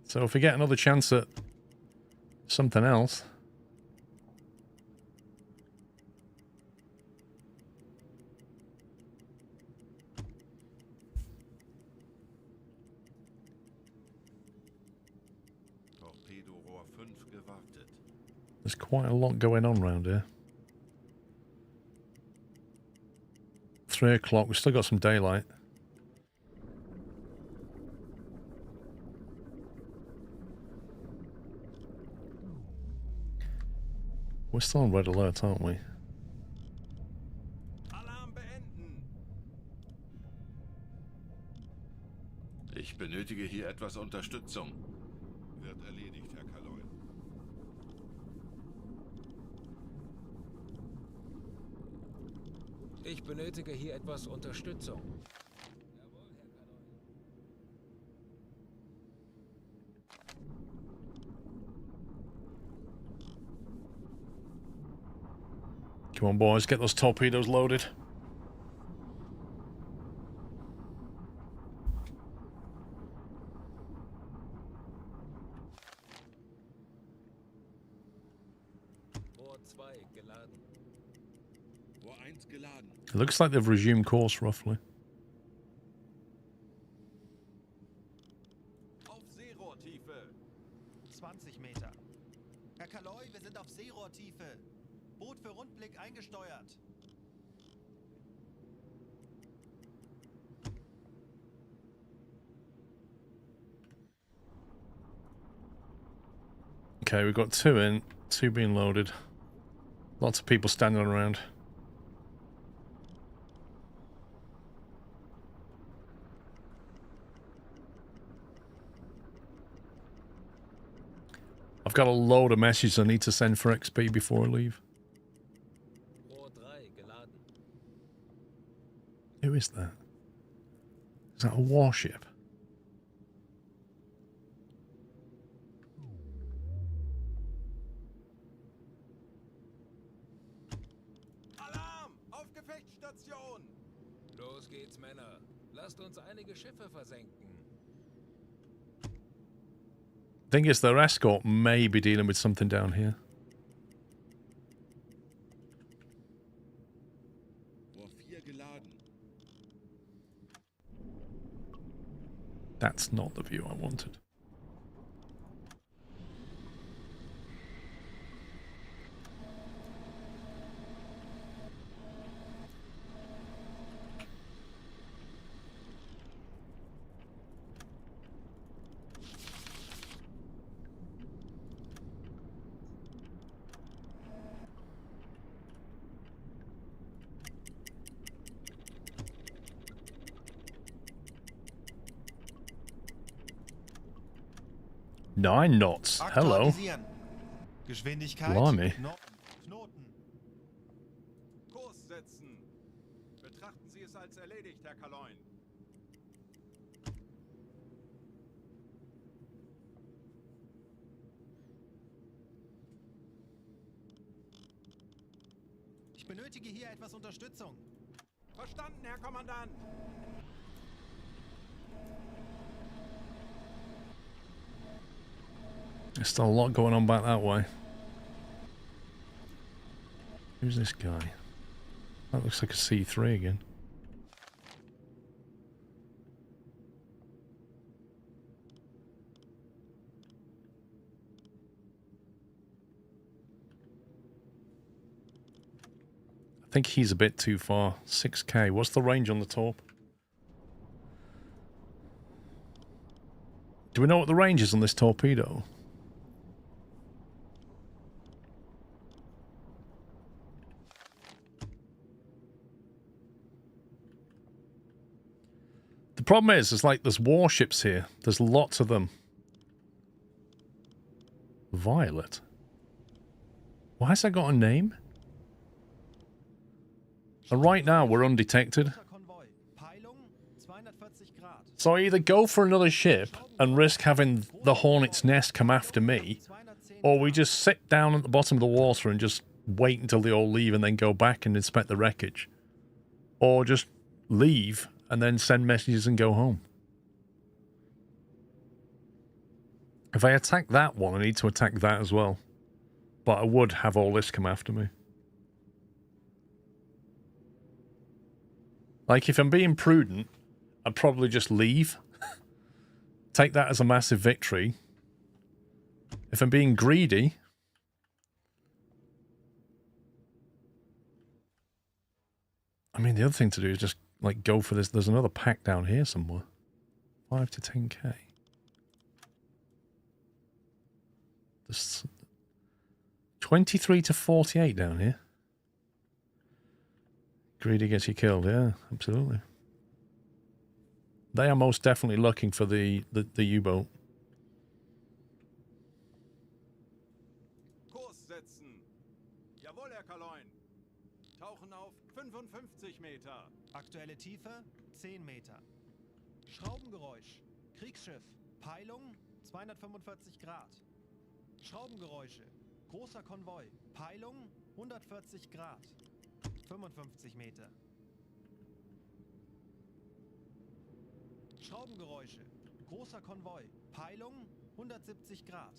So if we get another chance at something else... Torpedorohr 5 gewartet. There's quite a lot going on around here. 3 o'clock, we've still got some daylight. We're still on red alert, aren't we? Alarm beenden! Ich benötige hier etwas Unterstützung. Wird erledigt, Herr Kaloy. Ich benötige hier etwas Unterstützung. Come on, boys, get those torpedoes loaded. Rohr 2 geladen. Rohr 1 geladen. It looks like they've resumed course, roughly. Auf Seerohrtiefe! 20 Meter. Herr Kaloy, wir sind auf Seerohrtiefe. Boot für Rundblick eingesteuert. Okay, we've got 2 in, 2 being loaded. Lots of people standing around. I've got a load of messages I need to send for XP before I leave. Rohr 3 geladen. Who is that? Is that a warship? Alarm! Auf Gefechtsstation! Los geht's, Männer. Lasst uns einige Schiffe versenken. Thing is, their escort may be dealing with something down here. Rohr 4 geladen. That's not the view I wanted. Nine knots. Hello. Aktualisieren. Geschwindigkeit. Blimey. Knoten. Kurs setzen. Betrachten Sie es als erledigt, Herr Kaloin. Ich benötige hier etwas Unterstützung. Verstanden, Herr Kommandant. There's still a lot going on back that way. Who's this guy? That looks like a C3 again. I think he's a bit too far. 6k. What's the range on the top? Do we know what the range is on this torpedo? The problem is like there's warships here. There's lots of them. Violet. Why has that got a name? And right now we're undetected. Convoy. Peilung 240 Grad. So I either go for another ship and risk having the Hornet's nest come after me, or we just sit down at the bottom of the water and just wait until they all leave and then go back and inspect the wreckage. Or just leave and then send messages and go home. If I attack that one, I need to attack that as well. But I would have all this come after me. Like, if I'm being prudent, I'd probably just leave. Take that as a massive victory. If I'm being greedy... I mean, the other thing to do is just, like, go for this. There's another pack down here somewhere. 5 to 10k. There's 23 to 48 down here. Greedy gets you killed, yeah, absolutely. They are most definitely looking for the U-boat. Kurs setzen. Jawohl, Herr Kaloin. Tauchen auf 55 Meter. Aktuelle Tiefe 10 Meter. Schraubengeräusch. Kriegsschiff. Peilung 245 Grad. Schraubengeräusche. Großer Konvoi. Peilung 140 Grad. 55 Meter. Schraubengeräusche. Großer Konvoi. Peilung 170 Grad.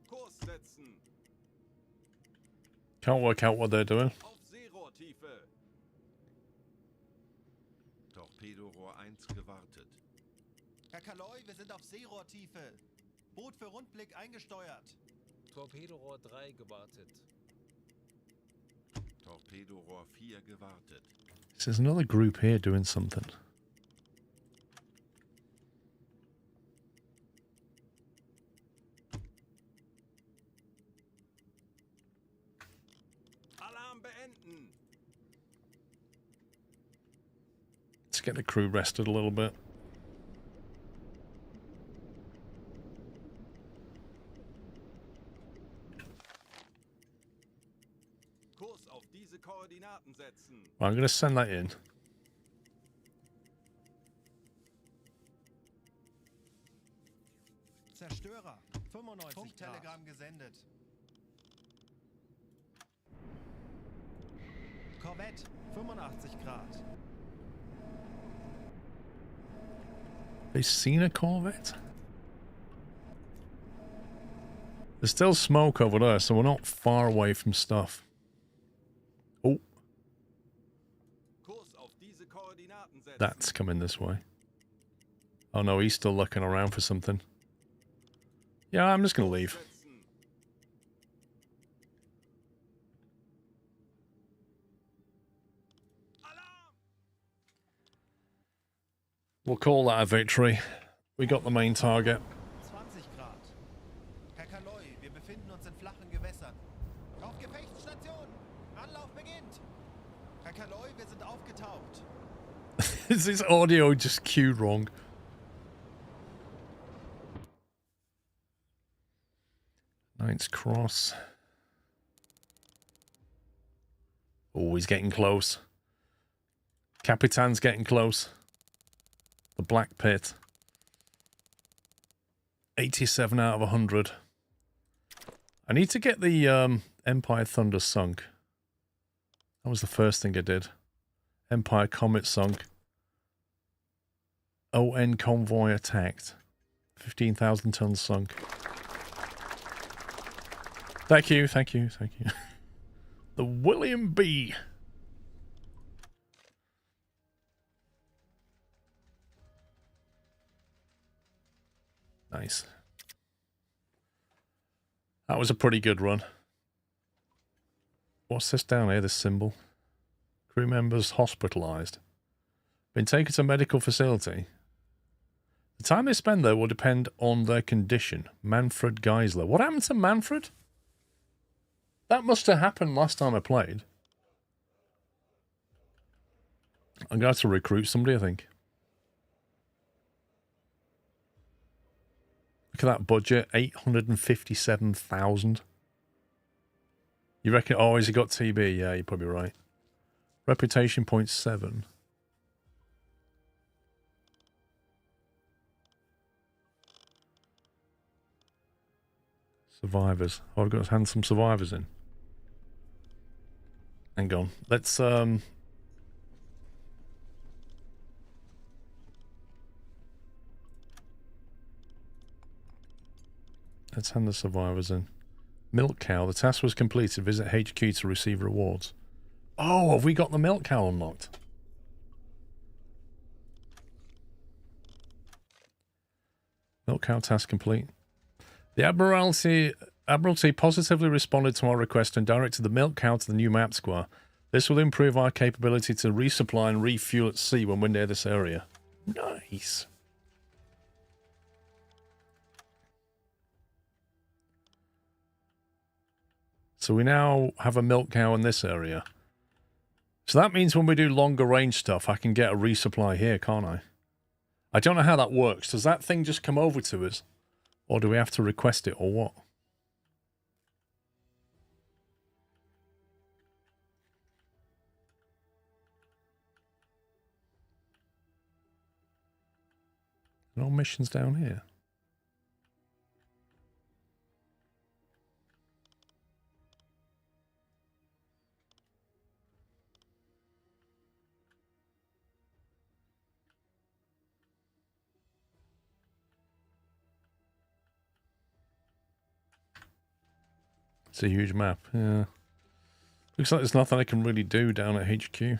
Kurs setzen. Can't work out what they're doing. Auf Seerohrtiefe. Torpedorohr 1 gewartet. Herr Kaloi, wir sind auf Seerohrtiefe. Boot für Rundblick eingesteuert. Torpedorohr 3 gewartet. Torpedorohr 4 gewartet. There's another group here doing something. Alarm beenden. Let's get the crew rested a little bit. Kurs auf diese Koordinaten setzen. I'm going to send that in. Zerstörer, 95 Funktelegramm gesendet. Korvette, 85 Grad. They seen a Corvette? There's still smoke over there, so we're not far away from stuff. Oh, Kurs auf diese Koordinaten setzen. that's coming this way. Oh no, he's still looking around for something. Yeah, I'm just going to leave. Setzen. Alarm! We'll call that a victory. We got the main target. 20 Grad. Herr Kaloi, wir befinden uns in flachen Gewässern. Auf Gefechtsstation! Anlauf beginnt! Herr Kaloi, wir sind aufgetaucht. Is this audio just cued wrong? Knight's Cross. Oh, he's getting close. Capitan's getting close. The Black Pit. 87 out of 100. I need to get the Empire Thunder sunk. That was the first thing I did. Empire Comet sunk. ON convoy attacked. 15,000 tons sunk. Thank you, thank you, thank you. The William B. Nice. That was a pretty good run. What's this down here, this symbol? Crew members hospitalized. Been taken to a medical facility. The time they spend there will depend on their condition. Manfred Geisler. What happened to Manfred? That must have happened last time I played. I'm going to have to recruit somebody, I think. Look at that budget. 857,000. You reckon, oh, has he got TB? Yeah, you're probably right. Reputation point 7. Survivors. Oh, I've got to hand some survivors in. Hang on. Let's hand the survivors in. Milk cow. The task was completed. Visit HQ to receive rewards. Oh, have we got the milk cow unlocked? Milk cow task complete. The Admiralty positively responded to our request and directed the milk cow to the new map square. This will improve our capability to resupply and refuel at sea when we're near this area. Nice. So we now have a milk cow in this area. So that means when we do longer range stuff, I can get a resupply here, can't I? I don't know how that works. Does that thing just come over to us? Or do we have to request it, or what? No missions down here. It's a huge map, yeah. Looks like there's nothing I can really do down at HQ.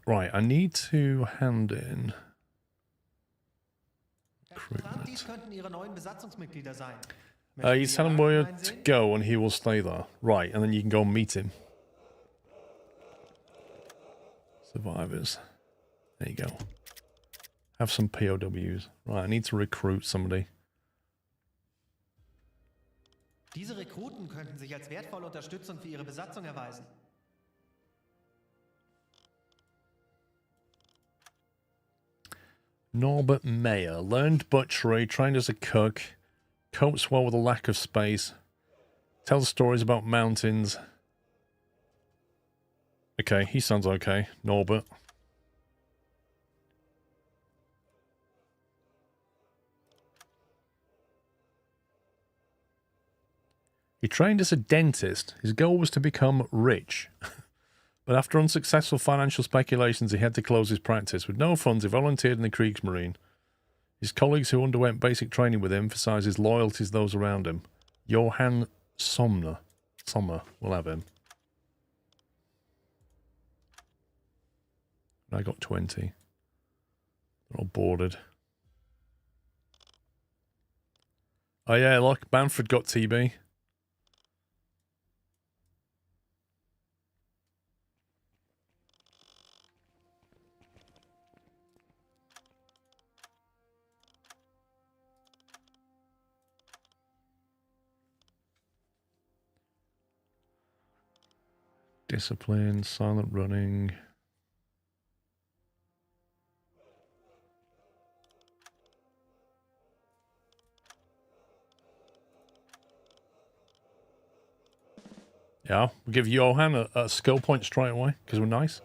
Right, I need to hand in Dies könnten Ihre neuen Besatzungsmitglieder sein. You tell him where to go and he will stay there. Right, and then you can go and meet him. Survivors. There you go. Have some POWs. Right, I need to recruit somebody. Diese Rekruten könnten sich als wertvolle Unterstützung für Ihre Besatzung erweisen. Norbert Mayer. Learned butchery, trained as a cook. Copes well with a lack of space. Tells stories about mountains. Okay, he sounds okay. Norbert. He trained as a dentist. His goal was to become rich. But after unsuccessful financial speculations, he had to close his practice. With no funds, he volunteered in the Kriegsmarine. His colleagues who underwent basic training with him emphasise his loyalty to those around him. Johann Sommer. We'll have him. I got 20. They're all boarded. Oh yeah, look, Bamford got TB. Discipline, silent running. Yeah, we'll give Johan a skill point straight away, because we're nice.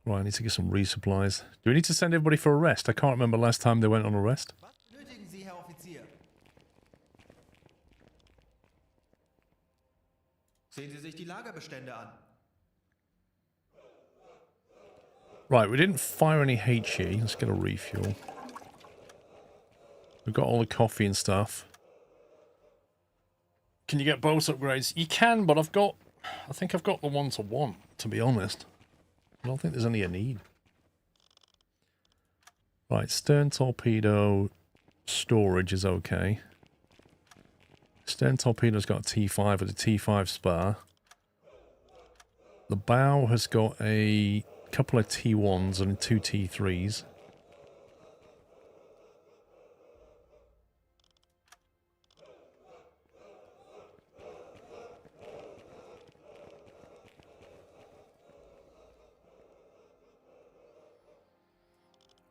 Right, I need to get some resupplies. Do we need to send everybody for a rest? I can't remember last time they went on a rest. Was benötigen Sie, Herr Offizier? Sehen Sie sich die Lagerbestände an. Right, we didn't fire any HE. Let's get a refuel. We've got all the coffee and stuff. Can you get both upgrades? You can, but I think I've got the one to want, to be honest. I don't think there's any a need. Right, stern torpedo storage is okay. Stern torpedo's got a T5 with a T5 spar. The bow has got a couple of T1s and 2 T3s.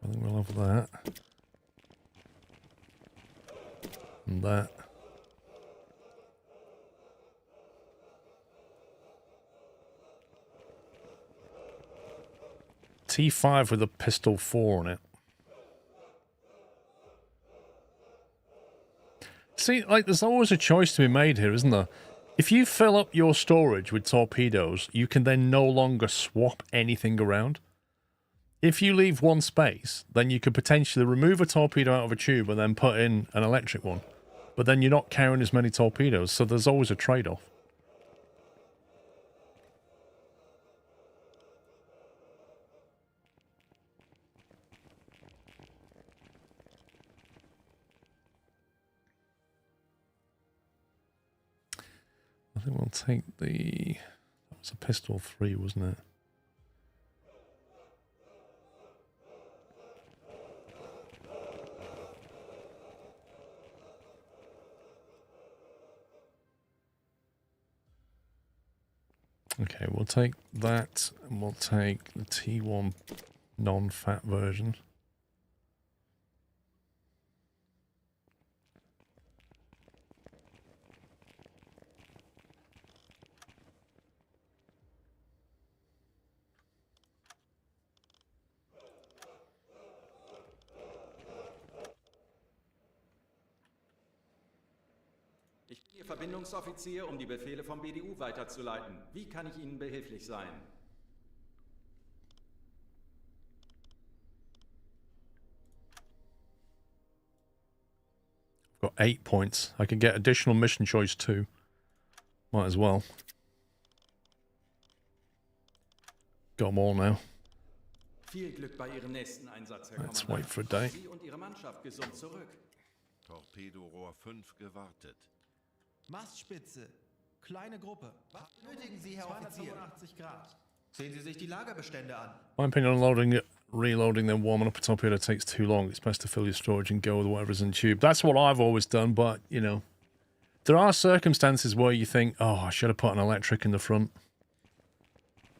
I think we'll have that. And that. T5 with a pistol 4 on it. See, like, there's always a choice to be made here, isn't there? If you fill up your storage with torpedoes, you can then no longer swap anything around. If you leave one space, then you could potentially remove a torpedo out of a tube and then put in an electric one. But then you're not carrying as many torpedoes, so there's always a trade-off. I think we'll take the... That was a pistol 3, wasn't it? Okay, we'll take that, and we'll take the T1 non-fat version. Ich bin Ihr Verbindungsoffizier, um die Befehle vom BDU weiterzuleiten. Wie kann ich Ihnen behilflich sein? I've got 8 points. I can get additional mission choice 2. Might as well. Got them all now. Viel Glück bei Ihrem nächsten Einsatz, Herr Let's Kommandant. wait for a day. Sie und Ihre Mannschaft gesund zurück. Torpedorohr 5 gewartet. Mastspitze. Kleine Gruppe. Was benötigen Sie, Herr Offizier? 285 Grad. Sehen Sie sich die Lagerbestände an. My opinion on loading it, reloading, then warming up a torpedo takes too long. It's best to fill your storage and go with whatever's in the tube. That's what I've always done, but, you know, there are circumstances where you think, oh, I should have put an electric in the front.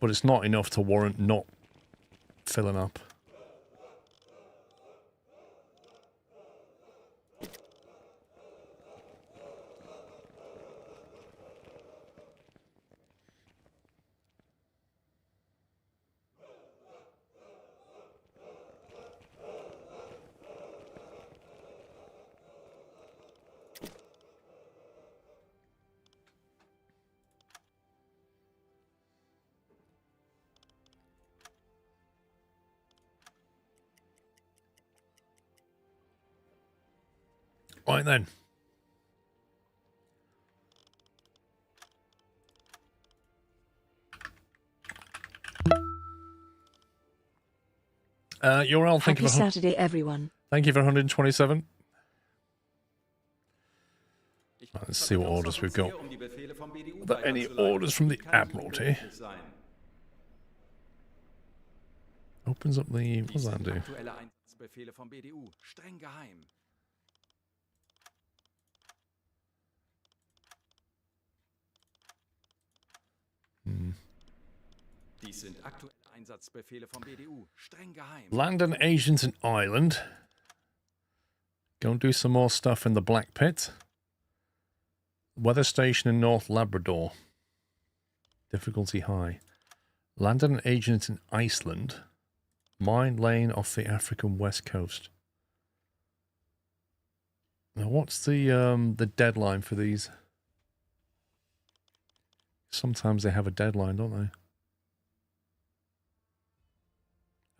But it's not enough to warrant not filling up. Right then. URL, thank Happy you for Saturday, everyone. thank you for 127. Let's see what orders we've got. Um die Befehle vom BDU Are there any weiterzuleiten. orders from the Kann Admiralty? behilflich sein. Opens up the... What Dies does that sind do? aktuelle Einsatzbefehle vom BDU. Streng geheim. Dies sind aktuelle Einsatzbefehle vom BDU. Streng geheim. Land an agent in Ireland. Go and do some more stuff in the Black Pit. Weather station in North Labrador. Difficulty high. Land an agent in Iceland. Mine lane off the African west coast. Now, what's the deadline for these? Sometimes they have a deadline, don't they?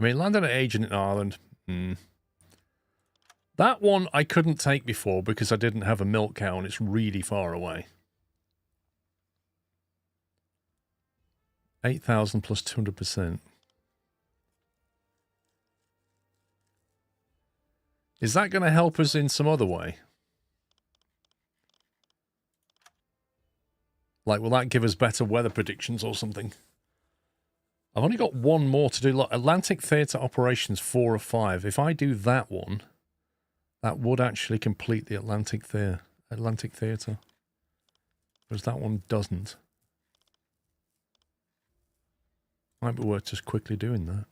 I mean, landed an agent in Ireland. That one I couldn't take before because I didn't have a milk cow and it's really far away. 8,000 plus 200%. Is that going to help us in some other way? Like, will that give us better weather predictions or something? I've only got one more to do. Look, Atlantic Theatre Operations 4 of 5. If I do that one, that would actually complete the Atlantic Theatre. Whereas that one doesn't. Might be worth just quickly doing that.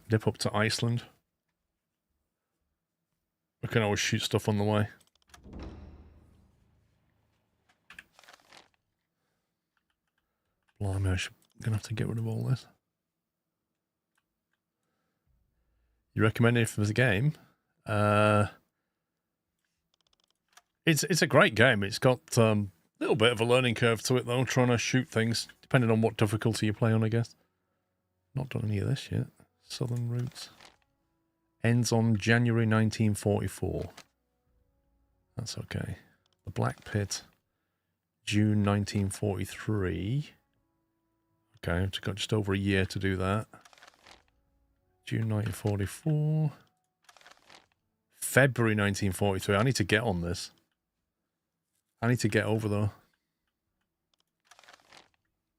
Dip up to Iceland. We can always shoot stuff on the way. Blimey, I'm gonna have to get rid of all this. You recommend it for the game? It's a great game. It's got a little bit of a learning curve to it though, trying to shoot things, depending on what difficulty you play on, I guess. Not done any of this yet. Southern Routes. Ends on January 1944. That's okay. The Black Pit, June 1943. Okay, I've got just over a year to do that. June 1944. February 1943. I need to get on this. I need to get over there.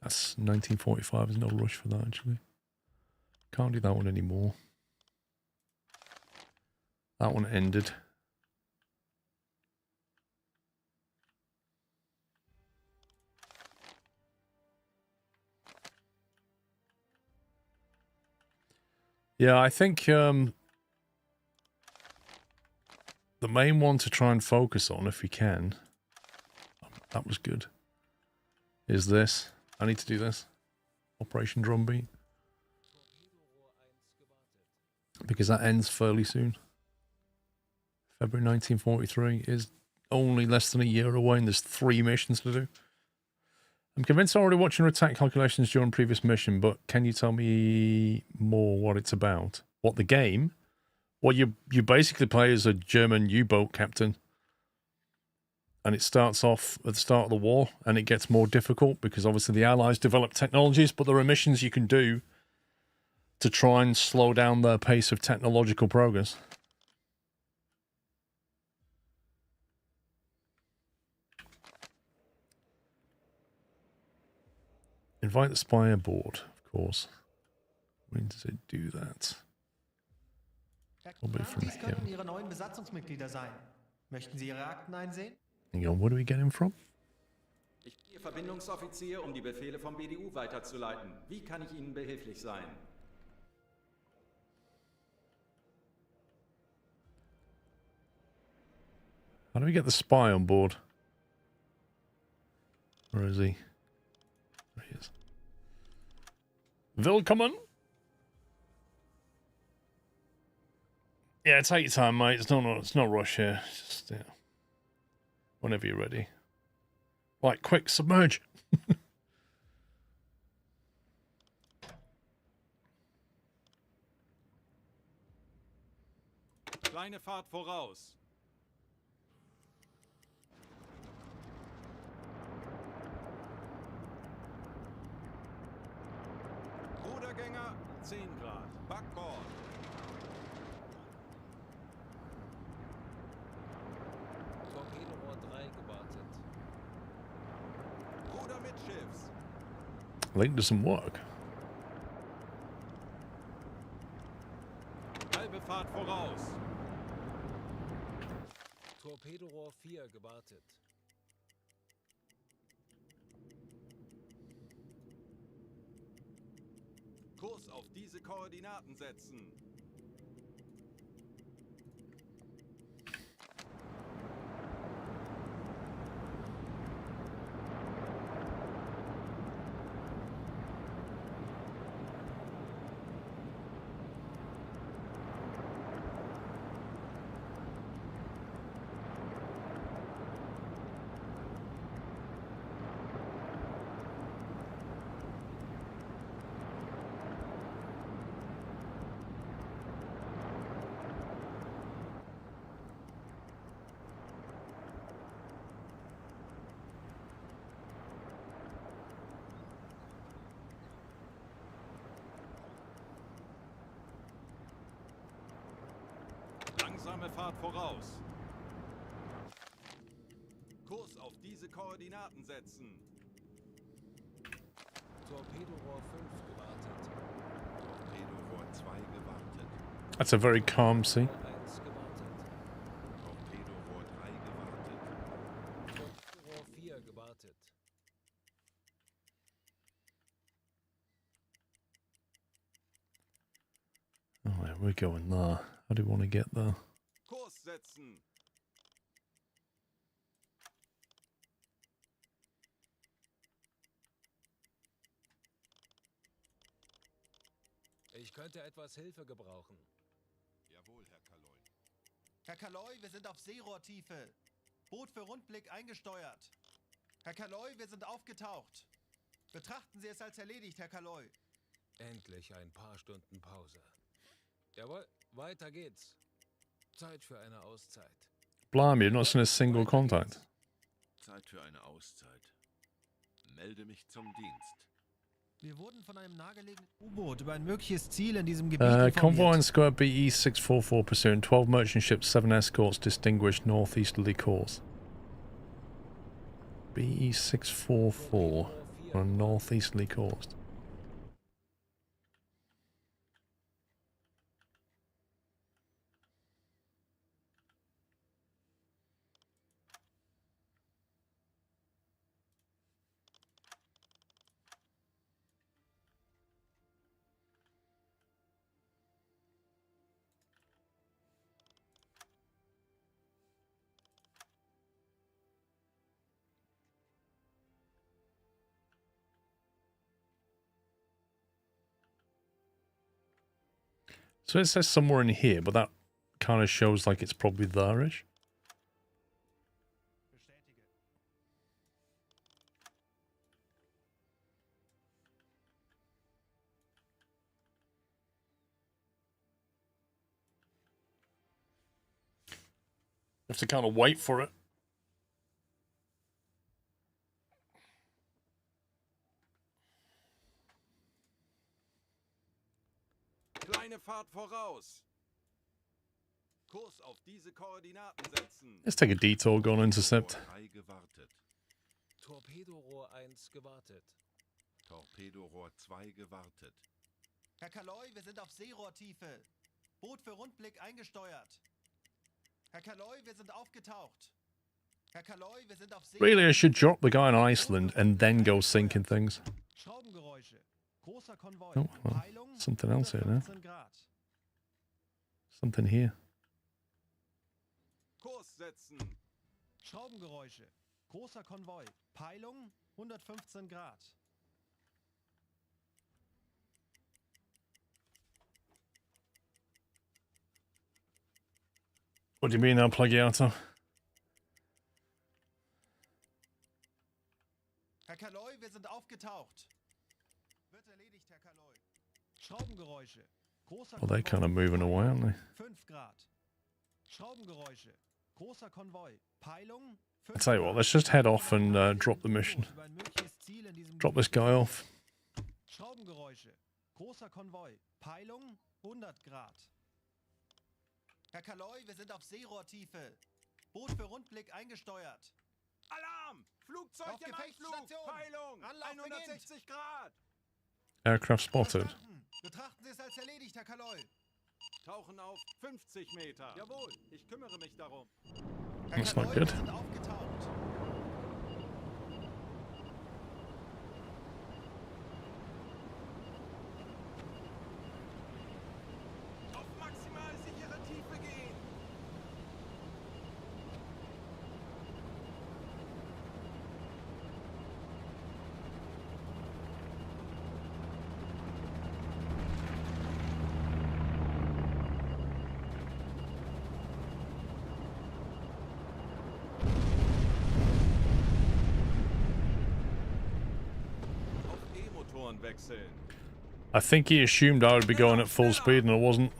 That's 1945. There's no rush for that, actually. Can't do that one anymore. That one ended. Yeah, I think the main one to try and focus on, if you can, that was good, is this. I need to do this. Operation Drumbeat. Because that ends fairly soon. February 1943 is only less than a year away and there's 3 missions to do. I'm convinced I'm already watching your attack calculations during previous mission, but can you tell me more what it's about? What, the game? Well, you basically play as a German U-boat captain. and it starts off at the start of the war, and it gets more difficult because obviously the Allies develop technologies, but there are missions you can do to try and slow down their pace of technological progress. Invite the spy aboard, of course. When does it do that? Probably from Dies können him. Ihre neuen Besatzungsmitglieder sein. Möchten Sie Ihre Akten einsehen? Hang on, where do we get him from? Ich bin Ihr Verbindungsoffizier, um die Befehle vom BDU weiterzuleiten. Wie kann ich Ihnen behilflich sein? How do we get the spy on board? Where is he? There he is. Willkommen! Yeah, take your time, mate. It's no rush here. It's just, yeah. Whenever you're ready. Right, quick, submerge! Kleine Fahrt voraus. Rudergänger 10 Grad. Backbord. Torpedorohr 3 gewartet. Ruder mittschiffs. Link doesn't work. Halbe Fahrt voraus. Torpedorohr 4 gewartet. Kurs auf diese Koordinaten setzen. Langsame Fahrt voraus. Kurs auf diese Koordinaten setzen. Torpedorohr 5 gewartet. Torpedorohr 2 gewartet. That's a very calm sea. 1 gewartet. Torpedorohr 3 gewartet. Torpedorohr 4 gewartet. Oh, yeah, we're going there. How do we want to get there? Kurs setzen. Ich könnte etwas Hilfe gebrauchen. Jawohl, Herr Kaloy. Herr Kaloy, wir sind auf Seerohrtiefe. Boot für Rundblick eingesteuert. Herr Kaloy, wir sind aufgetaucht. Betrachten Sie es als erledigt, Herr Kaloy. Endlich ein paar Stunden Pause. Jawohl, weiter geht's. Zeit für eine Auszeit. Blimey, you've not seen a single Weiter contact. geht's. Zeit für eine Auszeit. Melde mich zum Dienst. Wir wurden von einem nahegelegenen U-Boot über ein mögliches Ziel in diesem Gebiet Convoy and informiert. Square BE 644 pursuing 12 merchant ships, 7 escorts, distinguished northeasterly course. BE 644 on a northeasterly course. So it says somewhere in here, but that kind of shows like it's probably there-ish. You have to kind of wait for it. Eine Fahrt voraus. Kurs auf diese Koordinaten setzen. Let's take a detour, go on intercept. Torpedorohr 1 gewartet. Torpedorohr 2 gewartet. Herr Kaloy, wir sind auf Seerohrtiefe. Boot für Rundblick eingesteuert. Herr Kaloy, wir sind aufgetaucht. Herr Kaloy, wir sind auf Really, I should drop the guy in Iceland and then go sinking things. Schraubengeräusche. Großer Konvoi. Oh, well, Peilung something else here now. 115 Grad. Something here. Kurs setzen. Schraubengeräusche. Großer Konvoi. Peilung 115 Grad. What do you mean, El Plagiato? Herr Kaloy, wir sind aufgetaucht. Wird erledigt, Herr Kaloy. Schraubengeräusche. Großer Well, they're Konvoi. kind of moving away, aren't they? 5 Grad. Schraubengeräusche. Großer Konvoi. Peilung 5 I tell you what, let's just head off and drop the mission. Über ein mögliches Ziel in diesem Drop this guy off. Schraubengeräusche. Großer Konvoi. Peilung 100 Grad. Herr Kaloy, wir sind auf Seerohrtiefe. Boot für Rundblick eingesteuert. Alarm! Flugzeug Auf im Anflug! Gefechtsstation. Peilung! Anlauf 160 Grad! Aircraft spotted. Verstanden. Betrachten Sie es als erledigt, Herr Kaloy. Tauchen auf 50 Meter. Jawohl, ich kümmere mich darum. Herr That's not Kaloy, good. wir sind aufgetaucht. Auf maximal sichere Tiefe gehen. Auf E-Motoren wechseln. I think he assumed I would be going at full speed and I wasn't.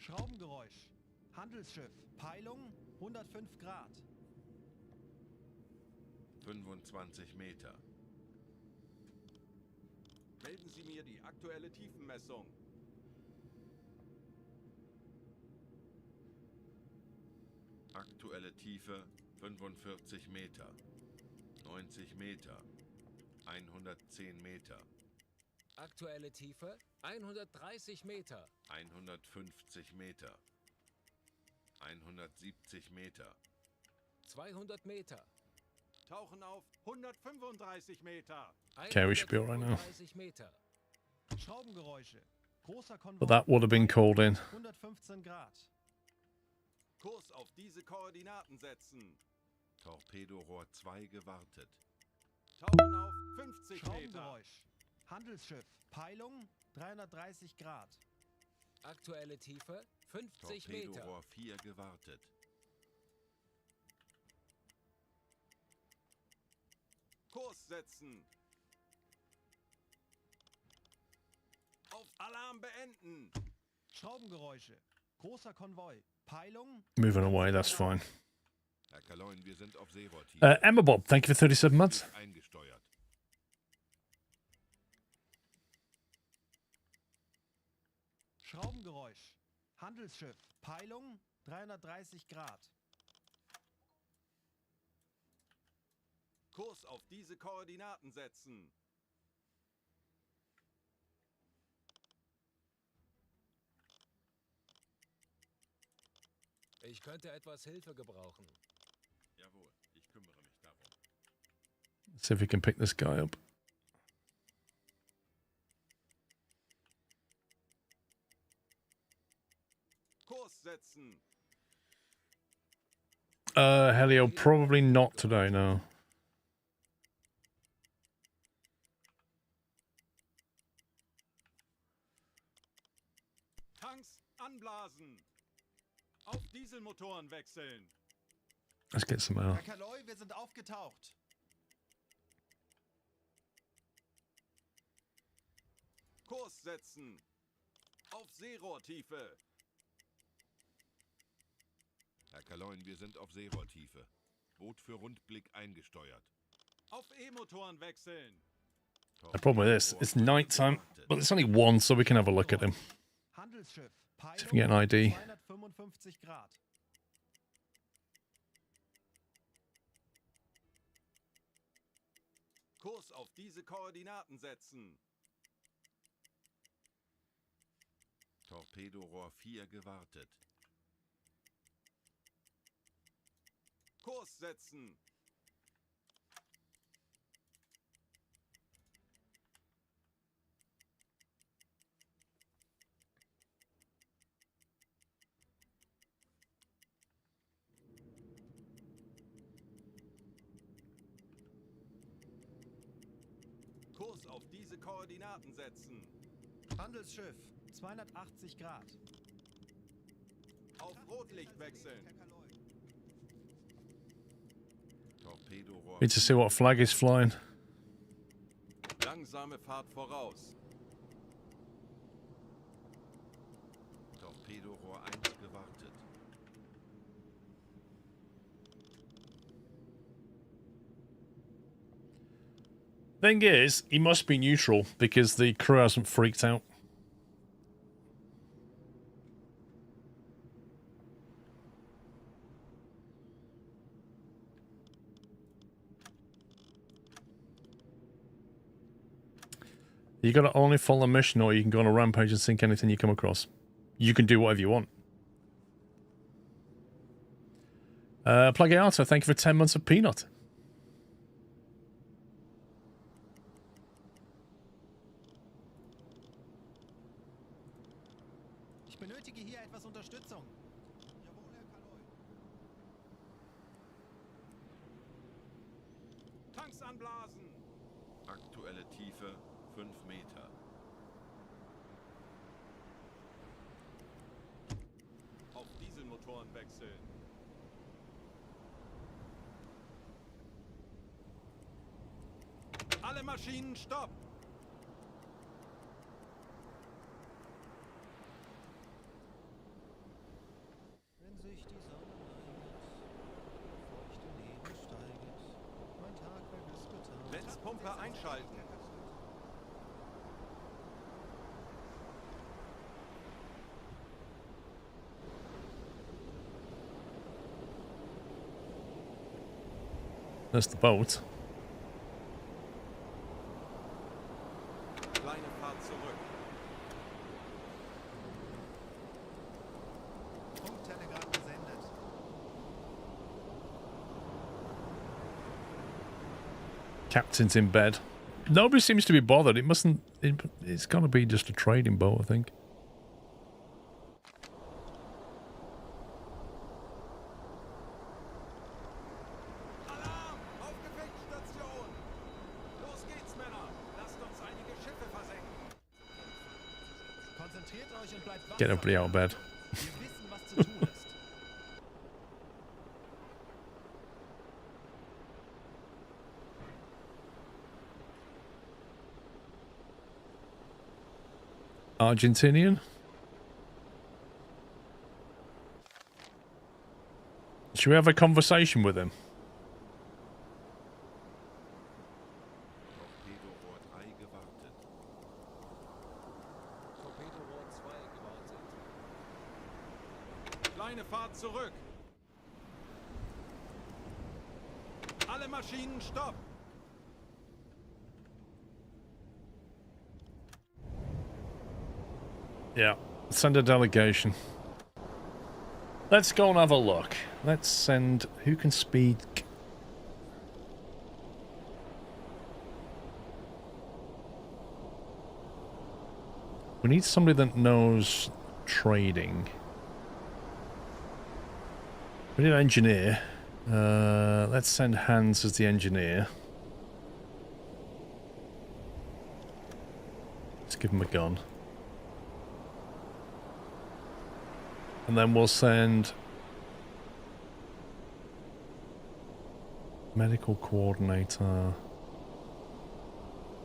Schraubengeräusch. Handelsschiff. Peilung 105 Grad. 25 Meter. Melden Sie mir die aktuelle Tiefenmessung. Aktuelle Tiefe 45 Meter. 90 Meter. 110 Meter. Aktuelle Tiefe 130 Meter. 150 Meter. 170 Meter. 200 Meter. Tauchen auf 135 Meter. Okay, we should be alright now. 135 Meter. Schraubengeräusche. Großer Konvoi. But that would have been called in. 115 Grad. Kurs auf diese Koordinaten setzen. Torpedorohr 2 gewartet. Tauchen auf 50 Meter. Schraubengeräusch. Handelsschiff. Peilung 330 Grad. Aktuelle Tiefe 50 Meter. Torpedorohr 4 gewartet. Kurs setzen. Auf Alarm beenden. Schraubengeräusche. Großer Konvoi. Peilung. Moving away, that's fine. Herr Kaloin, wir sind auf Seerohrtiefe. Emma Bob, thank you for 37 months. Eingesteuert. Schraubengeräusch. Handelsschiff. Peilung 330 Grad. Kurs auf diese Koordinaten setzen. Ich könnte etwas Hilfe gebrauchen. Jawohl, ich kümmere mich darum. Let's see if we can pick this guy up. Kurs setzen. Helio, probably not today, no. Tanks anblasen. Auf Dieselmotoren wechseln. Let's get some out. Herr Kaloy, wir sind aufgetaucht. Kurs setzen. Auf Seerohrtiefe. Herr Kaloin, wir sind auf Seerohrtiefe. Boot für Rundblick eingesteuert. Auf E-Motoren wechseln. The problem with this, it's night time, but it's only one, so we can have a look at him. Handelsschiff. See if we get an ID. 255 Grad. Kurs auf diese Koordinaten setzen. Torpedorohr 4 gewartet. Kurs setzen. Kurs auf diese Koordinaten setzen. Handelsschiff. 280 Grad. Auf Rotlicht wechseln. Torpedorohr Need to see what flag is flying. Langsame Fahrt voraus. Torpedorohr 1 gewartet. Thing is, he must be neutral because the crew hasn't freaked out. You gotta only follow the mission, or you can go on a rampage and sink anything you come across. You can do whatever you want. Plagiato, thank you for 10 months of peanut. Ich benötige hier etwas Unterstützung. Jawohl, Herr Kaloi. Tanks anblasen. Aktuelle Tiefe 5 Meter. Auf Dieselmotoren wechseln. Alle Maschinen stopp. Wenn sich die Sonne neigt, feuchte Nebel steigt, mein Tagwerk ist getan. Netzpumpe einschalten. That's the boat. Kleine Fahrt zurück. Funktelegramm gesendet. Captain's in bed. Nobody seems to be bothered. It mustn't... It's gotta be just a trading boat, I think. Alarm! Auf Gefechtsstation! Los geht's, Männer! Lasst uns einige Schiffe versenken! Konzentriert euch und bleibt wachsam. Get everybody out of bed. Wir wissen, was zu tun ist. Argentinian? Should we have a conversation with him? Torpedorohr 3 gewartet. Torpedorohr 2 gewartet. Kleine Fahrt zurück! Alle Maschinen stopp! Yeah. Send a delegation. Let's go and have a look. Let's send... Who can speak? We need somebody that knows trading. We need an engineer. Let's send Hans as the engineer. Let's give him a gun. And then we'll send medical coordinator,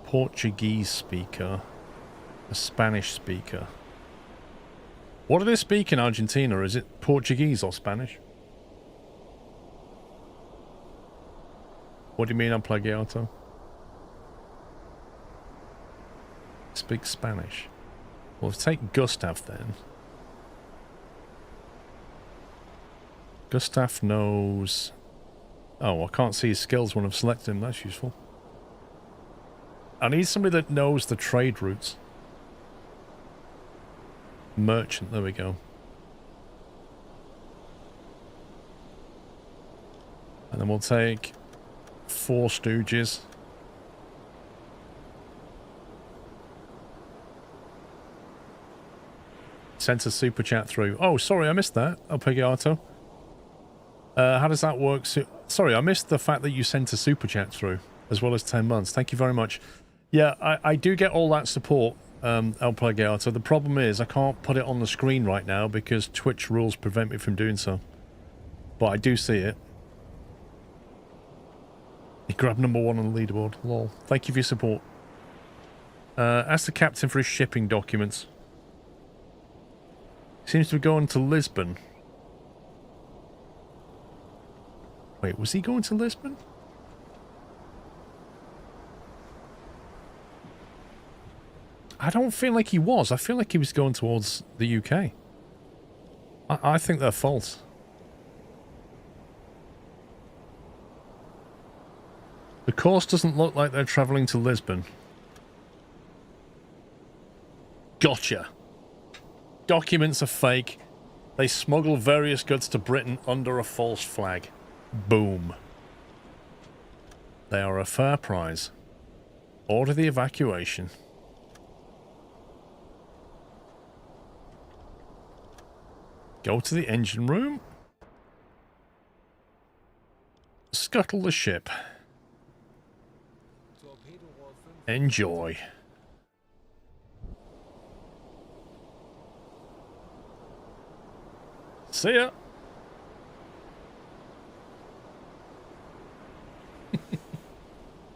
Portuguese speaker, a Spanish speaker. What do they speak in Argentina? Is it Portuguese or Spanish? What do you mean on Plagiato? speak Spanish. Well, let's take Gustav then. Gustav knows... Oh, I can't see his skills when I've selected him. That's useful. I need somebody that knows the trade routes. Merchant, there we go. And then we'll take 4 Stooges. Sent a super chat through. Oh, sorry, I missed that. Alpegato. How does that work? Sorry, I missed the fact that you sent a super chat through, as well as 10 months. Thank you very much. Yeah, I do get all that support, Alpegato. The problem is I can't put it on the screen right now because Twitch rules prevent me from doing so. But I do see it. You grabbed #1 on the leaderboard. Lol. Thank you for your support. Ask the captain for his shipping documents. Seems to be going to Lisbon. Wait, was he going to Lisbon? I don't feel like he was. I feel like he was going towards the UK. I think they're false. The course doesn't look like they're travelling to Lisbon. Gotcha. Documents are fake. They smuggle various goods to Britain under a false flag. Boom. They are a fair prize. Order the evacuation. Go to the engine room. Scuttle the ship. Enjoy. See ya.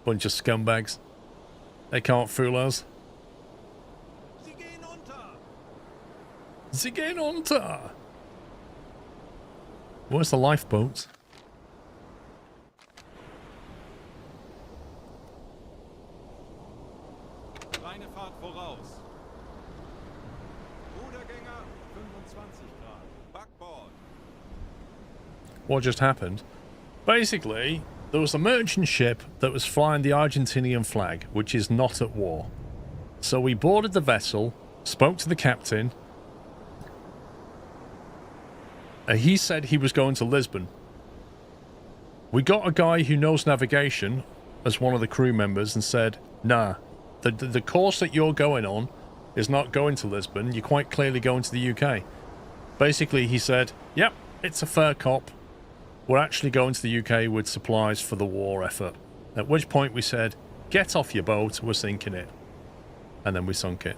Bunch of scumbags. They can't fool us. Sie gehen unter! Sie gehen unter! Where's the lifeboats? Kleine Fahrt voraus. Rudergänger 25 Grad. Backboard. What just happened? Basically, there was a merchant ship that was flying the Argentinian flag, which is not at war. So we boarded the vessel, spoke to the captain. He said he was going to Lisbon. We got a guy who knows navigation as one of the crew members and said, nah, the course that you're going on is not going to Lisbon. You're quite clearly going to the UK. Basically, he said, yep, it's a fair cop. We're actually going to the UK with supplies for the war effort. At which point we said, get off your boat, we're sinking it. And then we sunk it.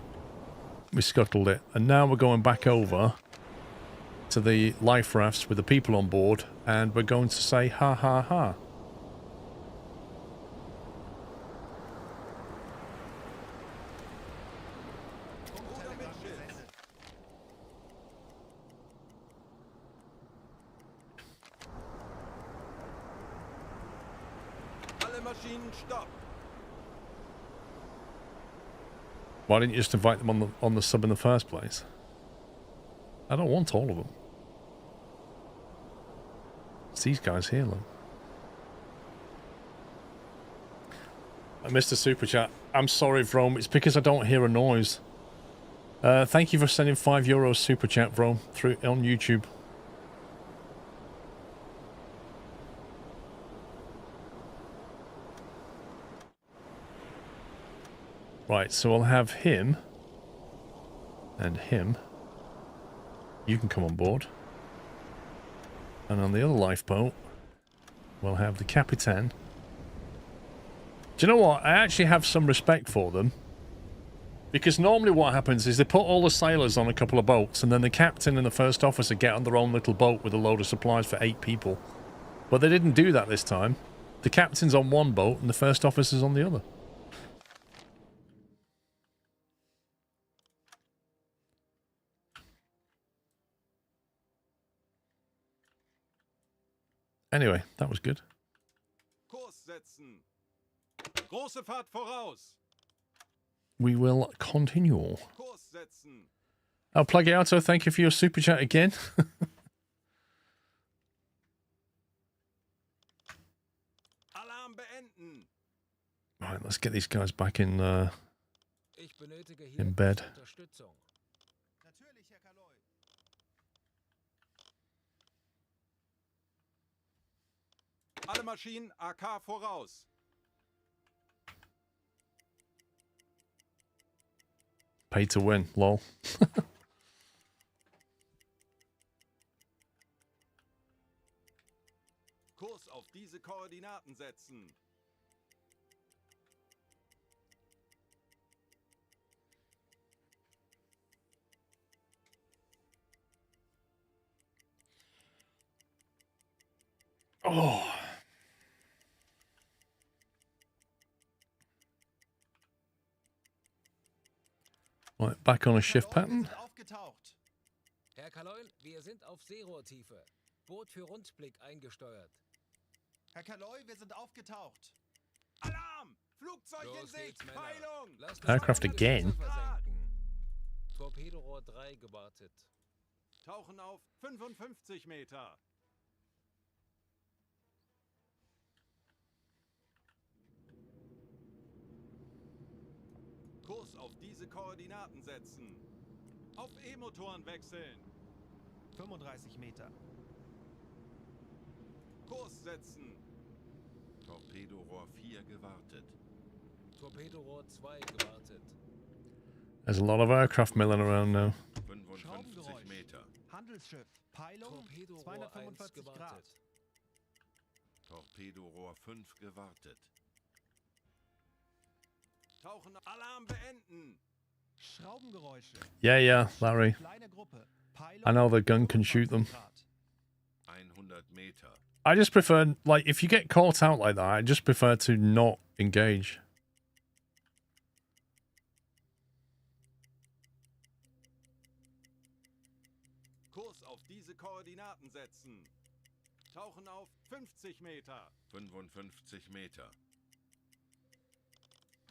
We scuttled it. And now we're going back over to the life rafts with the people on board, and we're going to say ha ha ha. Alle Maschinen stopp! Why didn't you just invite them on the sub in the first place? I don't want all of them. It's these guys here, look. I missed a super chat. I'm sorry, Vrome. It's because I don't hear a noise. Thank you for sending €5 super chat, Vrome, through on YouTube. Right, so I'll have him and him. You can come on board. And on the other lifeboat, we'll have the Capitan. Do you know what? I actually have some respect for them. Because normally what happens is they put all the sailors on a couple of boats, and then the captain and the first officer get on their own little boat with a load of supplies for 8 people. But they didn't do that this time. The captain's on one boat, and the first officer's on the other. Anyway, that was good. Kurs setzen. Große Fahrt voraus. we will continue. Kurs setzen. I'll plug it out. So thank you for your super chat again. Alarm beenden. Right, let's get these guys back in Ich benötige hier in bed. Unterstützung. Natürlich, Herr Kaloi. Alle Maschinen AK voraus. Pay to win, lol. Kurs auf diese Koordinaten setzen. Oh. Right, back on a shift pattern. Aufgetaucht. Herr Kaloin, wir sind auf Seerohrtiefe. Boot für Rundblick eingesteuert. Herr Kaloi, wir sind aufgetaucht. Alarm! Flugzeug in Los Sicht! geht's, Männer. Peilung! Lasst uns Aircraft das again. versenken. Torpedorohr 3 gewartet. Tauchen auf 55 Meter. Kurs auf diese Koordinaten setzen. Auf E-Motoren wechseln. 35 Meter. Kurs setzen. Torpedorohr 4 gewartet. Torpedorohr 2 gewartet. There's a lot of aircraft milling around now. 55 Meter. Handelsschiff. Peilung Torpedorohr 1 245 Grad. gewartet. Torpedorohr 5 gewartet. Tauchen. Alarm beenden. Schraubengeräusche. Yeah, Larry. Kleine Gruppe. Peilung I know the gun can shoot them. 100 Meter. I just prefer, like, if you get caught out like that, I just prefer to not engage. Kurs auf diese Koordinaten setzen. Tauchen auf 50 Meter. 55 Meter.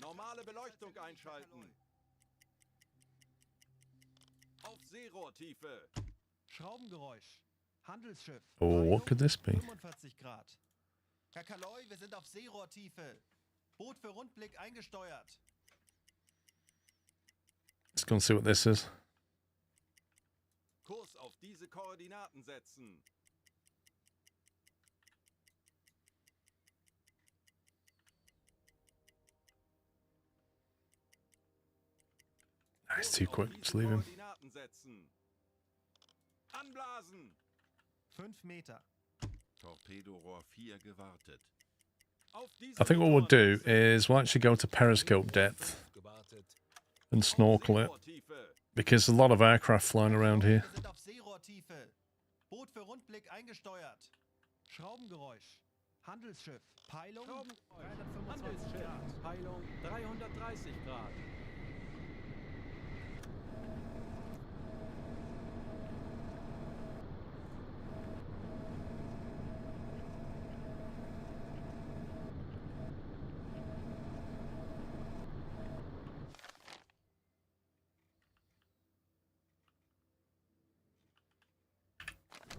Normale Beleuchtung einschalten. Auf Seerohrtiefe. Schraubengeräusch. Handelsschiff. Oh, what could this be? 45 Grad. Herr Kaloi, wir sind auf Seerohrtiefe. Boot für Rundblick eingesteuert. Let's go and see what this is. Kurs auf diese Koordinaten setzen. That's too quick. Let's leave him. Koordinaten setzen. Anblasen. 5 Meter. Torpedorohr 4 gewartet. Auf diese I think what we'll do Motoren is we'll actually go to periscope depth Gewartet. and snorkel it, Seerohrtiefe. because there's a lot of aircraft flying around here. Wir sind auf Seerohrtiefe. Boot für Rundblick eingesteuert. Schraubengeräusch. Handelsschiff. Peilung 325 Handelsschiff. Grad. Peilung 330 Grad.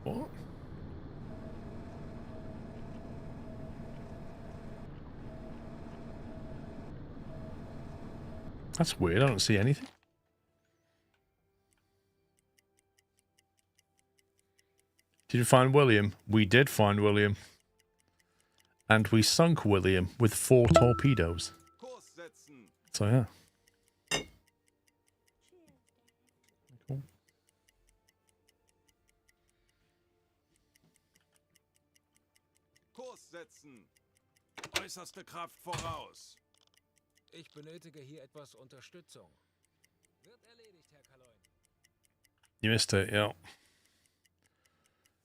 What? That's weird. I don't see anything. Did you find William? We did find William. And we sunk William with 4 torpedoes. Kurs setzen. So yeah. Cool. Kurs setzen. Äußerste Kraft voraus. Ich benötige hier etwas Unterstützung. Wird erledigt, Herr Kaloin. You missed it, yeah.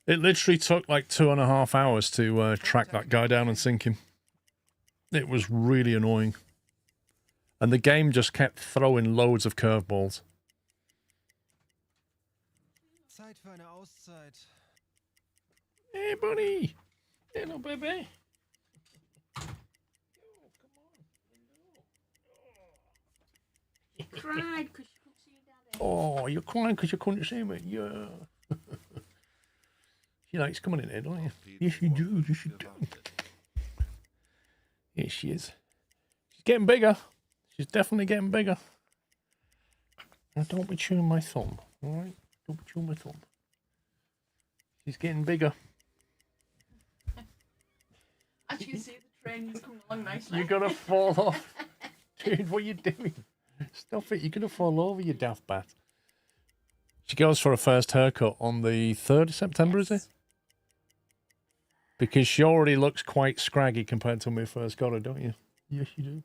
It literally took like 2.5 hours to track that guy down and sink him. It was really annoying. And the game just kept throwing loads of curveballs. Zeit für eine Auszeit. Hey, buddy! Hello, baby! Cried because you couldn't see your daddy. Oh, you're crying because you couldn't see me. Yeah. She likes coming in here, don't you? Yes, you do. Yes, you do. Yes, she is. She's getting bigger. She's definitely getting bigger. Now, don't be chewing my thumb, all right? Don't be chewing my thumb. She's getting bigger. As you can see, the train is coming along nicely. You're going to fall off. Dude, what are you doing? Stop it. You're going to fall over, you daft bat. She goes for her first haircut on the 3rd of September, is it? Because she already looks quite scraggy compared to when we first got her, don't you? Yes, you do.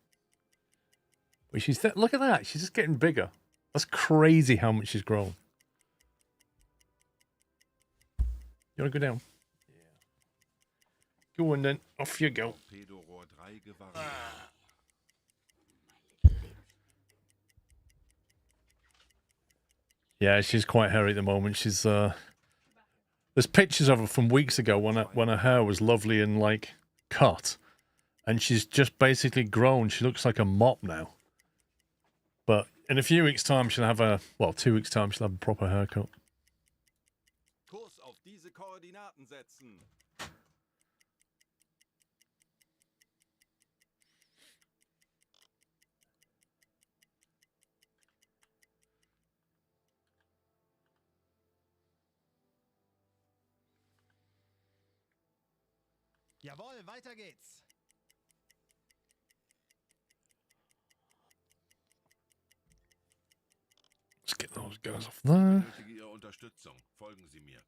But she's look at that. She's just getting bigger. That's crazy how much she's grown. You want to go down? Yeah. Go on then. Off you go. Torpedorohr 3 gewartet. Yeah, she's quite hairy at the moment. She's there's pictures of her from weeks ago when her hair was lovely and like cut, and she's just basically grown. She looks like a mop now. But in a few weeks' time, she'll have 2 weeks' time, she'll have a proper haircut. Kurs auf diese Koordinaten setzen. Jawohl, weiter geht's. Let's get those guys off there. Ich benötige Ihre Unterstützung. Folgen Sie mir.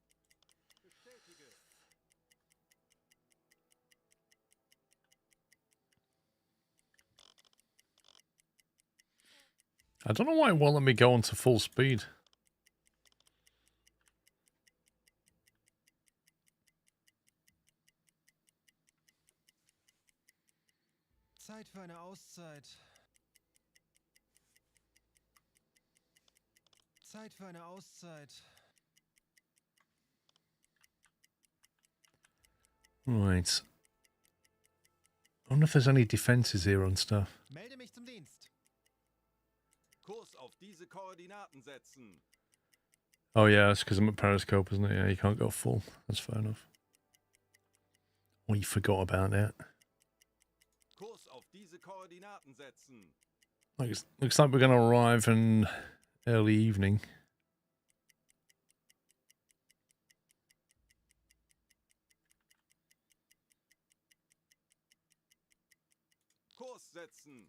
I don't know why it won't let me go into full speed. Zeit für eine Auszeit. Zeit für eine Auszeit. Right. I wonder if there's any defenses here and stuff. Melde mich zum Dienst. Kurs auf diese Koordinaten setzen. Oh yeah, that's because I'm at periscope, isn't it? Yeah, you can't go full. That's fair enough. Well, you forgot about that. Kurs auf diese Koordinaten setzen. Looks like we're going to arrive in early evening. Kurs setzen.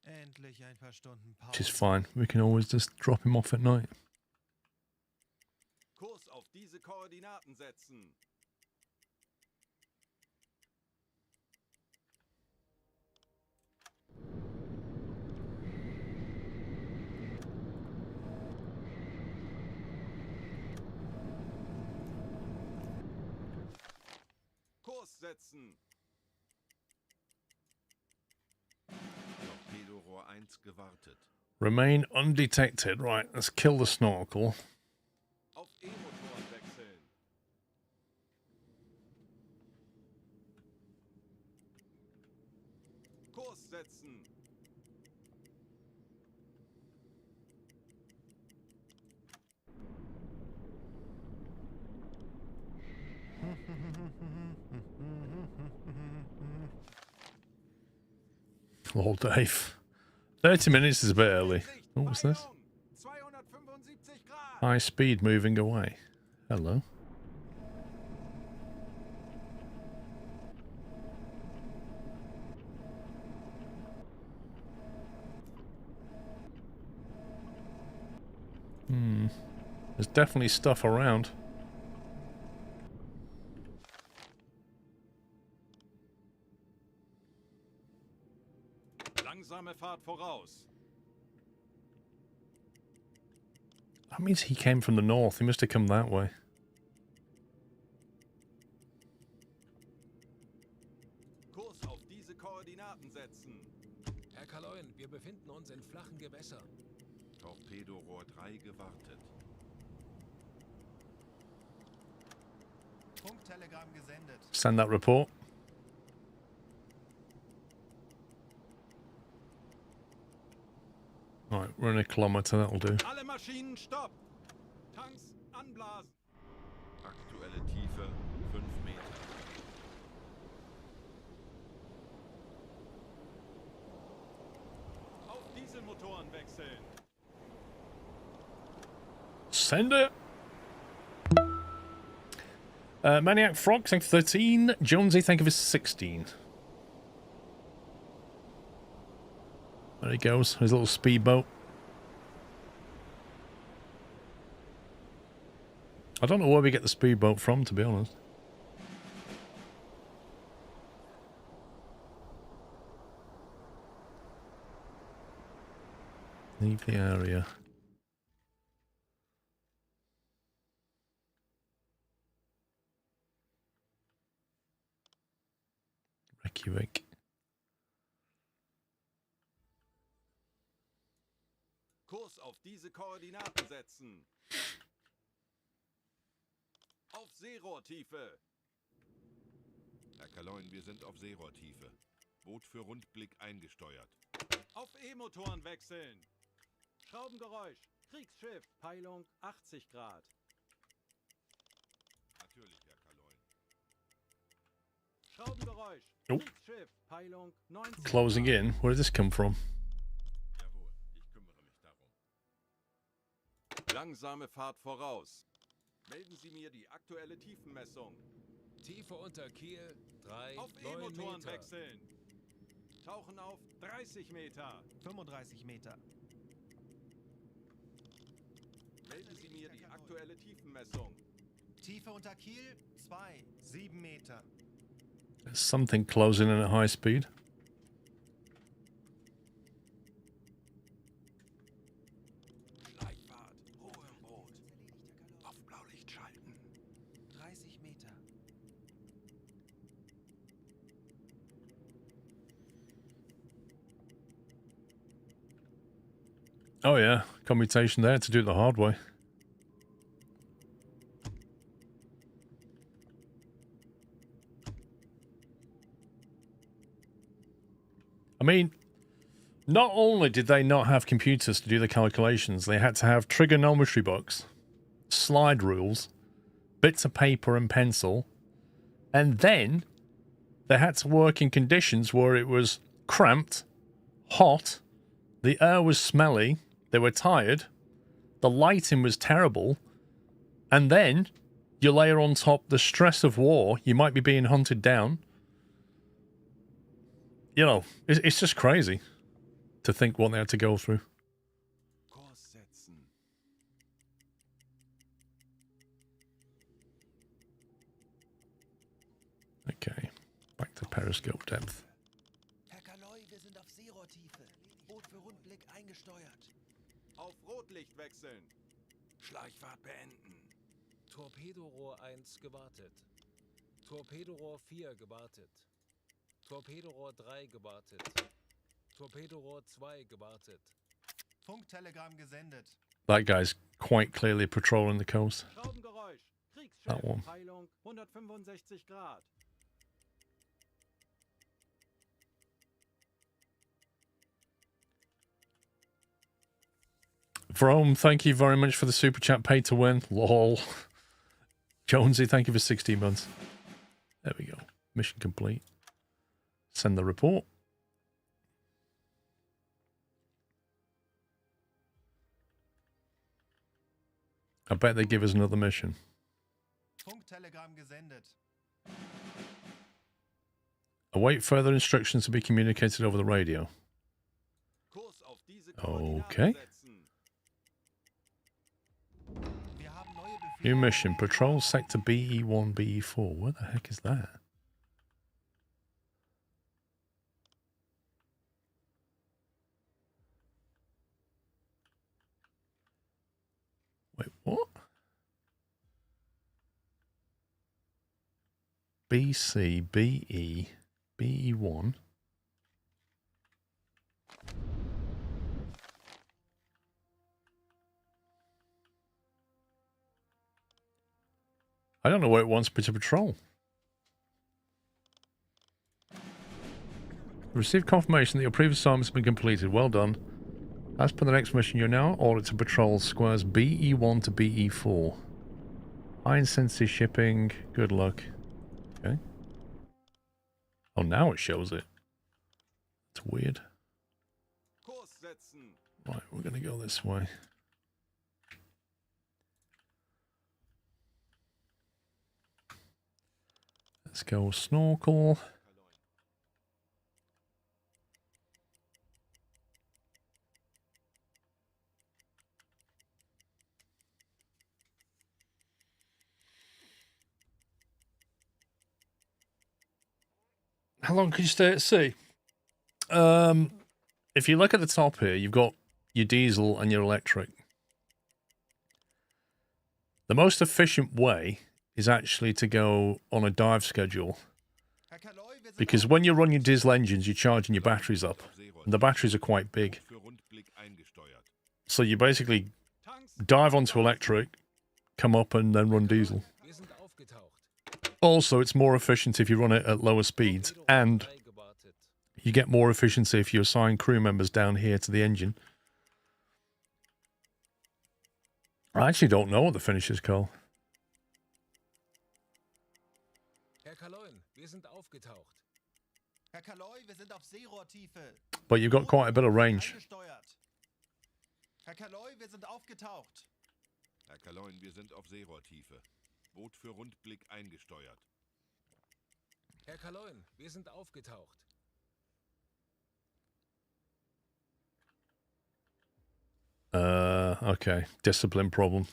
Endlich ein paar Stunden Pause. Which is fine. We can always just drop him off at night. Kurs auf diese Koordinaten setzen. Kurs setzen. Torpedorohr 1 gewartet. Remain undetected. Right, let's kill the snorkel. Auf E-Motoren wechseln. Kurs setzen. Oh, Dave. 30 minutes is a bit early. Oh, what's this? 275 Grad. High speed moving away. Hello. There's definitely stuff around. Langsame Fahrt voraus. That means he came from the north. He must have come that way. Kurs auf diese Koordinaten setzen. Herr Kaloin, wir befinden uns in flachen Gewässern. Torpedorohr 3 gewartet. Funktelegramm gesendet. Send that report. Right, we're in a kilometer, that'll do. Alle Maschinen stopp! Tanks anblasen! Aktuelle Tiefe 5 Meter. Auf Dieselmotoren wechseln! Send it! Maniac Frog, thank you for 13. Jonesy, thank you for 16. There he goes, his little speedboat. I don't know where we get the speedboat from, to be honest. Leave the area. Reykjavik. Kurs auf diese Koordinaten setzen! Auf Seerohrtiefe! Herr Kaloin, wir sind auf Seerohrtiefe. Boot für Rundblick eingesteuert. Auf E-Motoren wechseln! Schraubengeräusch! Kriegsschiff! Peilung 80 Grad. Natürlich, Herr Kaloin. Schraubengeräusch! Oh. Kriegsschiff! Peilung 90 Closing Grad. in. Where did this come from? Jawohl, ich kümmere mich darum. Langsame Fahrt voraus. Melden Sie mir die aktuelle Tiefenmessung. Tiefe unter Kiel, 3, Auf 9 E-Motoren Meter. wechseln. Tauchen auf 30 Meter. 35 Meter. Melden Sie mir die aktuelle Tiefenmessung. Tiefe unter Kiel 2, 7 Meter. There's something closing in at high speed. Schleichfahrt. Ruhe im Boot. Auf Blaulicht schalten. 30 Meter. Oh yeah, commutation there to do it the hard way. I mean, not only did they not have computers to do the calculations, they had to have trigonometry books, slide rules, bits of paper and pencil, and then they had to work in conditions where it was cramped, hot, the air was smelly, they were tired, the lighting was terrible, and then you layer on top the stress of war, you might be being hunted down. You know, it's just crazy to think what they had to go through. Kurs setzen. Okay, back to periscope depth. Herr Kaloy, wir sind auf Seerohrtiefe. Boot für Rundblick eingesteuert. Auf Rotlicht wechseln. Schleichfahrt beenden. Torpedorohr 1 gewartet. Torpedorohr 4 gewartet. Torpedorohr 3 gewartet. Torpedorohr 2 gewartet. Funktelegramm gesendet. That guy's quite clearly patrolling the coast. Schraubengeräusch. That one. Kriegsschiff. Peilung 165 Grad. Vrome, thank you very much for the super chat. Pay to win. Lol. Jonesy, thank you for 16 months. There we go. Mission complete. Send the report. I bet they give us another mission. Funktelegramm gesendet. Await further instructions to be communicated over the radio. Kurs auf diese Koordinaten Okay. setzen. Wir haben neue Befehle. New mission. Patrol sector BE1, BE4. Where the heck is that? Wait, what? BC, BE, BE1. I don't know where it wants me to patrol. Received confirmation that your previous assignment has been completed. Well done. As per the next mission, you're now ordered to patrol squares BE1 to BE4. High intensity shipping. Good luck. Okay. Oh, now it shows it. It's weird. Kurs setzen. Right, we're going to go this way. Let's go snorkel. How long can you stay at sea? If you look at the top here, you've got your diesel and your electric. The most efficient way is actually to go on a dive schedule. Because when you run your diesel engines, you're charging your batteries up. And the batteries are quite big. So you basically dive onto electric, come up and then run diesel. Also, it's more efficient if you run it at lower speeds, and you get more efficiency if you assign crew members down here to the engine. I actually don't know what the finish is called. But you've got quite a bit of range. Herr Kaloy, wir sind aufgetaucht. Herr Kaloin, wir sind auf Seerohrtiefe. Boot für Rundblick eingesteuert. Herr Kaloin, wir sind aufgetaucht. Okay. Discipline problem.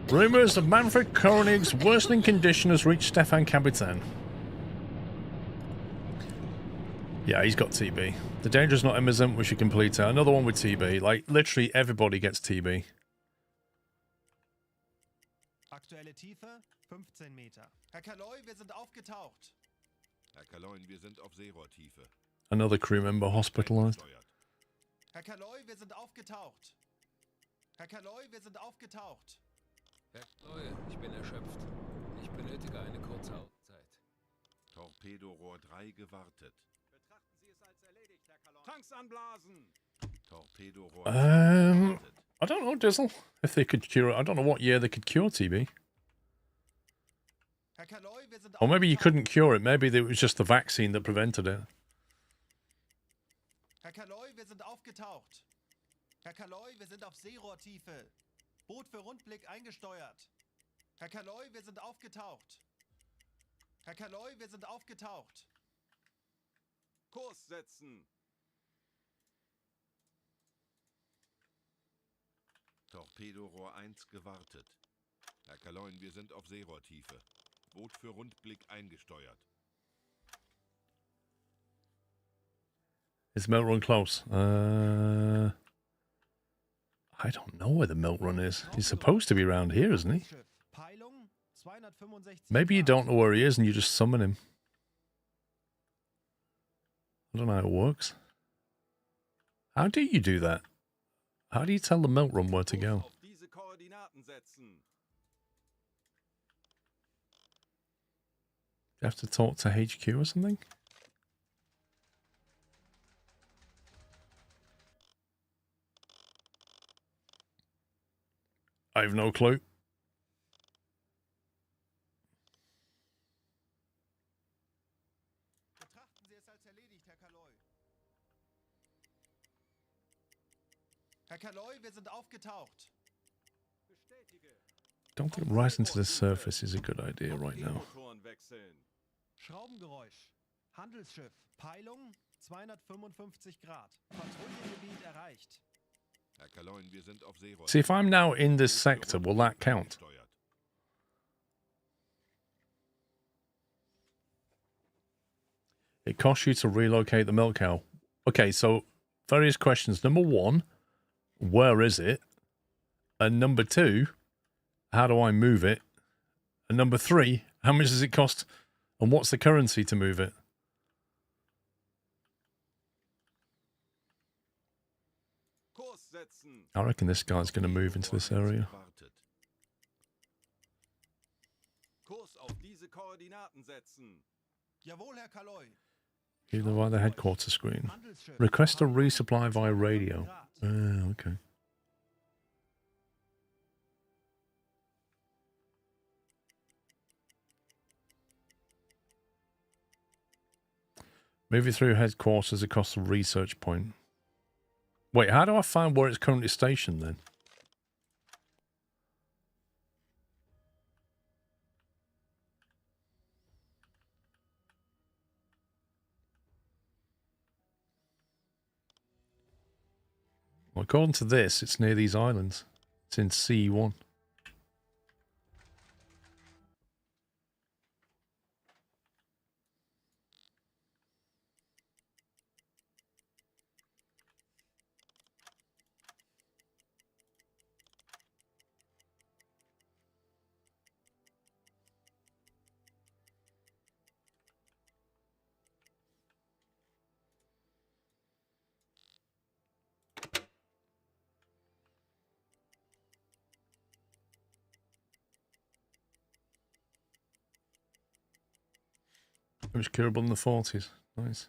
Rumors of Manfred Koenig's worsening condition has reached Stefan Kapitan. Yeah, he's got TB. The danger is not imminent, we should complete it. Another one with TB. Like, literally everybody gets TB. Aktuelle Tiefe 15 Meter. Herr Kaloy, wir sind aufgetaucht. Herr Kaloin, wir sind auf Seerohrtiefe. Another crew member hospitalized. Herr Kaloy, wir sind aufgetaucht. Herr Kaloy, wir sind aufgetaucht. Herr Kaloy, ich bin erschöpft. Ich benötige eine kurze Auszeit. Torpedorohr 3 gewartet. Betrachten Sie es als erledigt, Herr Kaloy. Tanks anblasen. Torpedorohr I don't know, Dizzle. If they could cure it. I don't know what year they could cure TB. Herr Kaloy, wir sind Or maybe you couldn't cure it. Maybe it was just the vaccine that prevented it. Herr Kaloy, wir sind aufgetaucht. Herr Kaloy, wir sind auf Seerohrtiefe. Boot für Rundblick eingesteuert. Herr Kaloy, wir sind aufgetaucht. Herr Kaloy, wir sind aufgetaucht. Kurs setzen. Torpedorohr 1 gewartet. Herr Kaloin, wir sind auf Seerohrtiefe. Boot für Rundblick eingesteuert. Is Milk Run close? I don't know where the Milk Run is. He's supposed to be around here, isn't he? Maybe you don't know where he is and you just summon him. I don't know how it works. How do you do that? How do you tell the Milk Run where to go? Auf diese Koordinaten setzen. You have to talk to HQ or something? I have no clue. Betrachten Sie es als erledigt, Herr Kaloy. Herr Kaloy, wir sind aufgetaucht. Bestätige. Don't think rising to the surface is a good idea right now. Motoren wechseln. Schraubengeräusch. Handelsschiff. Peilung 255 Grad. Patrouillengebiet erreicht. Herr Kaloin, wir sind auf Seerohrtiefe. See, if I'm now in this sector, will that count? It costs you to relocate the milk cow. Okay, so various questions. Number one, where is it? And number two, how do I move it? And number three, how much does it cost? And what's the currency to move it? Kurs setzen. I reckon this guy's going to move into this area. Kurs auf diese Koordinaten setzen. Jawohl, Herr Kaloy. Either via the headquarters screen. Request a resupply via radio. Okay. Moving through headquarters across the research point. Wait, how do I find where it's currently stationed then? Well, according to this, it's near these islands. It's in C1. It was curable in the 40s. Nice.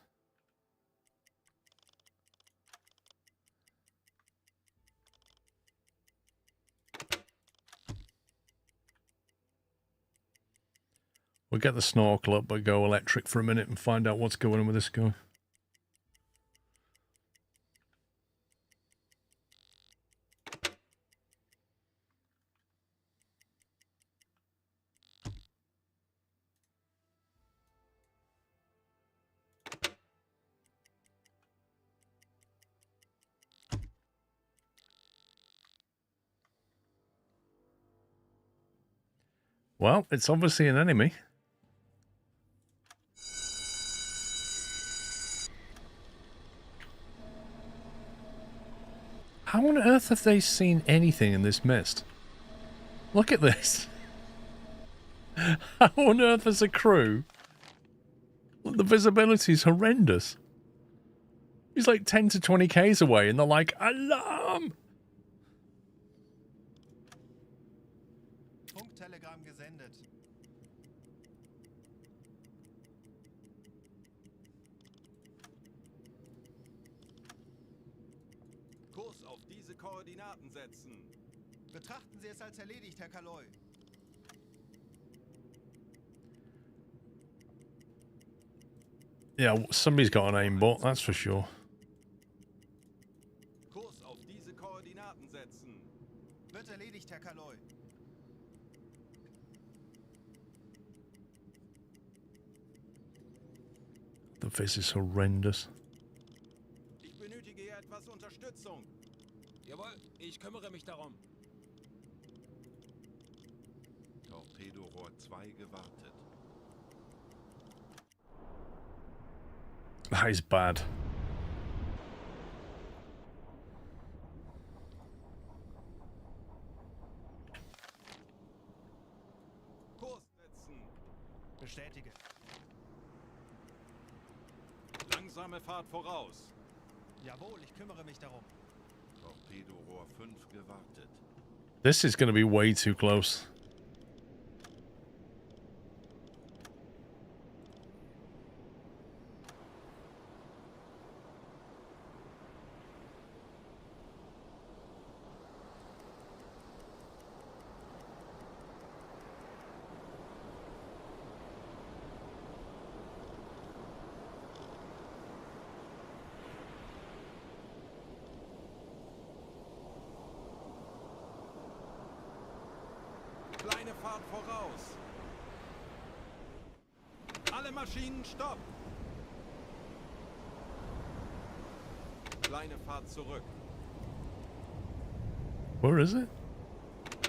We'll get the snorkel up, but go electric for a minute and find out what's going on with this guy. Well, it's obviously an enemy. How on earth have they seen anything in this mist? Look at this. How on earth is a crew? The visibility is horrendous. He's like 10 to 20 Ks away and they're like, alarm! Funktelegramm gesendet. Kurs auf diese Koordinaten setzen. Betrachten Sie es als erledigt, Herr Kaloy. Yeah, somebody's got an aimbot, that's for sure. Kurs auf diese Koordinaten setzen. Wird erledigt, Herr Kaloy. The face is horrendous. Ich benötige hier etwas Unterstützung. Jawohl, ich kümmere mich darum. Torpedorohr 2 gewartet. That is bad. Kurs setzen. Bestätige. Langsame Fahrt voraus. Jawohl, ich kümmere mich darum. Torpedorohr 5 gewartet. This is going to be way too close. Kleine Fahrt voraus. Alle Maschinen stopp. Kleine Fahrt zurück. Where is it?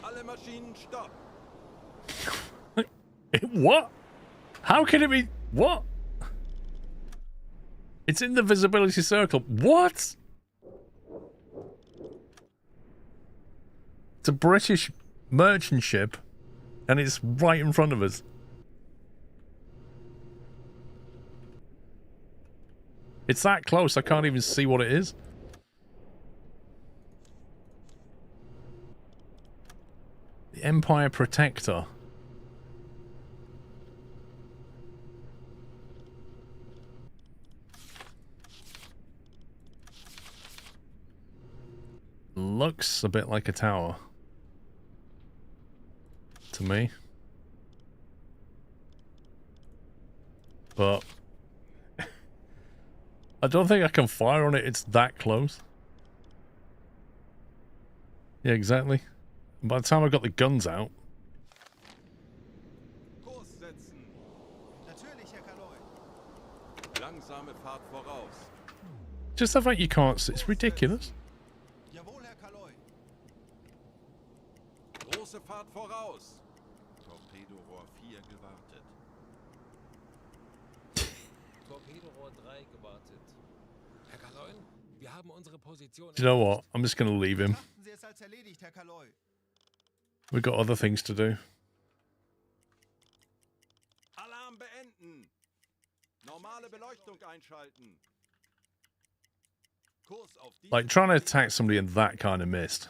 Alle Maschinen stopp. What? How can it be? What? It's in the visibility circle. What? It's a British merchant ship, and it's right in front of us. It's that close, I can't even see what it is. The Empire Protector. looks a bit like a tower to me, but I don't think I can fire on it. It's that close. Yeah, exactly. By the time I got the guns out. Kurs setzen. Natürlich, Herr Kaloi. Langsame Fahrt voraus. Just the fact you can't see, it's ridiculous. Jawohl, Herr Kaloi. Große Fahrt voraus. Torpedorohr 4 gewartet. Torpedorohr 3 gewartet. Herr Kaloin, wir haben unsere Position. You know what? I'm just going to leave him. Betrachten Sie es als erledigt, Herr Kaloi. We've got other things to do. Alarm beenden. Normale Beleuchtung einschalten. Kurs auf die. Like, trying to attack somebody in that kind of mist.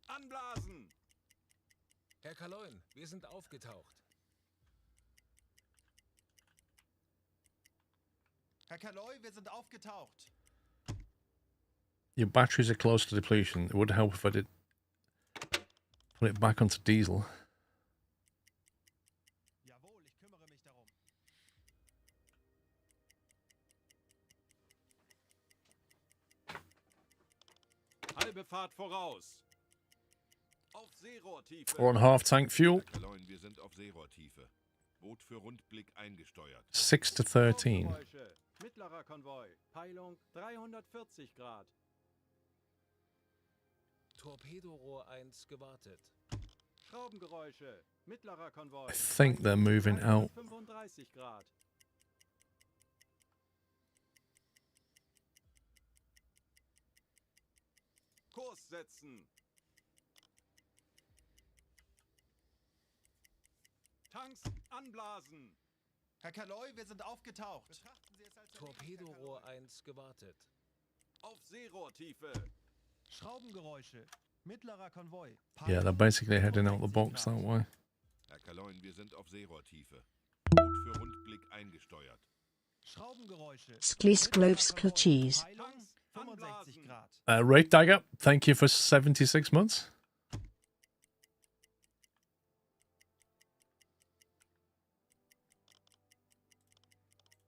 Anblasen. Herr Kaloin, wir sind aufgetaucht. Herr Kaloi, wir sind aufgetaucht. Your batteries are close to depletion. It would help if I did put it back onto diesel. Jawohl, ich kümmere mich darum. Halbe Fahrt voraus. Auf Seerohrtiefe. We're on half tank fuel. Herr Kaloin, wir sind auf Seerohrtiefe. Boot für Rundblick eingesteuert. 6 to 13. Geräusche. Mittlerer Konvoi. Peilung 340 Grad. Torpedorohr 1 gewartet. Schraubengeräusche. Mittlerer Konvoi. I think they're moving out. 35 Grad. Kurs setzen. Tanks anblasen. Herr Kaloi, wir sind aufgetaucht. Betrachten Sie es als erledigt, Herr Torpedorohr Kaloi. 1 gewartet. Auf Seerohrtiefe. Schraubengeräusche. Mittlerer Konvoi. Yeah, they're basically heading out the box that way. Herr Kaloin, wir sind auf Seerohrtiefe. Boot für Rundblick eingesteuert. Schraubengeräusche. Sklisklowska cheese. Peilung 65 Grad. Raid Dagger, thank you for 76 months.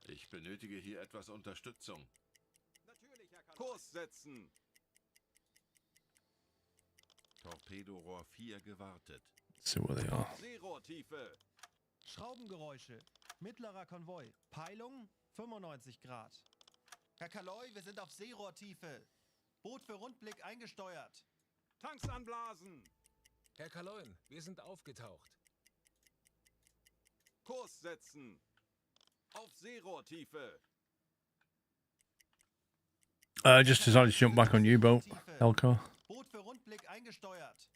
Ich benötige hier etwas Unterstützung. Natürlich, Herr Kanal. Kurs setzen. Torpedorohr 4 gewartet. Let's see where they are. Seerohrtiefe. Schraubengeräusche. Mittlerer Konvoi. Peilung 95 Grad. Herr Kaloi, wir sind auf Seerohrtiefe. Boot für Rundblick eingesteuert. Tanks anblasen. Herr Kaloin, wir sind aufgetaucht. Kurs setzen. Auf Seerohrtiefe. Just decided to jump back on U-boat, Elcar. Boot für Rundblick eingesteuert.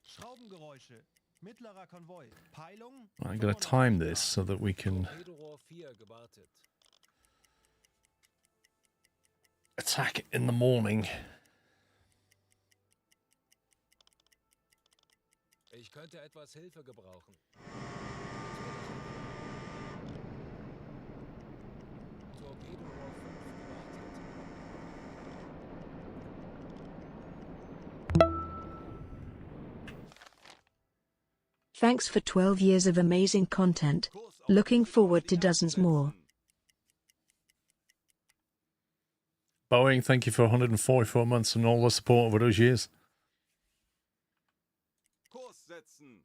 Schraubengeräusche. Mittlerer Konvoi. Peilung. I'm going to time this so that we can Torpedorohr 4 gewartet. attack it in the morning. Ich könnte etwas Hilfe gebrauchen. Torpedorohr 5 gewartet. Thanks for 12 years of amazing content. Kurs auf Looking die forward to Koordinaten dozens more. setzen. Boeing, thank you for 144 months and all the support over those years. Kurs setzen.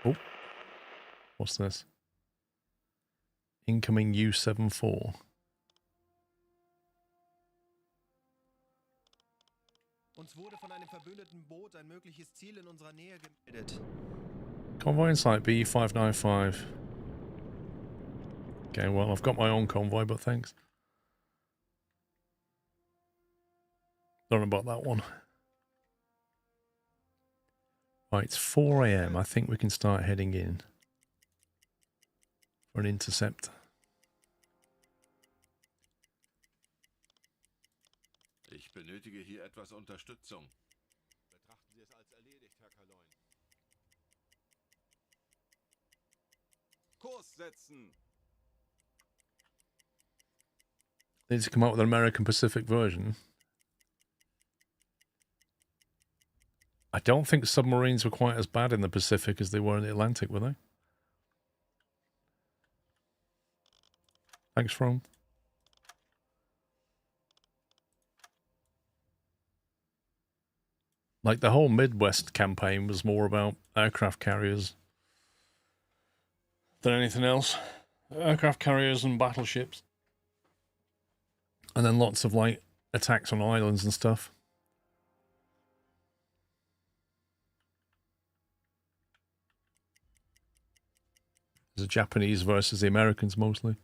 Oh, what's this? Incoming U-74. Uns wurde von einem verbündeten Boot ein mögliches Ziel in unserer Nähe gemeldet. Convoy in sight, B595. Okay, well, I've got my own convoy, but thanks. Don't know about that one. Right, it's 4 AM. I think we can start heading in for an intercept. Ich benötige hier etwas Unterstützung. Betrachten Sie es als erledigt, Herr Kaloin. Kurs setzen. They need to come up with an American Pacific version. I don't think submarines were quite as bad in the Pacific as they were in the Atlantic, were they? Thanks, Rome. Like, the whole Midwest campaign was more about aircraft carriers than anything else. Aircraft carriers and battleships. And then lots of, like, attacks on islands and stuff. The Japanese versus the Americans, mostly.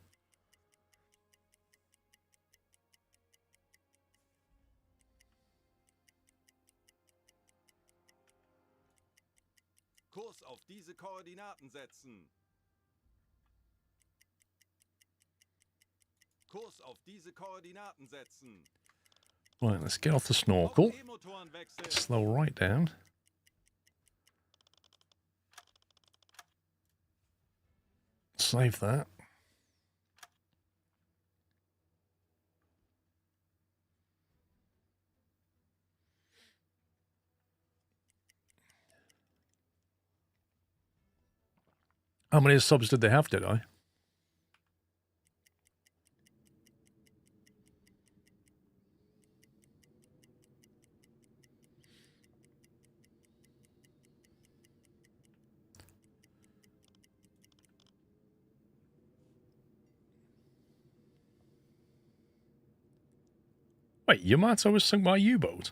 Kurs auf diese Koordinaten setzen. Kurs auf diese Koordinaten setzen. Right, let's get off the snorkel. E-Motoren wechseln. Slow right down. Save that. How many subs did they have, did I? Wait, Yamato was sunk by a U-boat?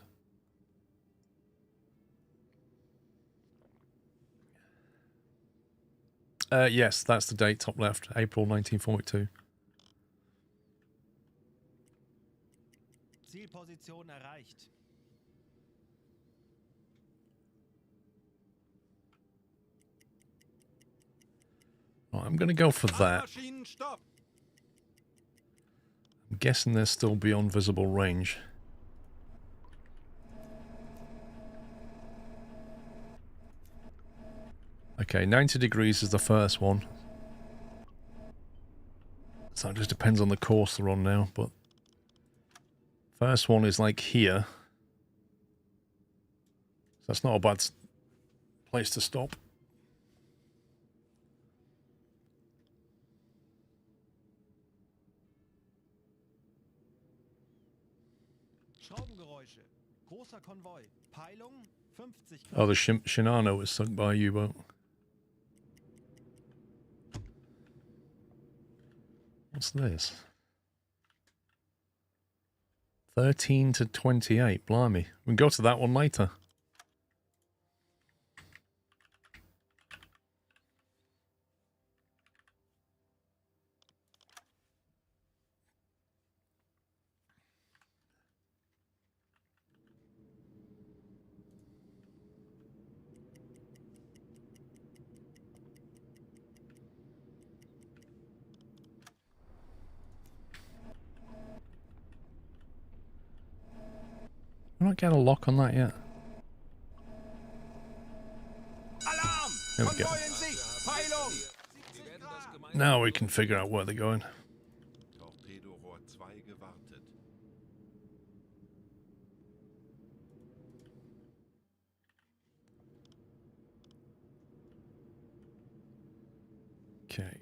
Yes, that's the date, top left, April 1942. Zielposition erreicht. Right, I'm going to go for that. Maschinen stopp. I'm guessing they're still beyond visible range. Okay, 90 degrees is the first one. So it just depends on the course they're on now, but... First one is like here. So that's not a bad place to stop. Schraubengeräusche. Großer Konvoi. Peilung 50 Grad. Oh, the Shinano was sunk by a U-boat. What's this? 13 to 28, blimey. We can go to that one later. We're not getting a lock on that yet. Alarm! There we go. Konvoi in Sicht. Peilung. Wir werden das gemeinsam Now we can figure out where they're going. Torpedorohr 2 gewartet. Okay.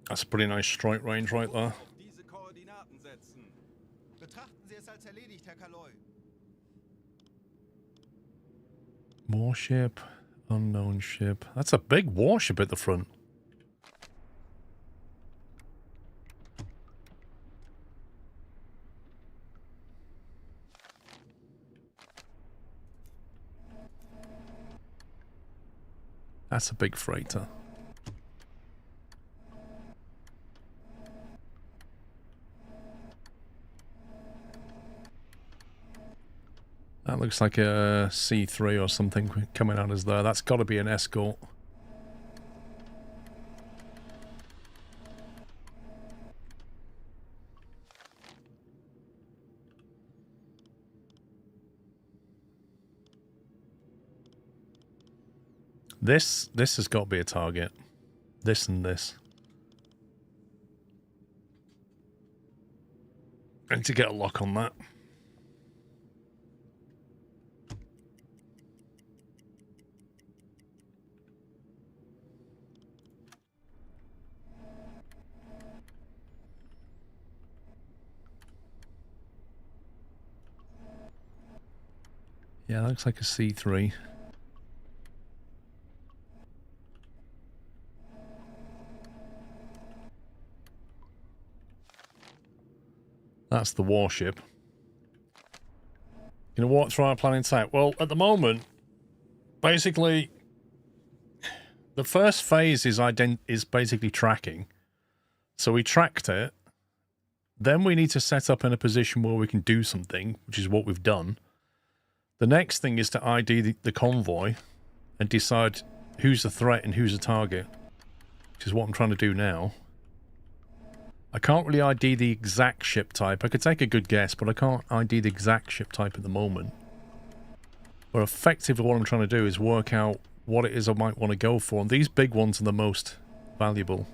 That's a pretty nice strike range right there. Auf diese Koordinaten setzen. Betrachten Sie es als erledigt, Herr Kaloi. Warship, unknown ship. That's a big warship at the front. That's a big freighter. That looks like a C3 or something coming out as there. That's got to be an escort. This has got to be a target. This and this. I need to get a lock on that. Yeah, looks like a C3. That's the warship. You know what? Try our plan in sight. Well, at the moment, basically, the first phase is basically tracking. So we tracked it. Then we need to set up in a position where we can do something, which is what we've done. The next thing is to ID the convoy and decide who's a threat and who's a target, which is what I'm trying to do now. I can't really ID the exact ship type. I could take a good guess, but I can't ID the exact ship type at the moment. But effectively what I'm trying to do is work out what it is I might want to go for. And these big ones are the most valuable,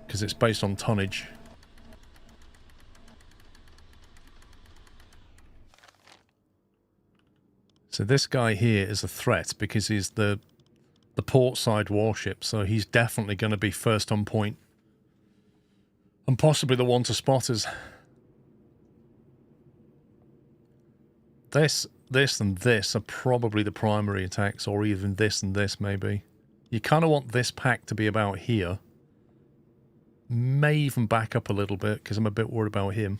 because it's based on tonnage. So this guy here is a threat because he's the port side warship, so he's definitely going to be first on point. And possibly the one to spot us. This, and this are probably the primary attacks, or even this and this maybe. You kind of want this pack to be about here. May even back up a little bit, because I'm a bit worried about him.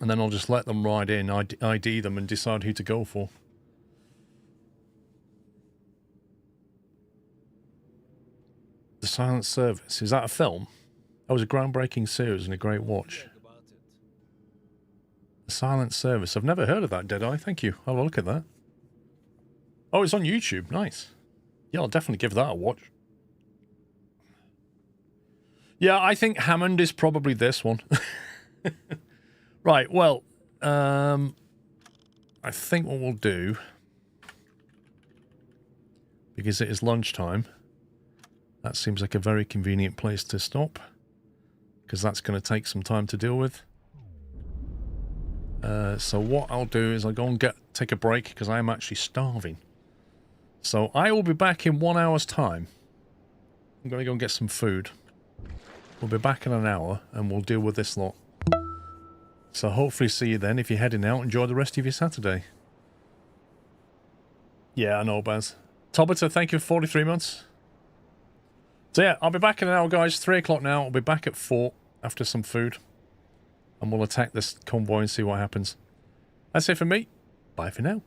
And then I'll just let them ride in, ID them, and decide who to go for. The Silent Service. Is that a film? That was a groundbreaking series and a great watch. The Silent Service. I've never heard of that, Deadeye. Thank you. I'll have a look at that. Oh, it's on YouTube. Nice. Yeah, I'll definitely give that a watch. Yeah, I think Hammond is probably this one. Right, well, I think what we'll do, because it is lunchtime, that seems like a very convenient place to stop, because that's going to take some time to deal with. So what I'll do is I'll go and take a break, because I am actually starving. So I will be back in 1 hour's time. I'm going to go and get some food. We'll be back in an hour, and we'll deal with this lot. So hopefully see you then. If you're heading out, enjoy the rest of your Saturday. Yeah, I know, Baz. Tobita, thank you for 43 months. So yeah, I'll be back in an hour, guys. 3 o'clock now. I'll be back at 4 after some food. And we'll attack this convoy and see what happens. That's it for me. Bye for now.